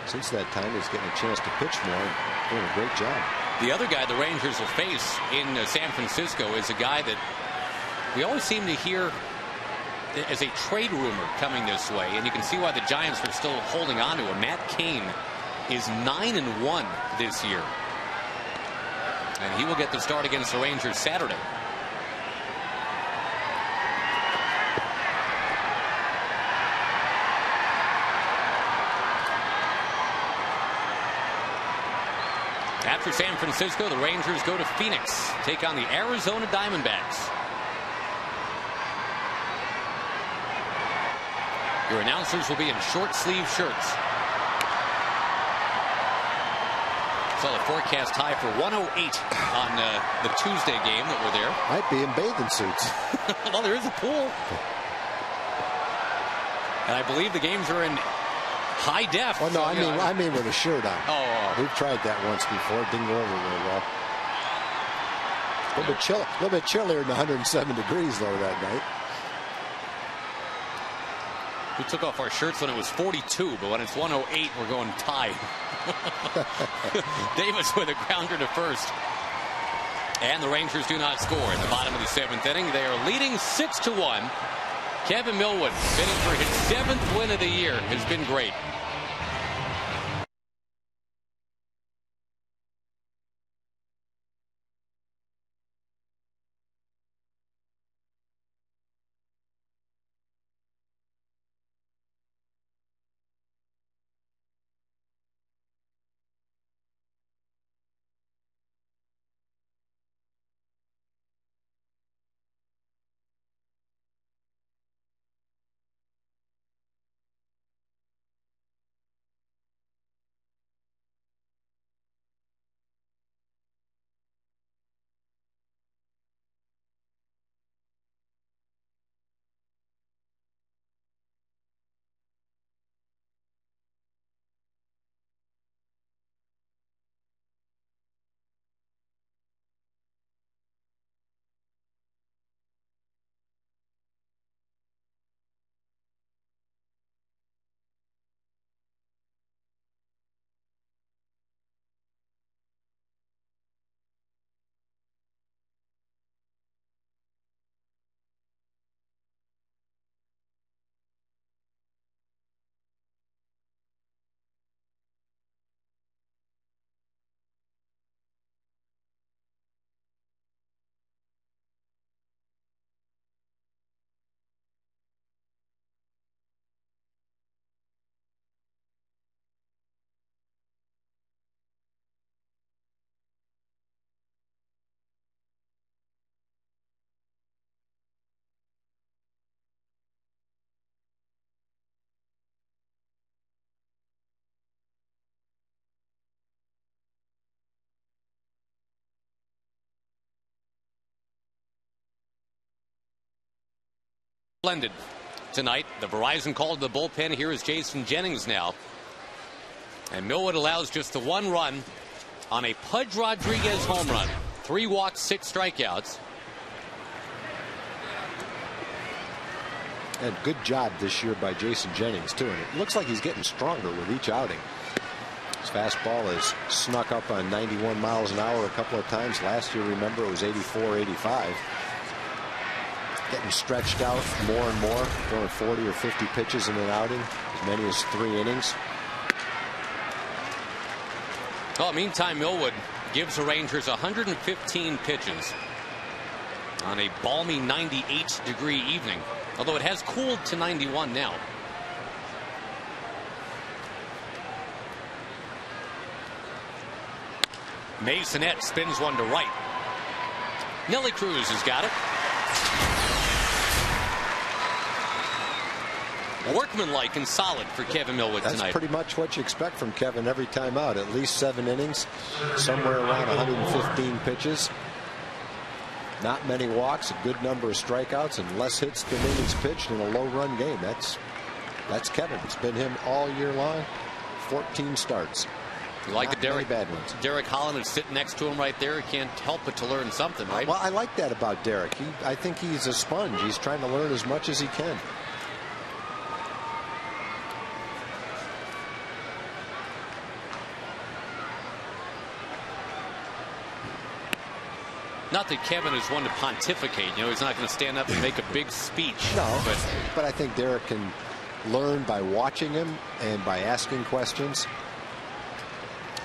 since that time, he's getting a chance to pitch more and doing a great job. The other guy the Rangers will face in San Francisco is a guy that we always seem to hear as a trade rumor coming this way, and you can see why the Giants are still holding on to him. Matt Cain is 9-1 this year, and he will get the start against the Rangers Saturday. After San Francisco, the Rangers go to Phoenix, take on the Arizona Diamondbacks. Your announcers will be in short sleeve shirts. Saw the forecast high for 108 on the Tuesday game that we're there. Might be in bathing suits. Well, there is a pool. And I believe the games are in high def. Oh, no, I mean with a shirt on. Oh. We've tried that once before. It didn't go over very well. A little bit chillier than 107 degrees, though, that night. We took off our shirts when it was 42, but when it's 108, we're going tie. Davis with a grounder to first. And the Rangers do not score in the bottom of the 7th inning. They are leading 6-1. Kevin Millwood, bidding for his 7th win of the year, has been great. Splendid tonight. The Verizon called to the bullpen. Here is Jason Jennings now. And Millwood allows just the 1 run on a Pudge Rodriguez home run. 3 walks, 6 strikeouts. And good job this year by Jason Jennings, too. And it looks like he's getting stronger with each outing. His fastball has snuck up on 91 miles an hour a couple of times. Last year, remember, it was 84, 85. Getting stretched out more and more, throwing 40 or 50 pitches in an outing, as many as 3 innings. Well, meantime, Millwood gives the Rangers 115 pitches on a balmy 98-degree evening, although it has cooled to 91 now. Masonette spins one to right. Nelly Cruz has got it. Workmanlike and solid for Kevin Millwood tonight. That's pretty much what you expect from Kevin every time out. At least 7 innings, somewhere around 115 pitches. Not many walks, a good number of strikeouts, and less hits than innings pitched in a low-run game. That's Kevin. It's been him all year long. 14 starts. You like the Derek bad ones. Derek Holland is sitting next to him right there. He can't help but to learn something, right? Well, I like that about Derek. I think he's a sponge. He's trying to learn as much as he can. Not that Kevin is one to pontificate. You know, he's not going to stand up and make a big speech. No, but I think Derek can learn by watching him and by asking questions.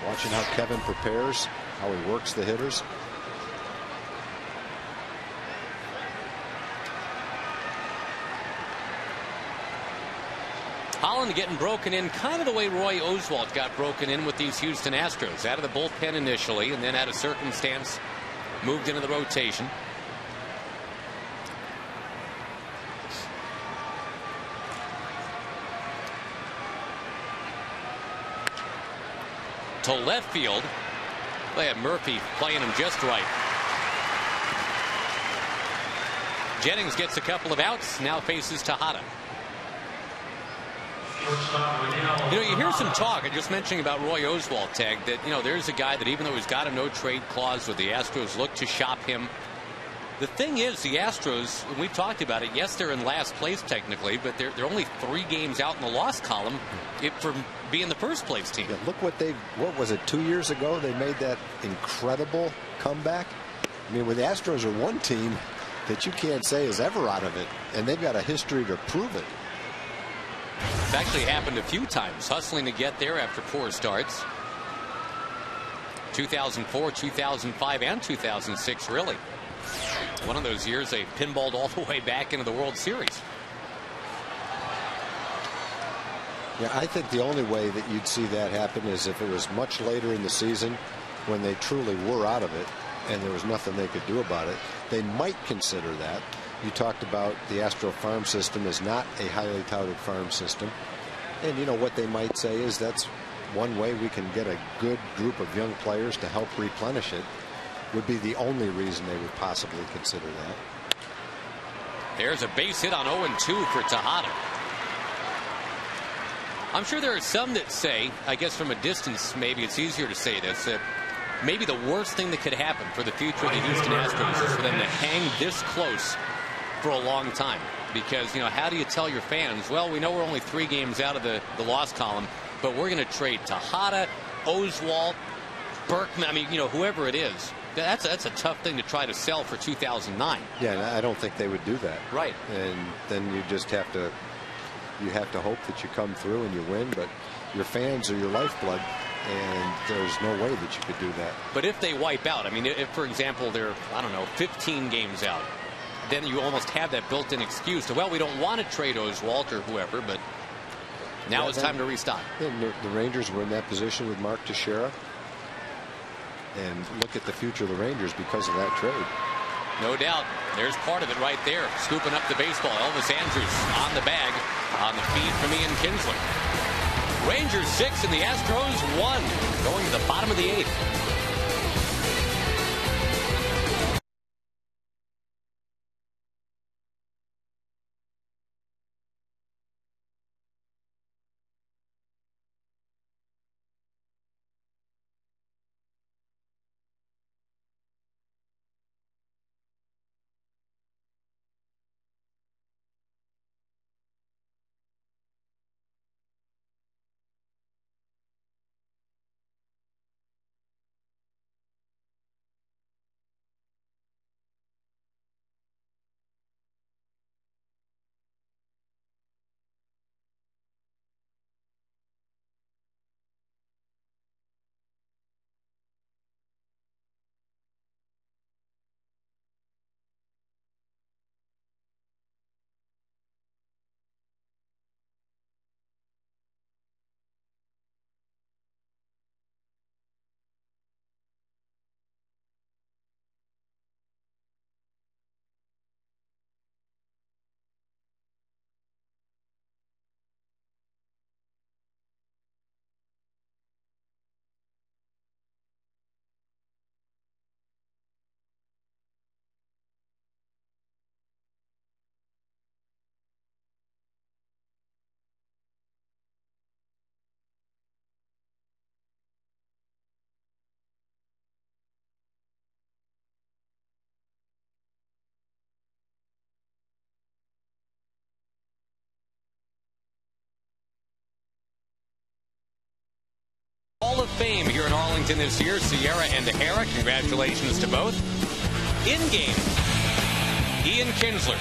Watching how Kevin prepares, how he works the hitters. Holland getting broken in kind of the way Roy Oswalt got broken in with these Houston Astros. Out of the bullpen initially, and then out of circumstance moved into the rotation. To left field. They had Murphy playing him just right. Jennings gets a couple of outs. Now faces Tejada. You know, you hear some talk, I just mentioning about Roy Oswalt, Tag, that, you know, there's a guy that even though he's got a no-trade clause with the Astros, look to shop him. The thing is, the Astros, and we've talked about it, yes, they're in last place technically, but they're only 3 games out in the loss column from being the first place team. Yeah, look what was it, 2 years ago they made that incredible comeback. I mean, when the Astros are one team that you can't say is ever out of it, and they've got a history to prove it. It's actually happened a few times, hustling to get there after poor starts. 2004, 2005, and 2006, really. One of those years they pinballed all the way back into the World Series. Yeah, I think the only way that you'd see that happen is if it was much later in the season when they truly were out of it and there was nothing they could do about it. They might consider that. You talked about the Astro farm system is not a highly touted farm system. And, you know, what they might say is that's one way we can get a good group of young players to help replenish it. Would be the only reason they would possibly consider that. There's a base hit on 0-2 for Tejada. I'm sure there are some that say, I guess from a distance maybe it's easier to say this, that maybe the worst thing that could happen for the future of the Houston Astros is for them to hang this close for a long time. Because, you know, how do you tell your fans, well, we know we're only 3 games out of the loss column, but we're going to trade Tejada, Oswalt, Berkman, I mean, you know, whoever it is. That's a tough thing to try to sell for 2009. Yeah, and I don't think they would do that. Right. And then you just have to hope that you come through and you win, but your fans are your lifeblood, and there's no way that you could do that. But if they wipe out, I mean, if, for example, they're, I don't know, 15 games out, then you almost have that built-in excuse to, well, we don't want to trade Oswalt or whoever, but now it's time to restock. The Rangers were in that position with Mark Teixeira. And look at the future of the Rangers because of that trade. No doubt. There's part of it right there. Scooping up the baseball. Elvis Andrus on the bag on the feed from Ian Kinsley. Rangers 6 and the Astros 1 going to the bottom of the 8th. Fame here in Arlington this year. Sierra and Hara, congratulations to both. In-game, Ian Kinsler.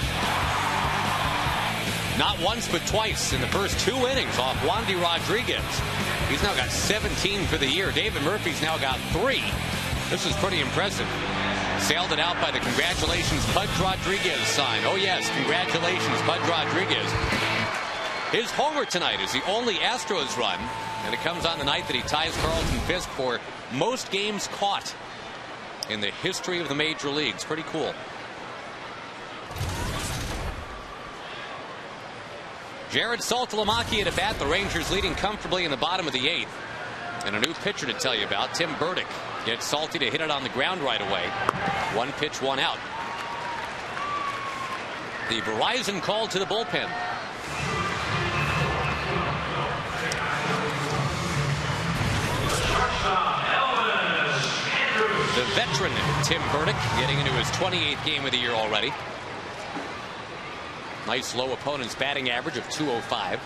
Not once but twice in the first 2 innings off Wandy Rodriguez. He's now got 17 for the year. David Murphy's now got 3. This is pretty impressive. Sailed it out by the congratulations Pudge Rodriguez sign. Oh yes, congratulations Pudge Rodriguez. His homer tonight is the only Astros run, and it comes on the night that he ties Carlton Fisk for most games caught in the history of the major leagues. Pretty cool. Jared Saltalamacchi at bat. The Rangers leading comfortably in the bottom of the 8th. And a new pitcher to tell you about, Tim Burdick. Gets Salty to hit it on the ground right away. 1 pitch, 1 out. The Verizon call to the bullpen. The veteran Tim Burdick getting into his 28th game of the year already. Nice low opponent's batting average of .205.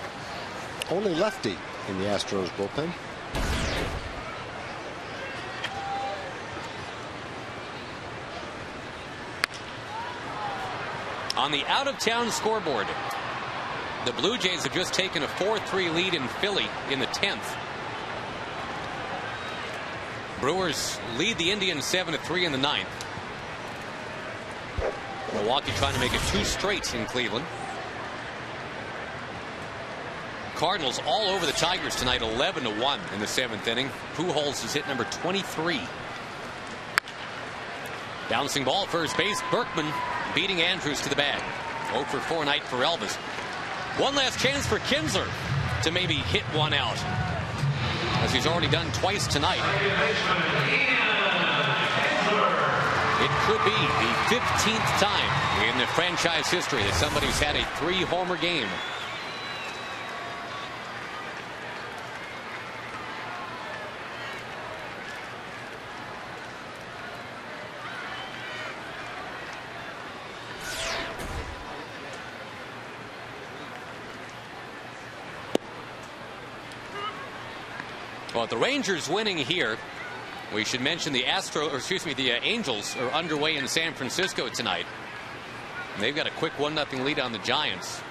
Only lefty in the Astros bullpen. On the out-of-town scoreboard, the Blue Jays have just taken a 4-3 lead in Philly in the 10th. Brewers lead the Indians 7-3 in the 9th. Milwaukee trying to make it 2 straight in Cleveland. Cardinals all over the Tigers tonight, 11-1 in the 7th inning. Pujols is hit number 23. Bouncing ball, first base. Berkman beating Andrews to the bag. 0 for 4 night for Elvis. One last chance for Kinsler to maybe hit 1 out, as he's already done twice tonight. It could be the 15th time in the franchise history that somebody's had a 3-homer game. Well, the Rangers winning here. We should mention the Angels are underway in San Francisco tonight. And they've got a quick 1-0 lead on the Giants.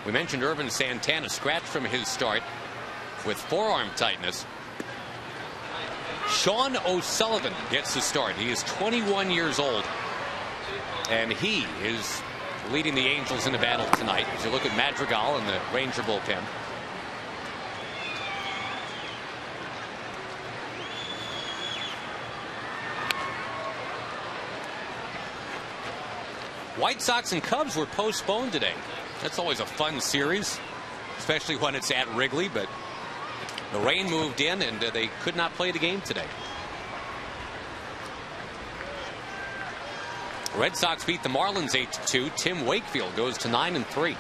We mentioned Irvin Santana scratched from his start with forearm tightness. Sean O'Sullivan gets the start. He is 21 years old, and he is leading the Angels in the battle tonight. As you look at Madrigal in the Ranger bullpen. White Sox and Cubs were postponed today. That's always a fun series, especially when it's at Wrigley, but the rain moved in and they could not play the game today. Red Sox beat the Marlins 8-2. Tim Wakefield goes to 9-3.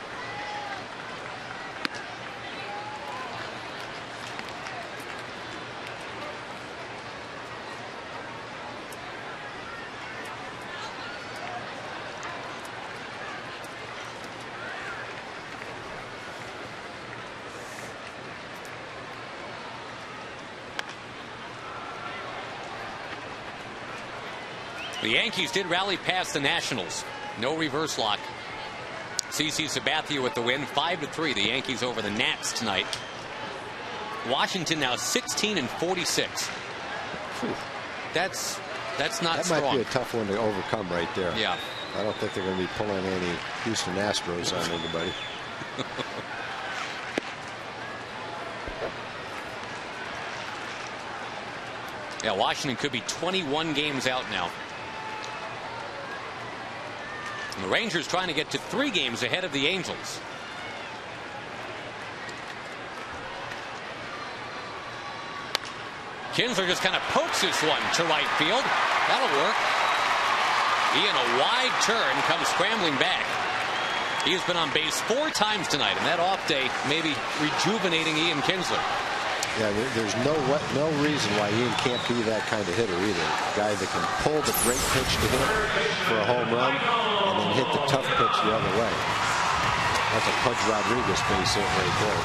The Yankees did rally past the Nationals. No reverse lock. CC Sabathia with the win, 5-3. The Yankees over the Nats tonight. Washington now 16-46. That's not that strong. Might be a tough one to overcome right there. Yeah. I don't think they're going to be pulling any Houston Astros on anybody. Yeah, Washington could be 21 games out now. And the Rangers trying to get to 3 games ahead of the Angels. Kinsler just kind of pokes this one to right field. That'll work. Ian, a wide turn, comes scrambling back. He has been on base 4 times tonight, and that off day maybe rejuvenating Ian Kinsler. Yeah, there's no reason why Ian can't be that kind of hitter either. A guy that can pull the great pitch to him for a home run and then hit the tough pitch the other way. That's a Pudge Rodriguez base hit right there.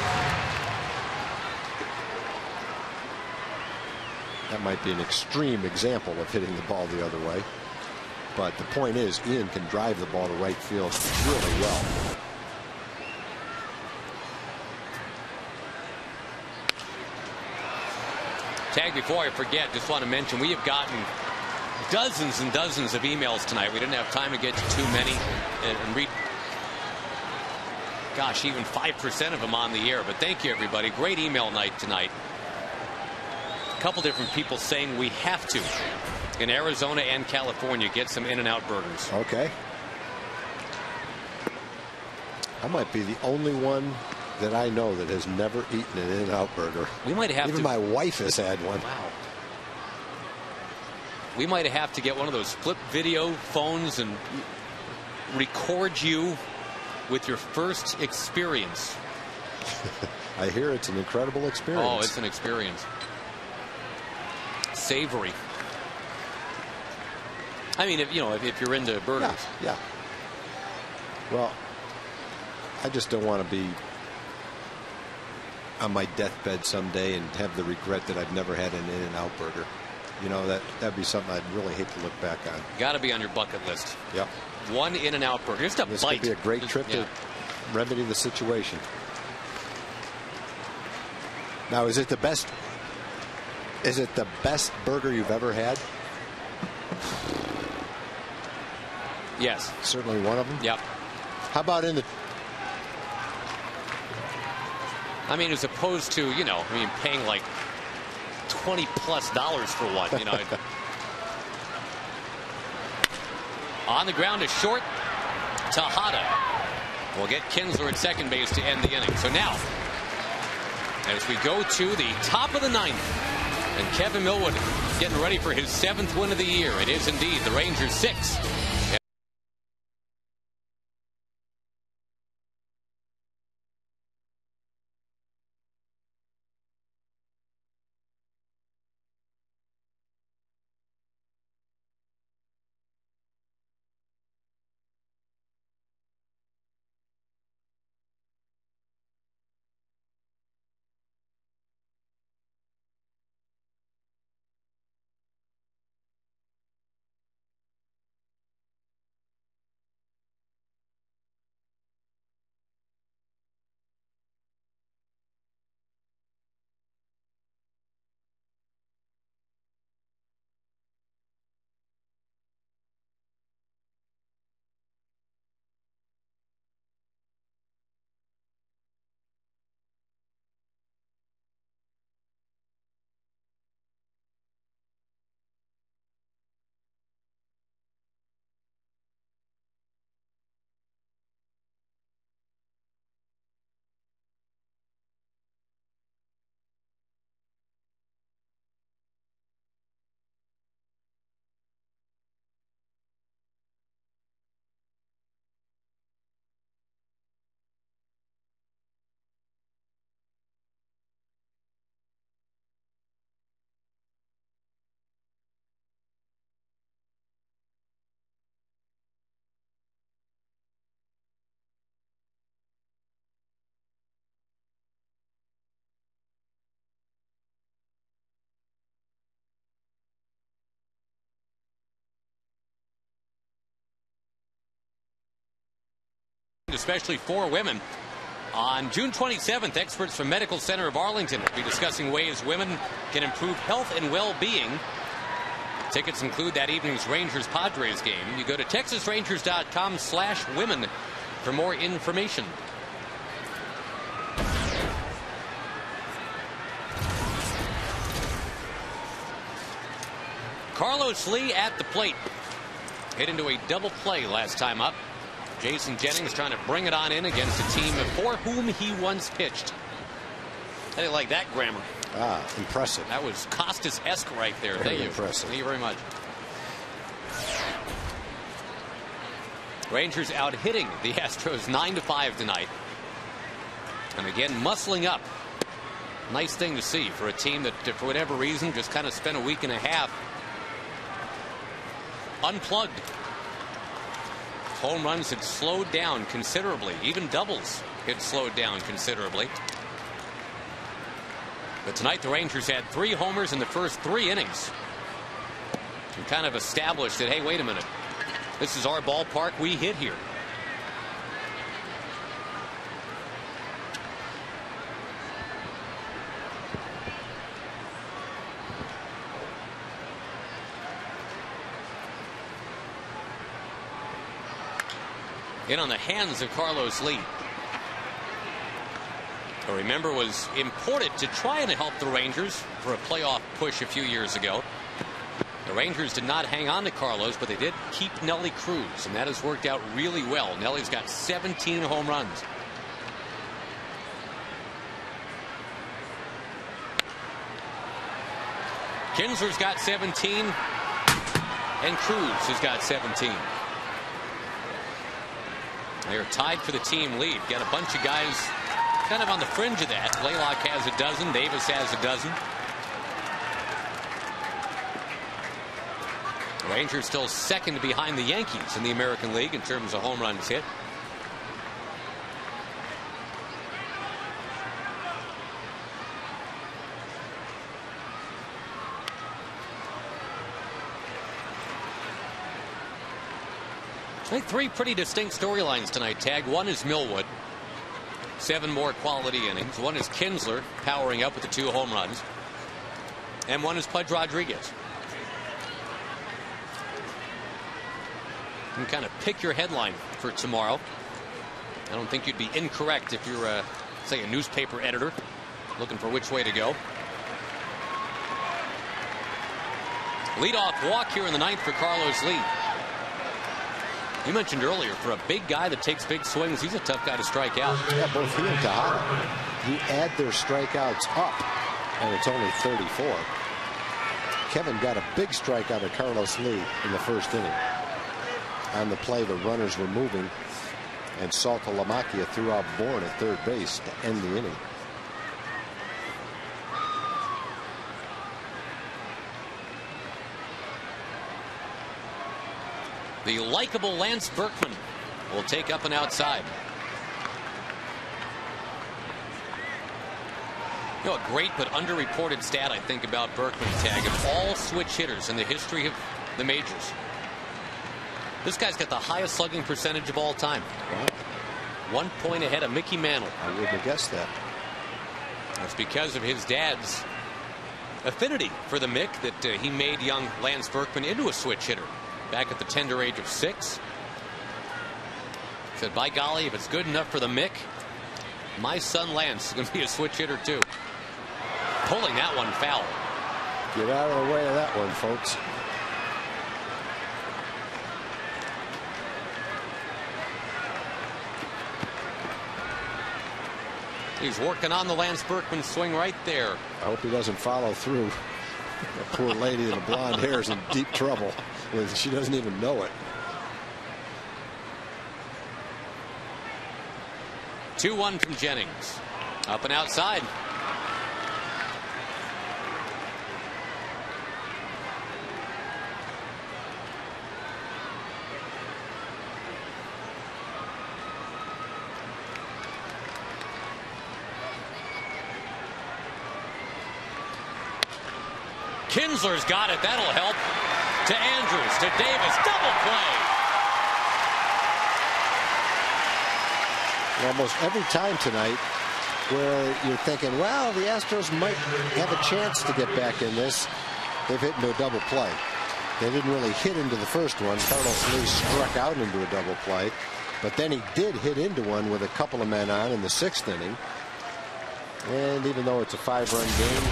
That might be an extreme example of hitting the ball the other way. But the point is, Ian can drive the ball to right field really well. Tag, before I forget, just want to mention we have gotten dozens and dozens of emails tonight. We didn't have time to get to too many and read, gosh, even 5% of them on the air. But thank you, everybody. Great email night tonight. A couple different people saying we have to, in Arizona and California, get some In-N-Out burgers. Okay. I might be the only one that I know that has never eaten an In-N-Out burger. We might have Even to. my wife has had one. Wow. We might have to get one of those flip video phones and record you with your first experience. I hear it's an incredible experience. Oh, it's an experience. Savory. I mean, if you're into burgers. Yeah. Well, I just don't want to be on my deathbed someday and have the regret that I've never had an In-N-Out burger. You know, that'd be something I'd really hate to look back on. Got to be on your bucket list. Yep. One In-N-Out burger. Just a this bite. This could be a great trip to remedy the situation. Now, is it the best? Is it the best burger you've ever had? Yes. Certainly one of them? Yep. How about in the... I mean, as opposed to, paying like $20+ for one, On the ground is short. Tejada will get Kinsler at second base to end the inning. So now, as we go to the top of the ninth, and Kevin Millwood getting ready for his 7th win of the year. It is indeed the Rangers 6. Especially for women. On June 27th, experts from Medical Center of Arlington will be discussing ways women can improve health and well-being. Tickets include that evening's Rangers-Padres game. You go to TexasRangers.com/women for more information. Carlos Lee at the plate. Hit into a double play last time up. Jason Jennings trying to bring it on in against a team for whom he once pitched. How do you like that grammar? Ah, impressive. That was Costas-esque right there. Thank you. Impressive. Thank you very much. Rangers out hitting the Astros 9-5 tonight. And again, muscling up. Nice thing to see for a team that, for whatever reason, just kind of spent a week and a half unplugged. Home runs had slowed down considerably. Even doubles had slowed down considerably. But tonight the Rangers had 3 homers in the first 3 innings. And kind of established that, hey, wait a minute. This is our ballpark. We hit here. In on the hands of Carlos Lee. Who, remember, was imported to try and help the Rangers for a playoff push a few years ago. The Rangers did not hang on to Carlos, but they did keep Nelly Cruz, and that has worked out really well. Nelly's got 17 home runs. Kinsler's got 17, and Cruz has got 17. They're tied for the team lead. Got a bunch of guys kind of on the fringe of that. Blaylock has a dozen. Davis has a dozen. The Rangers still second behind the Yankees in the American League in terms of home runs hit. I think 3 pretty distinct storylines tonight, Tag. One is Millwood. 7 more quality innings. One is Kinsler powering up with the 2 home runs. And one is Pudge Rodriguez. You can kind of pick your headline for tomorrow. I don't think you'd be incorrect if you're, say, a newspaper editor looking for which way to go. Leadoff walk here in the 9th for Carlos Lee. You mentioned earlier, for a big guy that takes big swings, he's a tough guy to strike out. Yeah, both he and Tejada. You add their strikeouts up, and it's only 34. Kevin got a big strikeout of Carlos Lee in the first inning. On the play, the runners were moving, and Salta Lamakia threw out Bourne at third base to end the inning. The likable Lance Berkman will take up and outside. You know, a great but underreported stat, I think, about Berkman, Tag, of all switch hitters in the history of the majors. This guy's got the highest slugging percentage of all time. Wow. 1 point ahead of Mickey Mantle. I wouldn't have guessed that. That's because of his dad's affinity for the Mick that he made young Lance Berkman into a switch hitter back at the tender age of 6. Said, by golly, if it's good enough for the Mick, my son Lance is going to be a switch hitter too. Pulling that one foul. Get out of the way of that one, folks. He's working on the Lance Berkman swing right there. I hope he doesn't follow through. That poor lady in the blonde hair is in deep trouble. She doesn't even know it. 2-1 from Jennings. Up and outside. Kinsler's got it. That'll help. To Andrews, to Davis, double play. Almost every time tonight where you're thinking, well, the Astros might have a chance to get back in this, they've hit into a double play. They didn't really hit into the first one. Carlos Lee struck out into a double play, but then he did hit into one with a couple of men on in the 6th inning. And even though it's a 5-run game,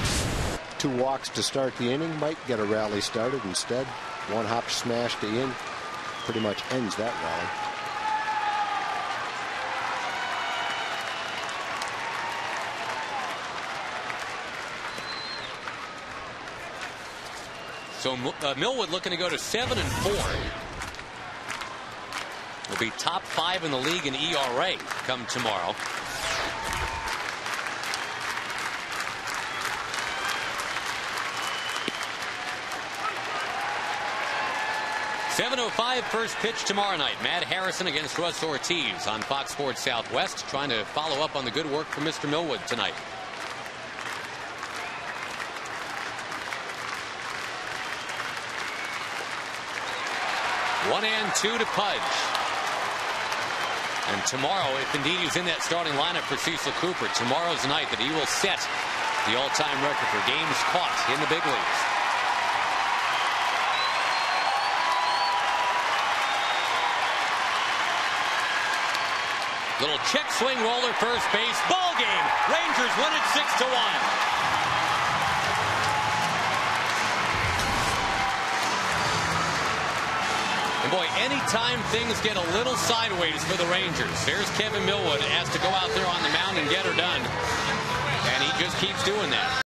2 walks to start the inning might get a rally started. Instead, 1 hop smash to Ian pretty much ends that rally. So Millwood looking to go to 7-4. Will be top 5 in the league in ERA come tomorrow. .705 first pitch tomorrow night. Matt Harrison against Russ Ortiz on Fox Sports Southwest, trying to follow up on the good work from Mr. Millwood tonight. 1 and 2 to Pudge. And tomorrow, if indeed he's in that starting lineup for Cecil Cooper, tomorrow's the night that he will set the all-time record for games caught in the big leagues. Little check swing roller, first base, ball game. Rangers win it 6-1. And boy, anytime things get a little sideways for the Rangers, there's Kevin Millwood asked to go out there on the mound and get her done. And he just keeps doing that.